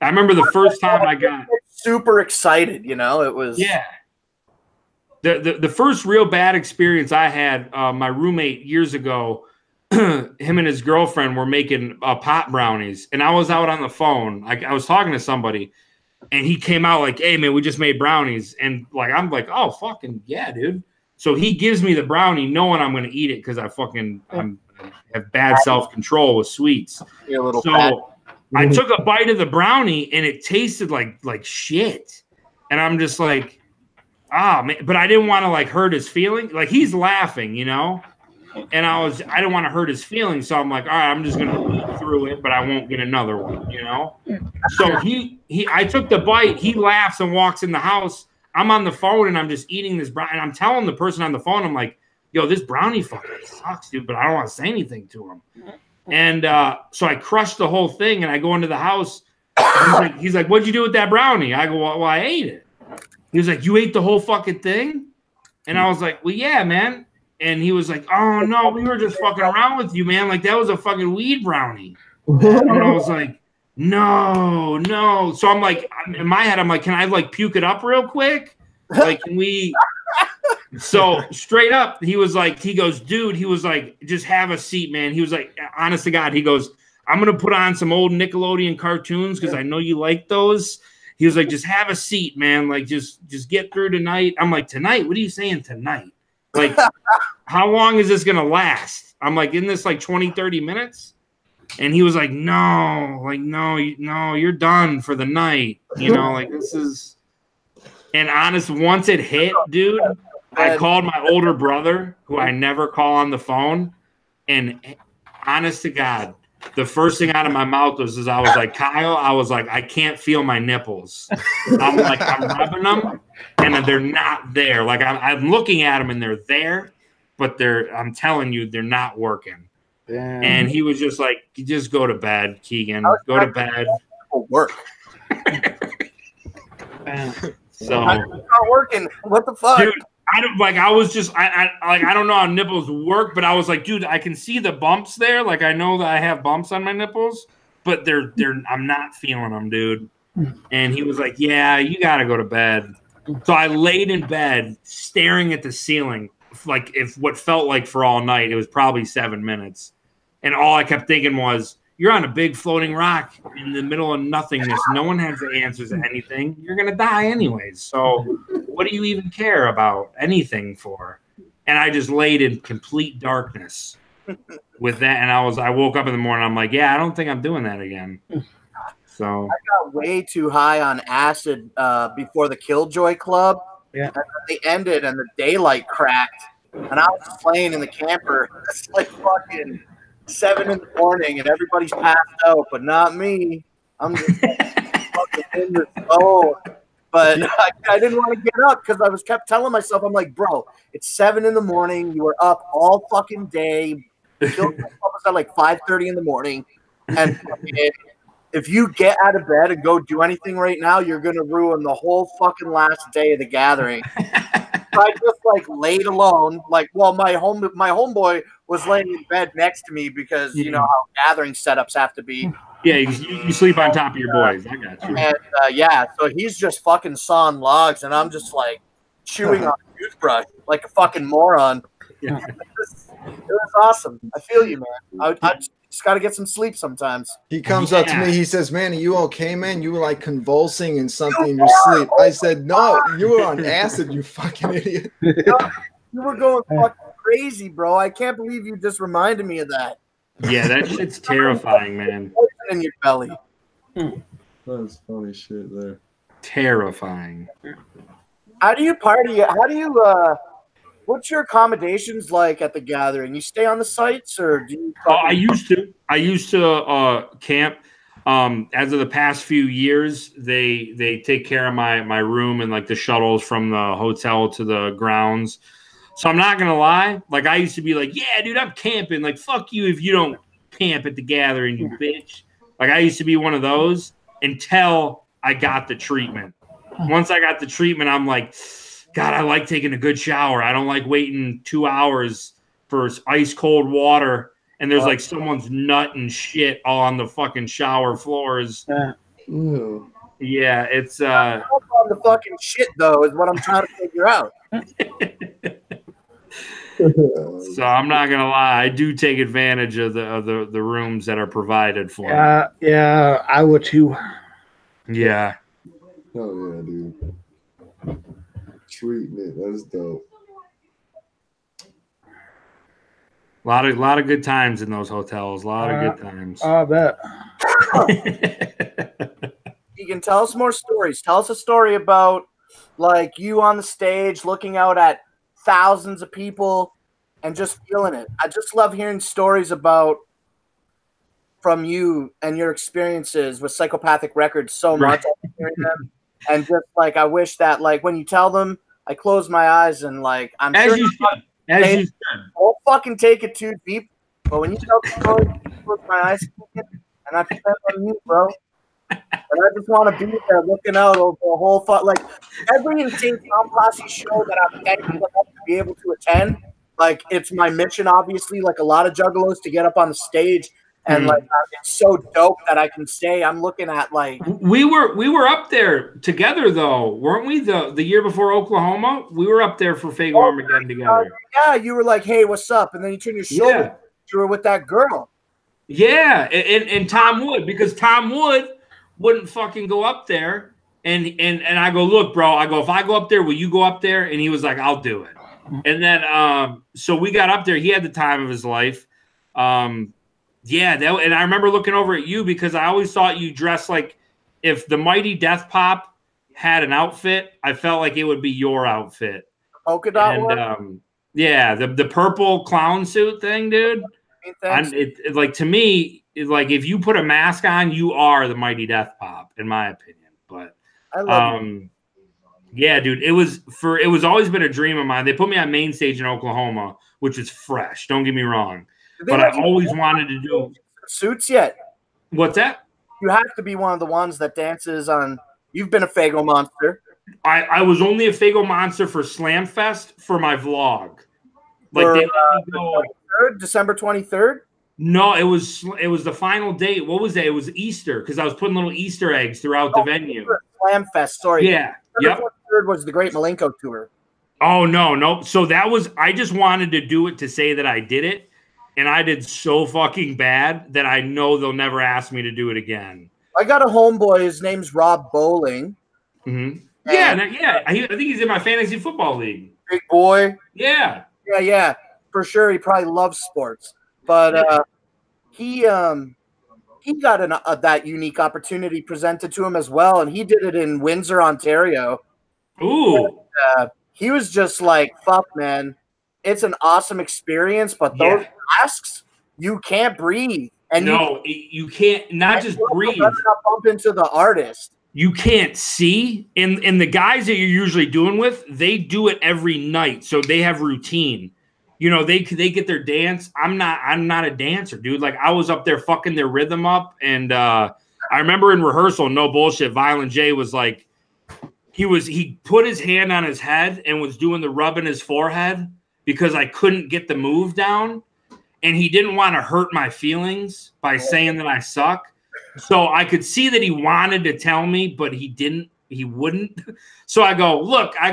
I remember the first time I got
super excited, you know, it was
the first real bad experience I had. My roommate years ago, him and his girlfriend were making pot brownies, and I was out on the phone. I was talking to somebody, and he came out like, "Hey man, we just made brownies," and like I'm like, "Oh fucking yeah, dude." So he gives me the brownie, knowing I'm going to eat it because I have bad self-control with sweets. So I took a bite of the brownie and it tasted like shit. And I'm just like, man, but I didn't want to like hurt his feelings. Like he's laughing, you know? And I didn't want to hurt his feelings. So I'm like, all right, I'm just going to eat through it, but I won't get another one, you know? So I took the bite. He laughs and walks in the house. I'm on the phone and I'm just eating this brownie. And I'm telling the person on the phone, I'm like, yo, this brownie fucking sucks, dude, but I don't want to say anything to him. And so I crushed the whole thing and I go into the house. He's like, what'd you do with that brownie? I go, well, I ate it. He was like, you ate the whole fucking thing? And I was like, well, yeah, man. And he was like, oh, no, we were just fucking around with you, man. Like, that was a fucking weed brownie. And I was like, no. So I'm like, in my head, I'm like, can I like puke it up real quick? Like, can we? So straight up, he goes, dude, he was like, just have a seat, man. He was like, honest to God, he goes, I'm going to put on some old Nickelodeon cartoons because I know you like those. He was like, just have a seat, man. Like, just get through tonight. I'm like, tonight? What are you saying tonight? Like, how long is this going to last? I'm like, in this like 20, 30 minutes? And he was like, no, you're done for the night. You know, like this is, and honest, once it hit, dude, I called my older brother, who I never call on the phone. And honest to God, the first thing out of my mouth was, I was like, Kyle, I can't feel my nipples. I'm like, I'm rubbing them and they're not there. Like I'm looking at them and they're there, but I'm telling you, they're not working. Damn. And he was just like, just go to bed, Kegan. Go to bed.
Work.
So
it's not working. What the fuck?
Dude, I don't know how nipples work, but I was like, dude, I can see the bumps there. Like I know that I have bumps on my nipples, but I'm not feeling them, dude. And he was like, yeah, you gotta go to bed. So I laid in bed staring at the ceiling, like if what felt like for all night. It was probably 7 minutes. And all I kept thinking was, you're on a big floating rock in the middle of nothingness. No one has the answers to anything. You're going to die anyways. So what do you even care about anything for? And I just laid in complete darkness with that. And I woke up in the morning. I'm like, yeah, I don't think I'm doing that again. So
I got way too high on acid before the Killjoy Club. Yeah. And they ended and the daylight cracked. And I was playing in the camper. It's like fucking 7 in the morning and everybody's passed out, but not me. I'm just fucking in the zone. But I didn't want to get up because I kept telling myself, I'm like, bro, it's 7 in the morning. You were up all fucking day. Killed myself at like 5:30 in the morning. And if you get out of bed and go do anything right now, you're going to ruin the whole fucking last day of the gathering. I just like laid alone. Like, well, my homeboy was laying in bed next to me because you know how gathering setups have to be.
Yeah, you sleep on top of your boys. I got you.
And yeah, so he's just fucking sawing logs, and I'm just like chewing on a toothbrush like a fucking moron.
Yeah.
It was awesome. I feel you, man. I just got to get some sleep sometimes.
He comes up to me. He says, "Man, are you okay, man? You were like convulsing and something in your sleep." I said, "No, you were on acid, you fucking idiot."
You were going fucking crazy, bro. I can't believe you just reminded me of that.
Yeah, that shit's terrifying, man.
Poison in your belly.
That's funny shit there.
Terrifying.
How do you party? How do you what's your accommodations like at the gathering? You stay on the sites or do you
I used to camp. As of the past few years, they take care of my room and like the shuttles from the hotel to the grounds. So I'm not gonna lie, like I used to be like, yeah, dude, I'm camping. Like, fuck you if you don't camp at the gathering, you bitch. Like I used to be one of those until I got the treatment. Once I got the treatment, I'm like, God, I like taking a good shower. I don't like waiting 2 hours for ice cold water and there's like someone's nut and shit all on the fucking shower floors. Yeah, it's
on the fucking shit though is what I'm trying to figure out.
So I'm not gonna lie, I do take advantage of the rooms that are provided for me.
Yeah, I would too.
Yeah.
Oh yeah, dude. Treatment, that's dope.
A lot of good times in those hotels. A lot of good times.
I bet.
You can tell us more stories. Tell us a story about like you on the stage looking out at thousands of people and just feeling it. I just love hearing stories from you and your experiences with Psychopathic Records so much. I love hearing them. And just like I wish that like when you tell them, I close my eyes and like I'm
as
sure
you should. As you should.
Don't fucking take it too deep. But when you tell the story, I close my eyes and I depend on you, bro. And I just want to be there looking out over the whole like every Insane Clown Posse show that I'm getting to be able to attend. Like it's my mission, obviously, like a lot of juggalos to get up on the stage. And like it's so dope that I can say I'm looking at like
we were up there together though, weren't we? The year before Oklahoma, we were up there for Faygo Armageddon together.
Yeah, you were like, "Hey, what's up?" And then you turn your shoulder. Yeah. You were with that girl.
Yeah, and Tom Wood, because Tom Wood wouldn't fucking go up there, and I go, "Look, bro," I go, "If I go up there, will you go up there?" And he was like, "I'll do it." And then so we got up there. He had the time of his life. Yeah, and I remember looking over at you because I always thought you dressed like if the Mighty Death Pop had an outfit, I felt like it would be your outfit.
Polka dot one?
Yeah, the purple clown suit thing, dude. It like to me, it's like if you put a mask on, you are the Mighty Death Pop, in my opinion. But
I love you.
Yeah, dude, it was always been a dream of mine. They put me on main stage in Oklahoma, which is fresh. Don't get me wrong. But I always wanted to do
suits yet.
What's that?
You have to be one of the ones that dances on. You've been a Faygo monster.
I was only a Faygo monster for Slam Fest for my vlog. Like
for, December 23rd.
No, it was the final date. What was that? It was Easter because I was putting little Easter eggs throughout the venue.
Slam Fest. Sorry.
Yeah.
December 23rd was the Great Malenko tour.
Oh no. So I just wanted to do it to say that I did it. And I did so fucking bad that I know they'll never ask me to do it again.
I got a homeboy. His name's Rob Bowling.
Mm-hmm. Yeah. I think he's in my fantasy football league.
Big boy.
Yeah.
Yeah. For sure. He probably loves sports. But he got that unique opportunity presented to him as well. And he did it in Windsor, Ontario.
Ooh.
And, he was just like, fuck, man. It's an awesome experience, but those masks, you can't breathe. And
you can't just breathe.
You better not bump into the artist.
you can't see. And the guys that you're usually doing with, they do it every night. So they have routine. You know, they get their dance. I'm not a dancer, dude. Like, I was up there fucking their rhythm up. And I remember in rehearsal, no bullshit, Violent J was like, he put his hand on his head and was doing the rubbing his forehead because I couldn't get the move down. And he didn't want to hurt my feelings by saying that I suck. So I could see that he wanted to tell me, but he wouldn't. So I go, look, I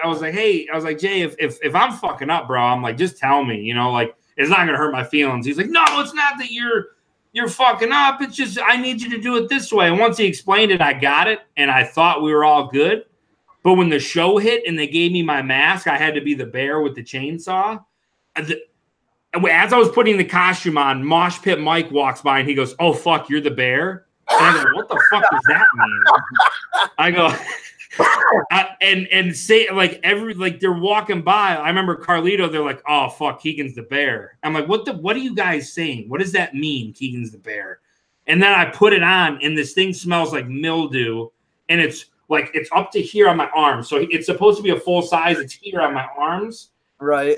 was like, hey, I was like, Jay, if I'm fucking up, bro, I'm like, just tell me, you know, like, it's not going to hurt my feelings. He's like, no, it's not that you're fucking up. It's just, I need you to do it this way. And once he explained it, I got it. And I thought we were all good. But when the show hit and they gave me my mask, I had to be the bear with the chainsaw. As I was putting the costume on, Mosh Pit Mike walks by and he goes, oh, fuck, you're the bear? And I go, what the fuck does that mean? I go, and say, like, they're walking by. I remember Carlito, they're like, oh, fuck, Keegan's the bear. I'm like, what are you guys saying? What does that mean, Keegan's the bear? And then I put it on, and this thing smells like mildew, and it's up to here on my arms. So it's supposed to be a full size. It's here on my arms.
Right.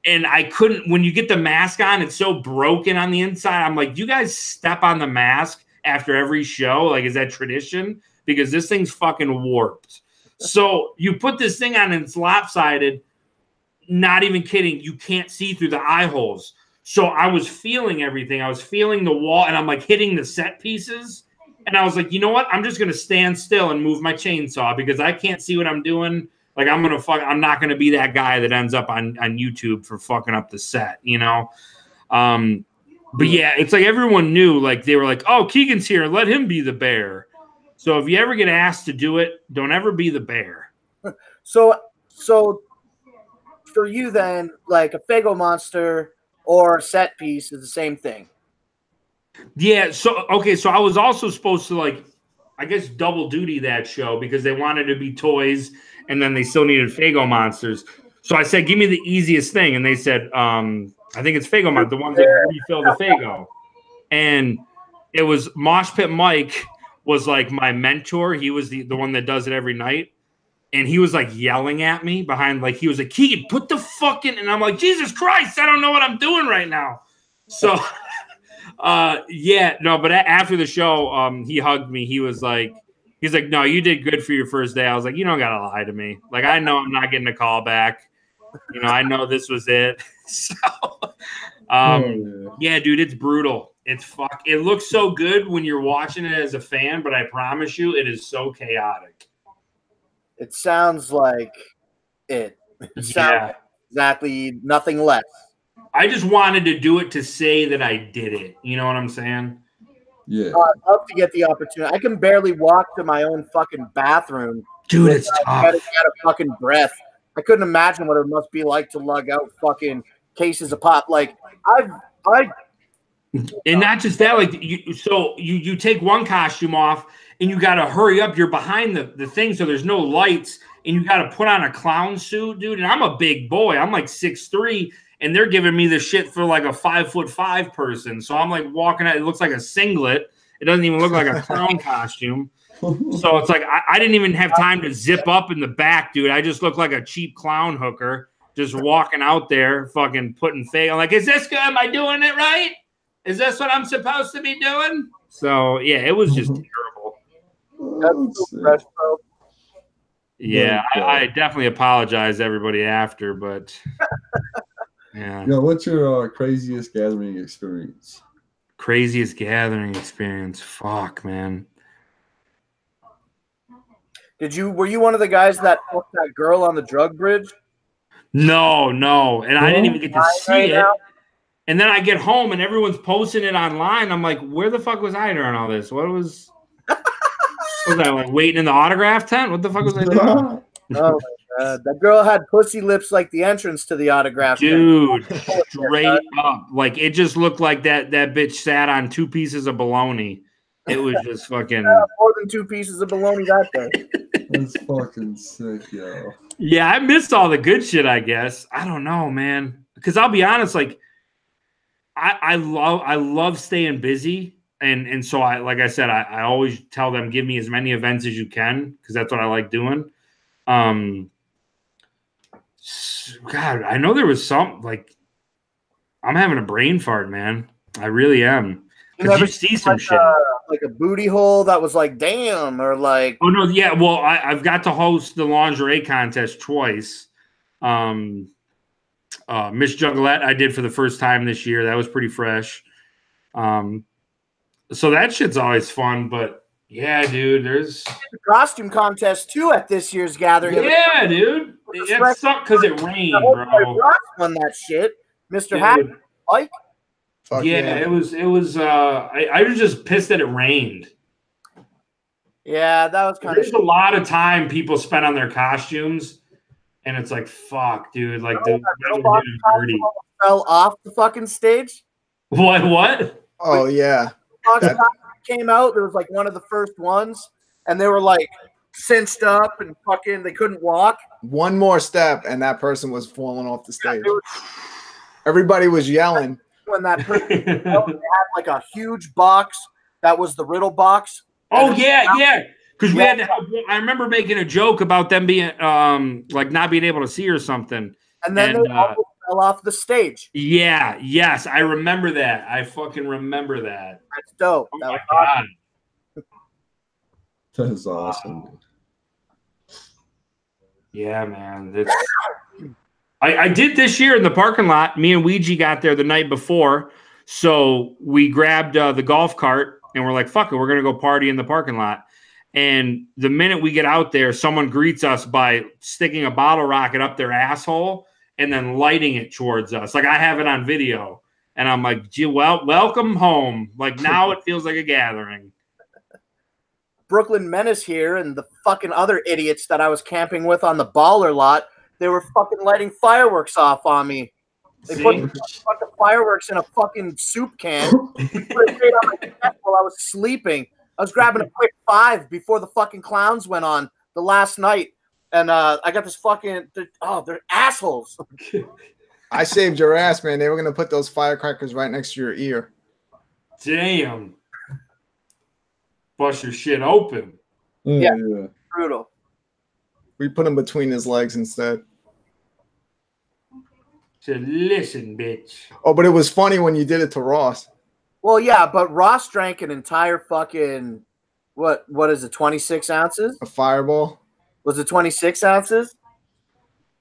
And I couldn't, when you get the mask on, it's so broken on the inside. I'm like, do you guys step on the mask after every show? Like, is that tradition? Because this thing's fucking warped. So you put this thing on and it's lopsided. Not even kidding. You can't see through the eye holes. So I was feeling everything. I was feeling the wall, and I'm like hitting the set pieces. And I was like, you know what? I'm just going to stand still and move my chainsaw because I can't see what I'm doing. Like, I'm not going to be that guy that ends up on YouTube for fucking up the set, you know? But yeah, it's like everyone knew, like, they were like, oh, Keegan's here. Let him be the bear. So if you ever get asked to do it, don't ever be the bear.
So for you then, like a Faygo monster or a set piece is the same thing.
Yeah. So I was also supposed to, like, I guess double duty that show because they wanted to be toys and then they still needed Faygo monsters. So I said, give me the easiest thing. And they said, I think it's Faygo monster, the ones that refill the Faygo. And it was Mosh Pit Mike was like my mentor. He was the one that does it every night. And he was like yelling at me behind, like, he was like, Keegan, put the fucking, and I'm like, Jesus Christ, I don't know what I'm doing right now. So yeah, no, but after the show, he hugged me. He's like, no, you did good for your first day. I was like, you don't gotta lie to me. Like, I know I'm not getting a call back. You know, I know this was it. So yeah, dude, it's brutal. It looks so good when you're watching it as a fan, but I promise you it is so chaotic.
It sounds like it. Sounds exactly nothing less.
I just wanted to do it to say that I did it. You know what I'm saying?
Yeah.
I'd love to get the opportunity. I can barely walk to my own fucking bathroom.
Dude, it's tough.
Getting out of fucking breath. I couldn't imagine what it must be like to lug out fucking cases of pop. Like,
and not just that, like, you take one costume off and you got to hurry up. You're behind the thing, so there's no lights, and you got to put on a clown suit, dude. And I'm a big boy. I'm like 6'3", and they're giving me the shit for like a 5'5" person. So I'm like walking out. It looks like a singlet. It doesn't even look like a clown costume. So it's like I didn't even have time to zip up in the back, dude. I just look like a cheap clown hooker just walking out there, fucking putting fake. I'm like, is this good? Am I doing it right? Is this what I'm supposed to be doing? So yeah, it was just terrible.
That's so fresh, bro.
Yeah, I definitely apologize to everybody after, but yeah.
Yeah, what's your craziest gathering experience?
Craziest gathering experience? Fuck, man.
Were you one of the guys that fucked that girl on the drug bridge?
No. And I didn't even get to see it. And then I get home and everyone's posting it online. I'm like, where the fuck was I during all this? Was I like waiting in the autograph tent? What the fuck was I doing?
Oh my god. That girl had pussy lips like the entrance to the autograph
tent. Dude, straight up. Like, it just looked like that bitch sat on 2 pieces of bologna. It was just fucking
more than 2 pieces of bologna that day.
That's fucking sick, yo.
Yeah, I missed all the good shit, I guess. I don't know, man. Because I'll be honest, like, I love staying busy, and so like I said, I always tell them, give me as many events as you can, because that's what I like doing. God, I know there was some, like, I'm having a brain fart, man. I really am. Because you see some shit.
Like a booty hole that was like, damn, or like.
Oh, no, yeah. Well, I've got to host the lingerie contest twice. Miss Juggalette I did for the first time this year. That was pretty fresh. So that shit's always fun. But, yeah, dude, there's
a costume contest, too, at this year's gathering.
Yeah, dude. It sucked because it rained, bro.
Won that shit. Mr. Hack, like.
Yeah, it was. I was just pissed that it rained.
Yeah, that was kind
of. There's a lot of time people spend on their costumes, and it's like, fuck, dude. Like, the dirty.
Fell off the fucking stage.
What?
Oh yeah.
Came out. There was like one of the first ones, and they were like cinched up and fucking. They couldn't walk.
One more step, and that person was falling off the stage. Everybody was yelling.
When that person they had like a huge box that was the riddle box.
Oh yeah. Because we had to have, I remember making a joke about them being like not being able to see or something.
And then they almost fell off the stage.
Yeah, yes, I remember that. I fucking remember that.
That's dope.
Oh my God.
That is awesome.
Yeah, man. I did this year in the parking lot. Me and Ouija got there the night before. So we grabbed the golf cart and we're like, fuck it, we're going to go party in the parking lot. And the minute we get out there, someone greets us by sticking a bottle rocket up their asshole and then lighting it towards us. Like, I have it on video. And I'm like, gee, well, welcome home. Like, now it feels like a gathering.
Brooklyn Menace here and the fucking other idiots that I was camping with on the baller lot. They were fucking lighting fireworks off on me. They put a bunch of fireworks in a fucking soup can. Put it straight on my chest while I was sleeping. I was grabbing a quick 5 before the fucking clowns went on the last night. And I got this fucking, they're assholes.
I saved your ass, man. They were going to put those firecrackers right next to your ear.
Damn. Bust your shit open.
Yeah. Brutal.
We put him between his legs instead.
So listen, bitch.
Oh, but it was funny when you did it to Ross.
Well, yeah, but Ross drank an entire fucking, what is it, 26 ounces?
A fireball.
Was it 26 ounces?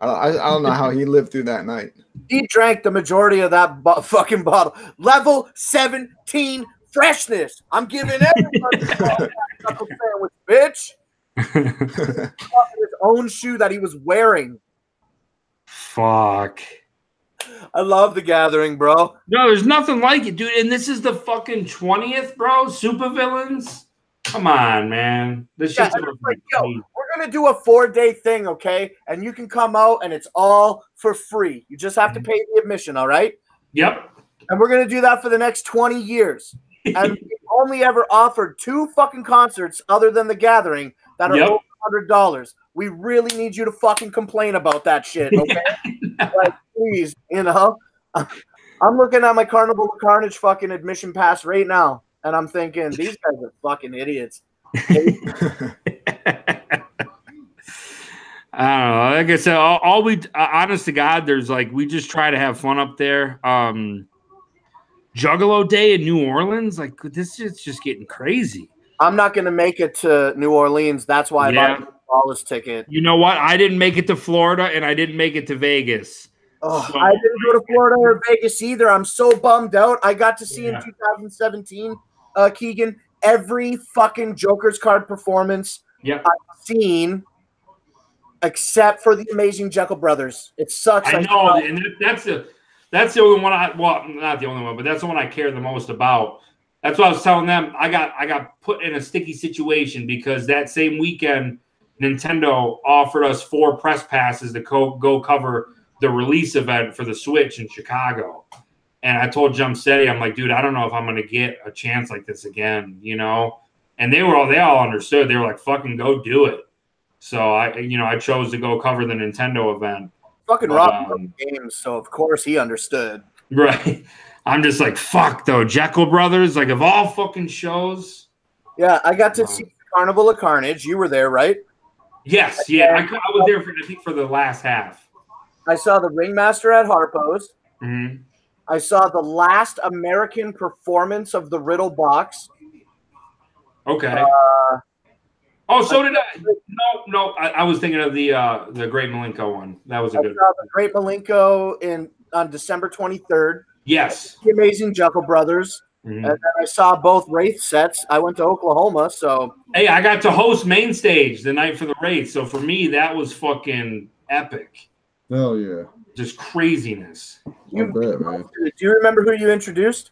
I don't know how he lived through that night.
He drank the majority of that fucking bottle. Level 17 freshness. I'm giving everybody a knuckle sandwich, bitch. His own shoe that he was wearing.
Fuck.
I love the gathering, bro.
No, there's nothing like it, dude. And this is the fucking 20th, bro. Supervillains. Come on, man. This shit's
like, yo, we're gonna do a 4-day thing, okay? And you can come out and it's all for free. You just have to pay the admission, all right?
Yep.
And we're gonna do that for the next 20 years. And we only ever offered 2 fucking concerts other than the gathering that are over $100. We really need you to fucking complain about that shit, okay? Like, please, you know? I'm looking at my Carnival of Carnage fucking admission pass right now, and I'm thinking, these guys are fucking idiots.
I don't know. Like I said, all we, honest to God, there's like, we just try to have fun up there. Juggalo Day in New Orleans, like, this is just getting crazy.
I'm not going to make it to New Orleans. That's why I bought a $1 ticket.
You know what? I didn't make it to Florida, and I didn't make it to Vegas.
Oh, so I didn't go to Florida or Vegas either. I'm so bummed out. I got to see in 2017, Kegan, every fucking Joker's card performance I've seen, except for the Amazing Jekyll Brothers. It sucks.
I know, and that's the only one not the only one, but that's the one I care the most about. That's what I was telling them. I got put in a sticky situation because that same weekend, Nintendo offered us 4 press passes to go cover the release event for the Switch in Chicago. And I told Jump Steady, I'm like, dude, I don't know if I'm going to get a chance like this again, you know? And they all understood. They were like, fucking go do it. So I chose to go cover the Nintendo event.
Fucking Rob games, so of course he understood.
Right. I'm just like, fuck though, Jekyll Brothers, like of all fucking shows.
Yeah, I got to see Carnival of Carnage. You were there, right?
Yes, yeah, I was there I think for the last half.
I saw the Ringmaster at Harpo's.
Mm-hmm.
I saw the last American performance of the Riddle Box.
Okay. So did I. No, I was thinking of the Great Malenko one. That was a good.
I saw the Great Malenko on December 23rd.
Yes.
The Amazing Juggle Brothers. Mm-hmm. And then I saw both Wraith sets. I went to Oklahoma, so.
Hey, I got to host Main Stage the night for the Wraith. So for me, that was fucking epic.
Oh, yeah.
Just craziness.
I bet, man.
Do you remember who you introduced?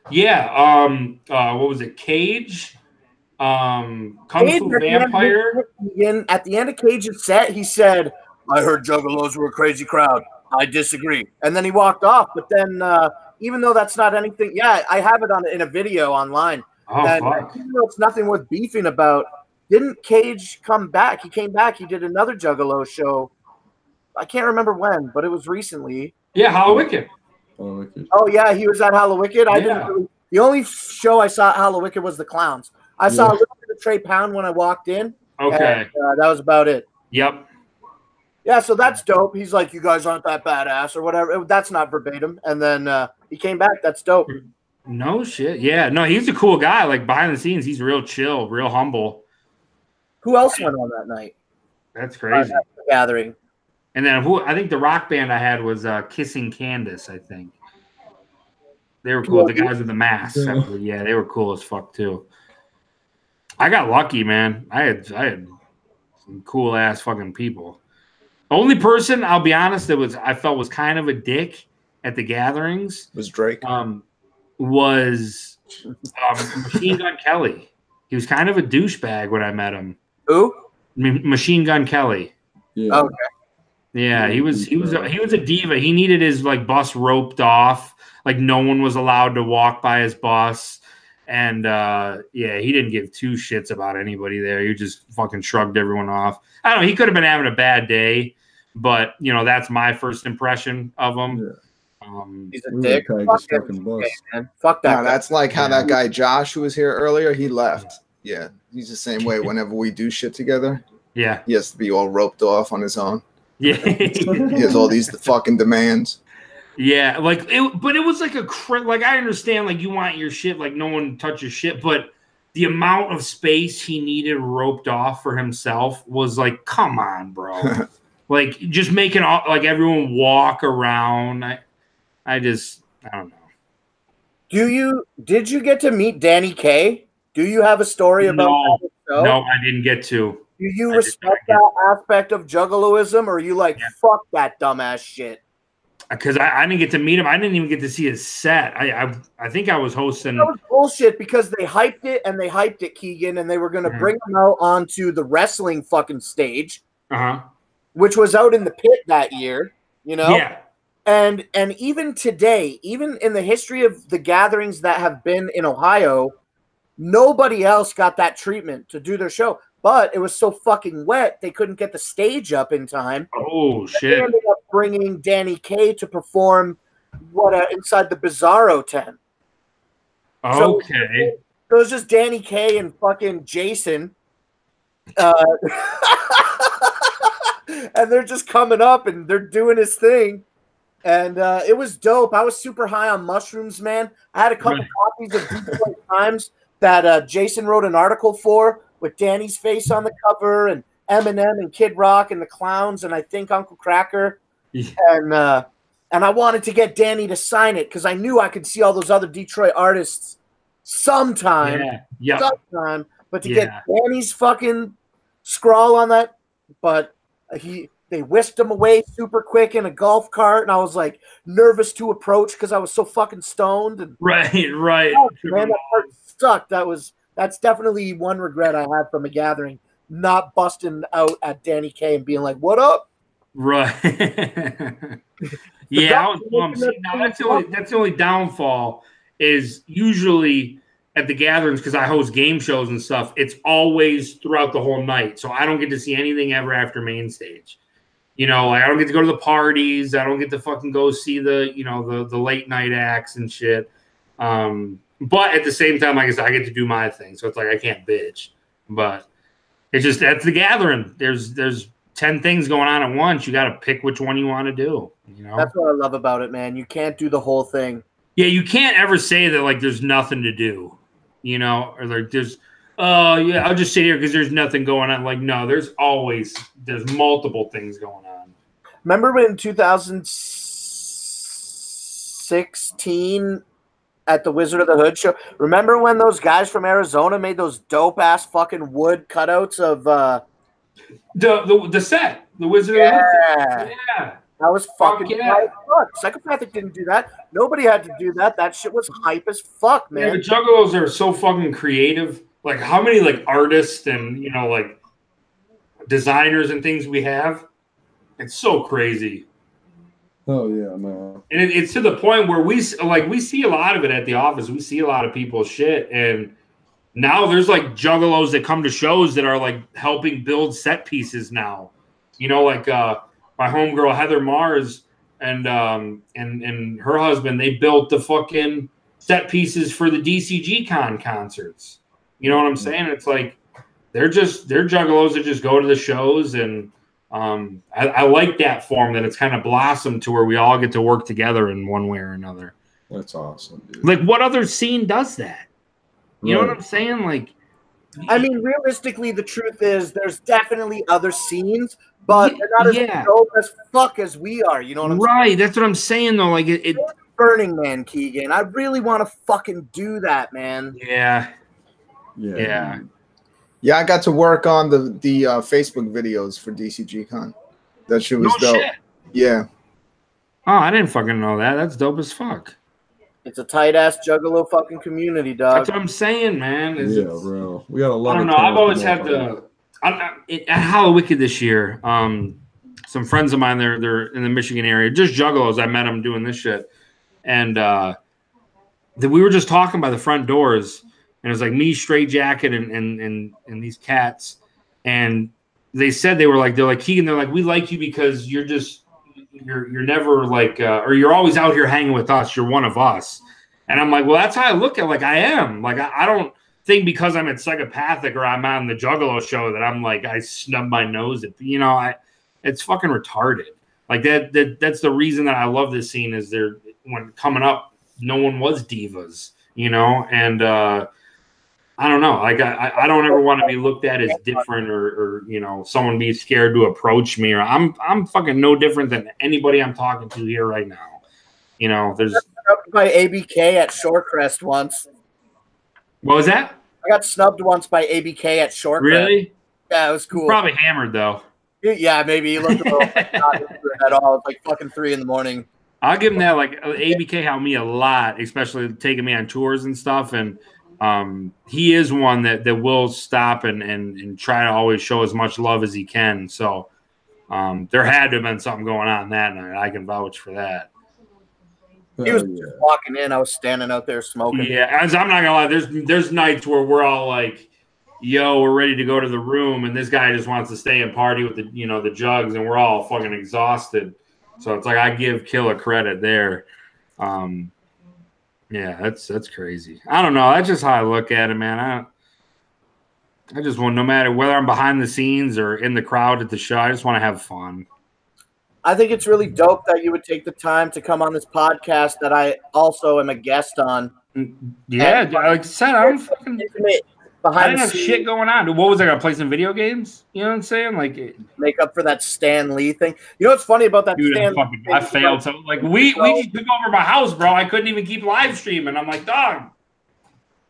Yeah. What was it? Cage? Kung Fu Vampire?
At the end of Cage's set, he said, I heard Juggalos were a crazy crowd. I disagree. And then he walked off. But then, even though that's not anything, I have it in a video online.
Oh,
and
fuck.
Even though it's nothing worth beefing about, didn't Cage come back? He came back. He did another Juggalo show. I can't remember when, but it was recently.
Yeah, Hallowicked.
Oh, yeah, he was at Hallowicked. I didn't really. The only show I saw at Hallowicked was the Clowns. I saw a little bit of Trey Pound when I walked in.
Okay.
And, that was about it.
Yep.
Yeah, so that's dope. He's like, you guys aren't that badass or whatever. That's not verbatim. And then he came back. That's dope.
No shit. Yeah. No, he's a cool guy. Like behind the scenes, he's real chill, real humble.
Who else went on that night?
That's crazy.
Gathering.
And then I think the rock band I had was Kissing Candace, I think. They were cool. The guys with the masks. Yeah, they were cool as fuck too. I got lucky, man. I had some cool ass fucking people. Only person, I'll be honest, I felt was kind of a dick at the gatherings
was Drake.
Was Machine Gun Kelly. He was kind of a douchebag when I met him.
Who?
Machine Gun Kelly.
Yeah.
Okay.
Yeah, he was a diva. He needed his like bus roped off. Like no one was allowed to walk by his bus. And he didn't give two shits about anybody there. He just fucking shrugged everyone off. I don't know. He could have been having a bad day, but that's my first impression of him.
Yeah.
He's a dick.
Fuck that. No, that's like how that guy Josh, who was here earlier, he left. Yeah, he's the same way. Whenever we do shit together, he has to be all roped off on his own.
Yeah,
he has all these fucking demands.
Yeah, but it was like like I understand, like you want your shit, like no one touches shit, but the amount of space he needed roped off for himself was like, come on, bro. Like just making like everyone walk around. I don't know.
Did you get to meet Danny Kaye? Do you have a story about that show?
No, I didn't get to.
Do you respect that aspect of Juggaloism, or are you like, fuck that dumbass shit?
Because I didn't get to meet him. I didn't even get to see his set. I think I was hosting.
That was bullshit because they hyped it, Kegan, and they were going to bring him out onto the wrestling fucking stage, which was out in the pit that year,
Yeah.
And even today, even in the history of the gatherings that have been in Ohio, nobody else got that treatment to do their show. But it was so fucking wet, they couldn't get the stage up in time.
Oh, shit.
They ended up bringing Danny Kaye to perform inside the Bizarro tent.
Okay.
So it was just Danny Kaye and fucking Jason. And they're just coming up and they're doing his thing. And it was dope. I was super high on mushrooms, man. I had a couple copies of Detroit Times that Jason wrote an article for, with Danny's face on the cover and Eminem and Kid Rock and the Clowns and I think Uncle Cracker. Yeah. And I wanted to get Danny to sign it because I knew I could see all those other Detroit artists sometime. Sometime. But to get Danny's fucking scrawl on that, but they whisked him away super quick in a golf cart, and I was like nervous to approach because I was so fucking stoned. And,
right.
Oh, man, that part sucked. That's definitely one regret I had from a gathering, not busting out at Danny Kaye and being like, "What up?"
Right. Yeah, I was bummed. See, now that's the only downfall is usually at the gatherings because I host game shows and stuff. It's always throughout the whole night, so I don't get to see anything ever after main stage. You know, like I don't get to go to the parties. I don't get to fucking go see the, you know, the late night acts and shit. But at the same time, like I said, I get to do my thing. So it's like I can't bitch. But it's just that's the gathering. There's 10 things going on at once. You got to pick which one you want to do. You know,
that's what I love about it, man. You can't do the whole thing.
Yeah, you can't ever say that like there's nothing to do. You know, or like there's yeah, I'll just sit here because there's nothing going on. Like no, there's multiple things going on.
Remember in 2016 at the Wizard of the Hood show? Remember when those guys from Arizona made those dope ass fucking wood cutouts of
the set, the Wizard of the Hood? Yeah.
That was fucking hype. Psychopathic didn't do that. Nobody had to do that. That shit was hype as fuck, man.
Yeah, the Juggalos are so fucking creative. Like how many like artists and you know like designers and things we have? It's so crazy.
Oh yeah, man.
And it's to the point where we see a lot of it at the office. We see a lot of people's shit, and now there's like Juggalos that come to shows that are like helping build set pieces now. You know, like my homegirl Heather Mars and her husband, they built the fucking set pieces for the DCG Con concerts. You know what I'm saying? It's like they're Juggalos that just go to the shows, and I like that form that it's kind of blossomed to where we all get to work together in one way or another.
That's awesome, dude.
Like what other scene does that? You know what I'm saying? Like,
I mean, realistically, the truth is there's definitely other scenes, but they're not as dope as fuck as we are. You know what I'm saying?
Right. That's what I'm saying, though. Like, it
Burning Man, Kegan. I really want to fucking do that, man.
Yeah.
Yeah, I got to work on the Facebook videos for DCG Con. That shit was dope. Shit. Yeah.
Oh, I didn't fucking know that. That's dope as fuck.
It's a tight ass Juggalo fucking community, dog.
That's what I'm saying, man.
Bro. We got a lot.
I don't know. I've always had at Hallowicked this year. Some friends of mine, they're in the Michigan area, just Juggalos. I met them doing this shit, and we were just talking by the front doors, and it was like me, Straight Jacket, and these cats, and they said they're like Kegan. They're like, we like you because you're never like, or you're always out here hanging with us. You're one of us. And I'm like, well, that's how I look at. Like, I am. Like, I don't think because I'm at Psychopathic or I'm on the Juggalo show that I'm like I snub my nose at. You know, it's fucking retarded. Like that's the reason that I love this scene is when coming up, no one was divas. You know, and I don't know. Like I don't ever want to be looked at as different or you know someone be scared to approach me or I'm fucking no different than anybody I'm talking to here right now. You know, there's
by ABK at Shorecrest once.
What was that?
I got snubbed once by ABK at Shorecrest.
Really?
Yeah, it was cool.
Probably hammered though.
Yeah, maybe he looked a little not into it at all. It's like fucking 3 a.m.
I'll give him that. Like ABK helped me a lot, especially taking me on tours and stuff and. He is one that will stop and try to always show as much love as he can. So there had to have been something going on that night. I can vouch for that.
He was just walking in. I was standing out there smoking.
Yeah, I'm not gonna lie. There's nights where we're all like, "Yo, we're ready to go to the room," and this guy just wants to stay and party with the jugs, and we're all fucking exhausted. So it's like I give Killer credit there. Yeah, that's crazy. I don't know. That's just how I look at it, man. I just want, no matter whether I'm behind the scenes or in the crowd at the show, I just want to have fun.
I think it's really dope that you would take the time to come on this podcast that I also am a guest on.
Yeah, like I said, I don't fucking I didn't have shit going on. What was I gonna play some video games? You know what I'm saying? Like
make up for that Stan Lee thing. You know what's funny about that?
Dude,
Stan
I failed. So like we just took over my house, bro. I couldn't even keep live streaming. I'm like, dog.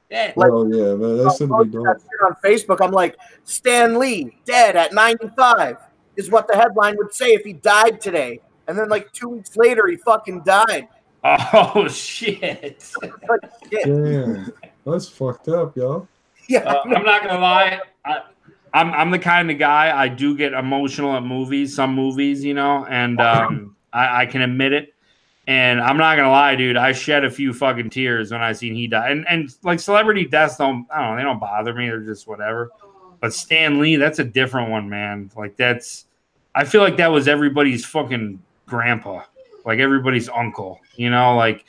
Yeah.
Oh yeah, man. That's gonna be dope.
On Facebook, I'm like, Stan Lee dead at 95 is what the headline would say if he died today. And then like 2 weeks later, he fucking died.
Oh shit.
Damn, that's fucked up, y'all.
Yeah,
I'm not gonna lie. I'm the kind of guy I do get emotional at movies, some movies, you know, and I can admit it. And I'm not gonna lie, dude. I shed a few fucking tears when I seen he died. And like celebrity deaths they don't bother me. They're just whatever. But Stan Lee, that's a different one, man. Like that's I feel like that was everybody's fucking grandpa, like everybody's uncle, you know, like,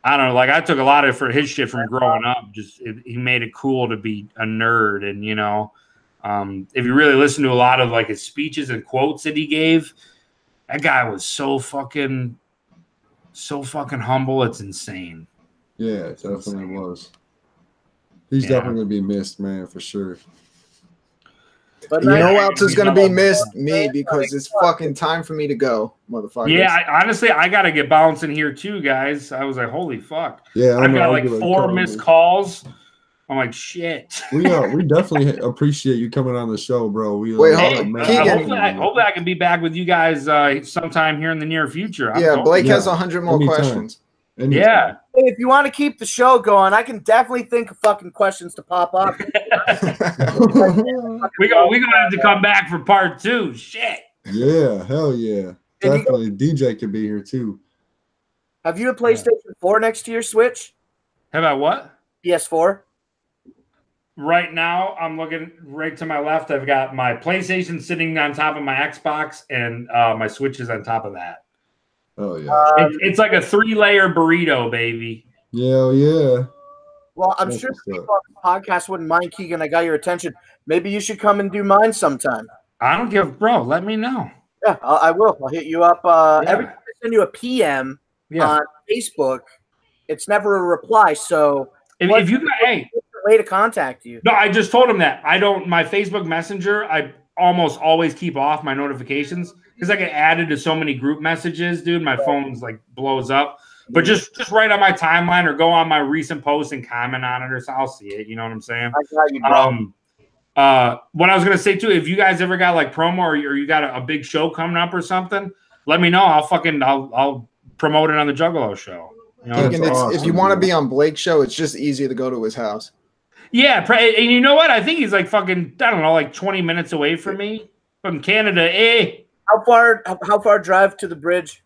I don't know, like I took a lot of for his shit from growing up. Just he made it cool to be a nerd, and you know, if you really listen to a lot of like his speeches and quotes that he gave, that guy was so fucking humble. It's insane.
Yeah, it definitely was. He's definitely gonna be missed, man, for sure.
But you know who else is going to be missed? Me, because it's fucking time for me to go, motherfucker.
Yeah, honestly, I got to get bouncing here too, guys. I was like, holy fuck.
Yeah,
I've got like 4 missed calls. I'm like, shit.
We definitely appreciate you coming on the show, bro.
Wait, hold on.
Hopefully I can be back with you guys sometime here in the near future.
Blake has 100 more questions.
Anytime.
Yeah.
If you want to keep the show going, I can definitely think of fucking questions to pop up.
We're gonna have to come back for part 2. Shit.
Yeah, hell yeah. Definitely. DJ could be here too.
Have you a PlayStation 4 next to your Switch?
Have I what?
PS4?
Right now, I'm looking right to my left. I've got my PlayStation sitting on top of my Xbox, and my Switch is on top of that.
Oh, yeah.
It's like a 3-layer burrito, baby.
Yeah.
Well, I'm sure people on the podcast wouldn't mind, Kegan. I got your attention. Maybe you should come and do mine sometime.
I don't give, bro. Let me know.
Yeah, I will. I'll hit you up. Every time I send you a PM on Facebook, it's never a reply. So
if you got, hey,
way to contact you.
No, I just told him that my Facebook Messenger, I almost always keep off my notifications because I get added to so many group messages, dude. My phone's like blows up. But just write on my timeline or go on my recent post and comment on it, or so I'll see it. You know what I'm saying?
I got you, bro.
What I was gonna say too, if you guys ever got like promo or you got a big show coming up or something, let me know. I'll promote it on the Juggalo show. You know,
Kegan, if you want to be on Blake's show, it's just easier to go to his house.
Yeah, and you know what? I think he's like fucking, I don't know, like 20 minutes away from me from Canada.
How far drive to the bridge?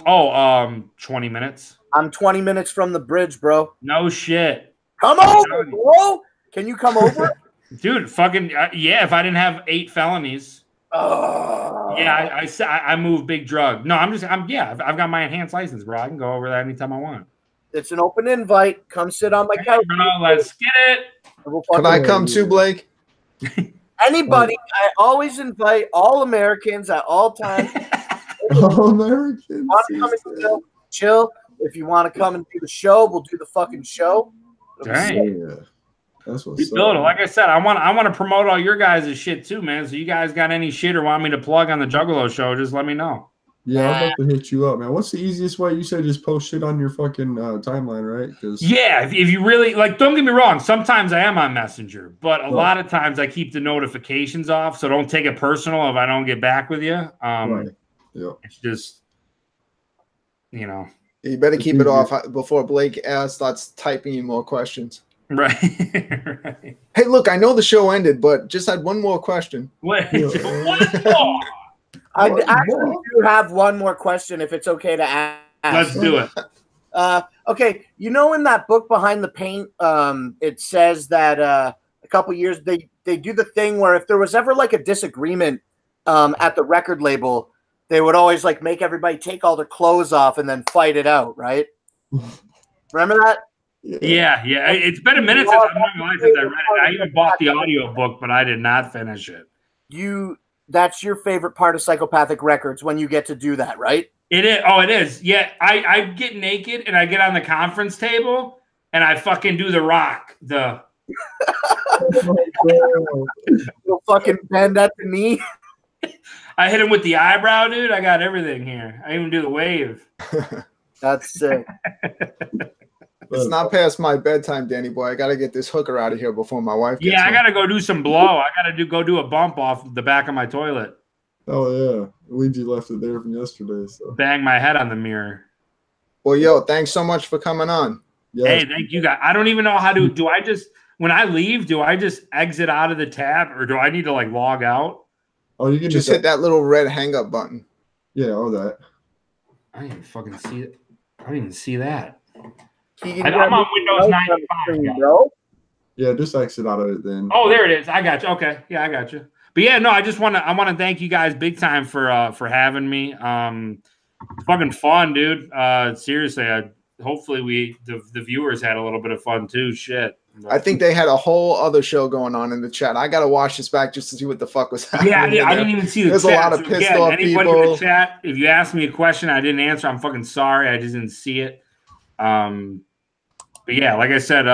20 minutes.
I'm 20 minutes from the bridge, bro.
No shit.
Come over, bro. Can you come over?
Dude, fucking, yeah, if I didn't have 8 felonies. Yeah, I move big drug. No, I've got my enhanced license, bro. I can go over that anytime I want.
It's an open invite. Come sit on my couch.
Bro, let's get it.
Can I come too, Blake?
Anybody. I always invite all Americans at all times.
All Americans.
Chill. If you want to come and do the show, we'll do the fucking show.
Dang.
Yeah. That's what's up.
Like I said, I want to promote all your guys' shit too, man. So you guys got any shit or want me to plug on the Juggalo show, just let me know.
Yeah, I'm about to hit you up, man. What's the easiest way? You said just post shit on your fucking timeline, right?
Yeah, if you really like, don't get me wrong. Sometimes I am on Messenger, but a lot of times I keep the notifications off, so don't take it personal if I don't get back with you.
Right. Yeah,
it's just, you know,
you better keep it off before Blake starts typing you more questions.
Right.
Right. Hey, look, I know the show ended, but just had one more question.
Wait, one more.
I actually do have one more question, if it's okay to ask.
Let's do it.
Okay, you know, in that book Behind the Paint, it says that a couple years they do the thing where if there was ever like a disagreement at the record label, they would always like make everybody take all their clothes off and then fight it out, right? Remember that?
Yeah. It's been a minute since I read it. I even bought the audio book, but I did not finish it.
That's your favorite part of Psychopathic Records, when you get to do that, right?
It is. Oh, it is. Yeah, I get naked and I get on the conference table and I fucking do the rock.
You'll fucking bend at the knee.
I hit him with the eyebrow, dude. I got everything here. I even do the wave.
That's sick.
It's not past my bedtime, Danny boy. I got to get this hooker out of here before my wife gets
home. I got to go do some blow. I got to go do a bump off the back of my toilet.
Oh, yeah. Luigi left it there from yesterday. So
bang my head on the mirror.
Well, yo, thanks so much for coming on.
Yes.
Hey, thank you guys. I don't even know how to do. I just, when I leave, do I just exit out of the tab or do I need to like log out?
Oh, you can
just hit that little red hang up button.
Yeah, all that.
I didn't even fucking see it. I didn't even see that.
I'm
on Windows 95,
bro.
Yeah, just exit out of it then.
Oh, there it is. I got you. Okay. Yeah, I got you. But yeah, no, I want to thank you guys big time for having me. Fucking fun, dude. Seriously, hopefully the viewers had a little bit of fun too. Shit.
I think they had a whole other show going on in the chat. I gotta watch this back just to see what the fuck was happening.
Yeah, I didn't even see the
There's
chat.
a lot of pissed off
anybody
people.
in the chat, if you asked me a question I didn't answer, I'm fucking sorry. I just didn't see it. But yeah, like I said,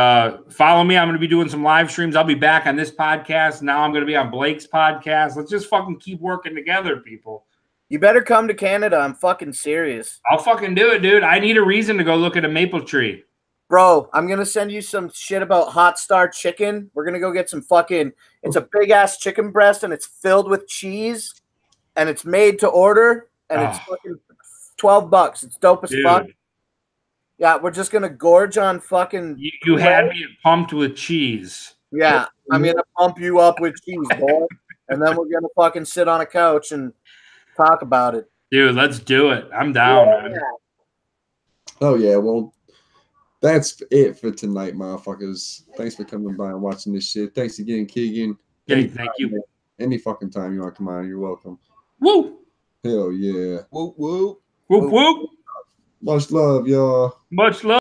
follow me. I'm going to be doing some live streams. I'll be back on this podcast. Now I'm going to be on Blake's podcast. Let's just fucking keep working together, people.
You better come to Canada. I'm fucking serious.
I'll fucking do it, dude. I need a reason to go look at a maple tree.
Bro, I'm going to send you some shit about Hot Star Chicken. We're going to go get some fucking – it's a big-ass chicken breast, and it's filled with cheese, and it's made to order, and it's fucking $12. It's dope as fuck. Yeah, we're just going to gorge on fucking –
You had me pumped with cheese.
Yeah, I'm going to pump you up with cheese, boy. And then we're going to fucking sit on a couch and talk about it.
Dude, let's do it. I'm down, man.
Oh, yeah, well – that's it for tonight, motherfuckers. Thanks for coming by and watching this shit. Thanks again, Kegan.
Hey, thank you.
Any fucking time you want to come on, you're welcome.
Woo!
Hell yeah.
Whoop, whoop.
Whoop, whoop.
Much love, y'all.
Much love.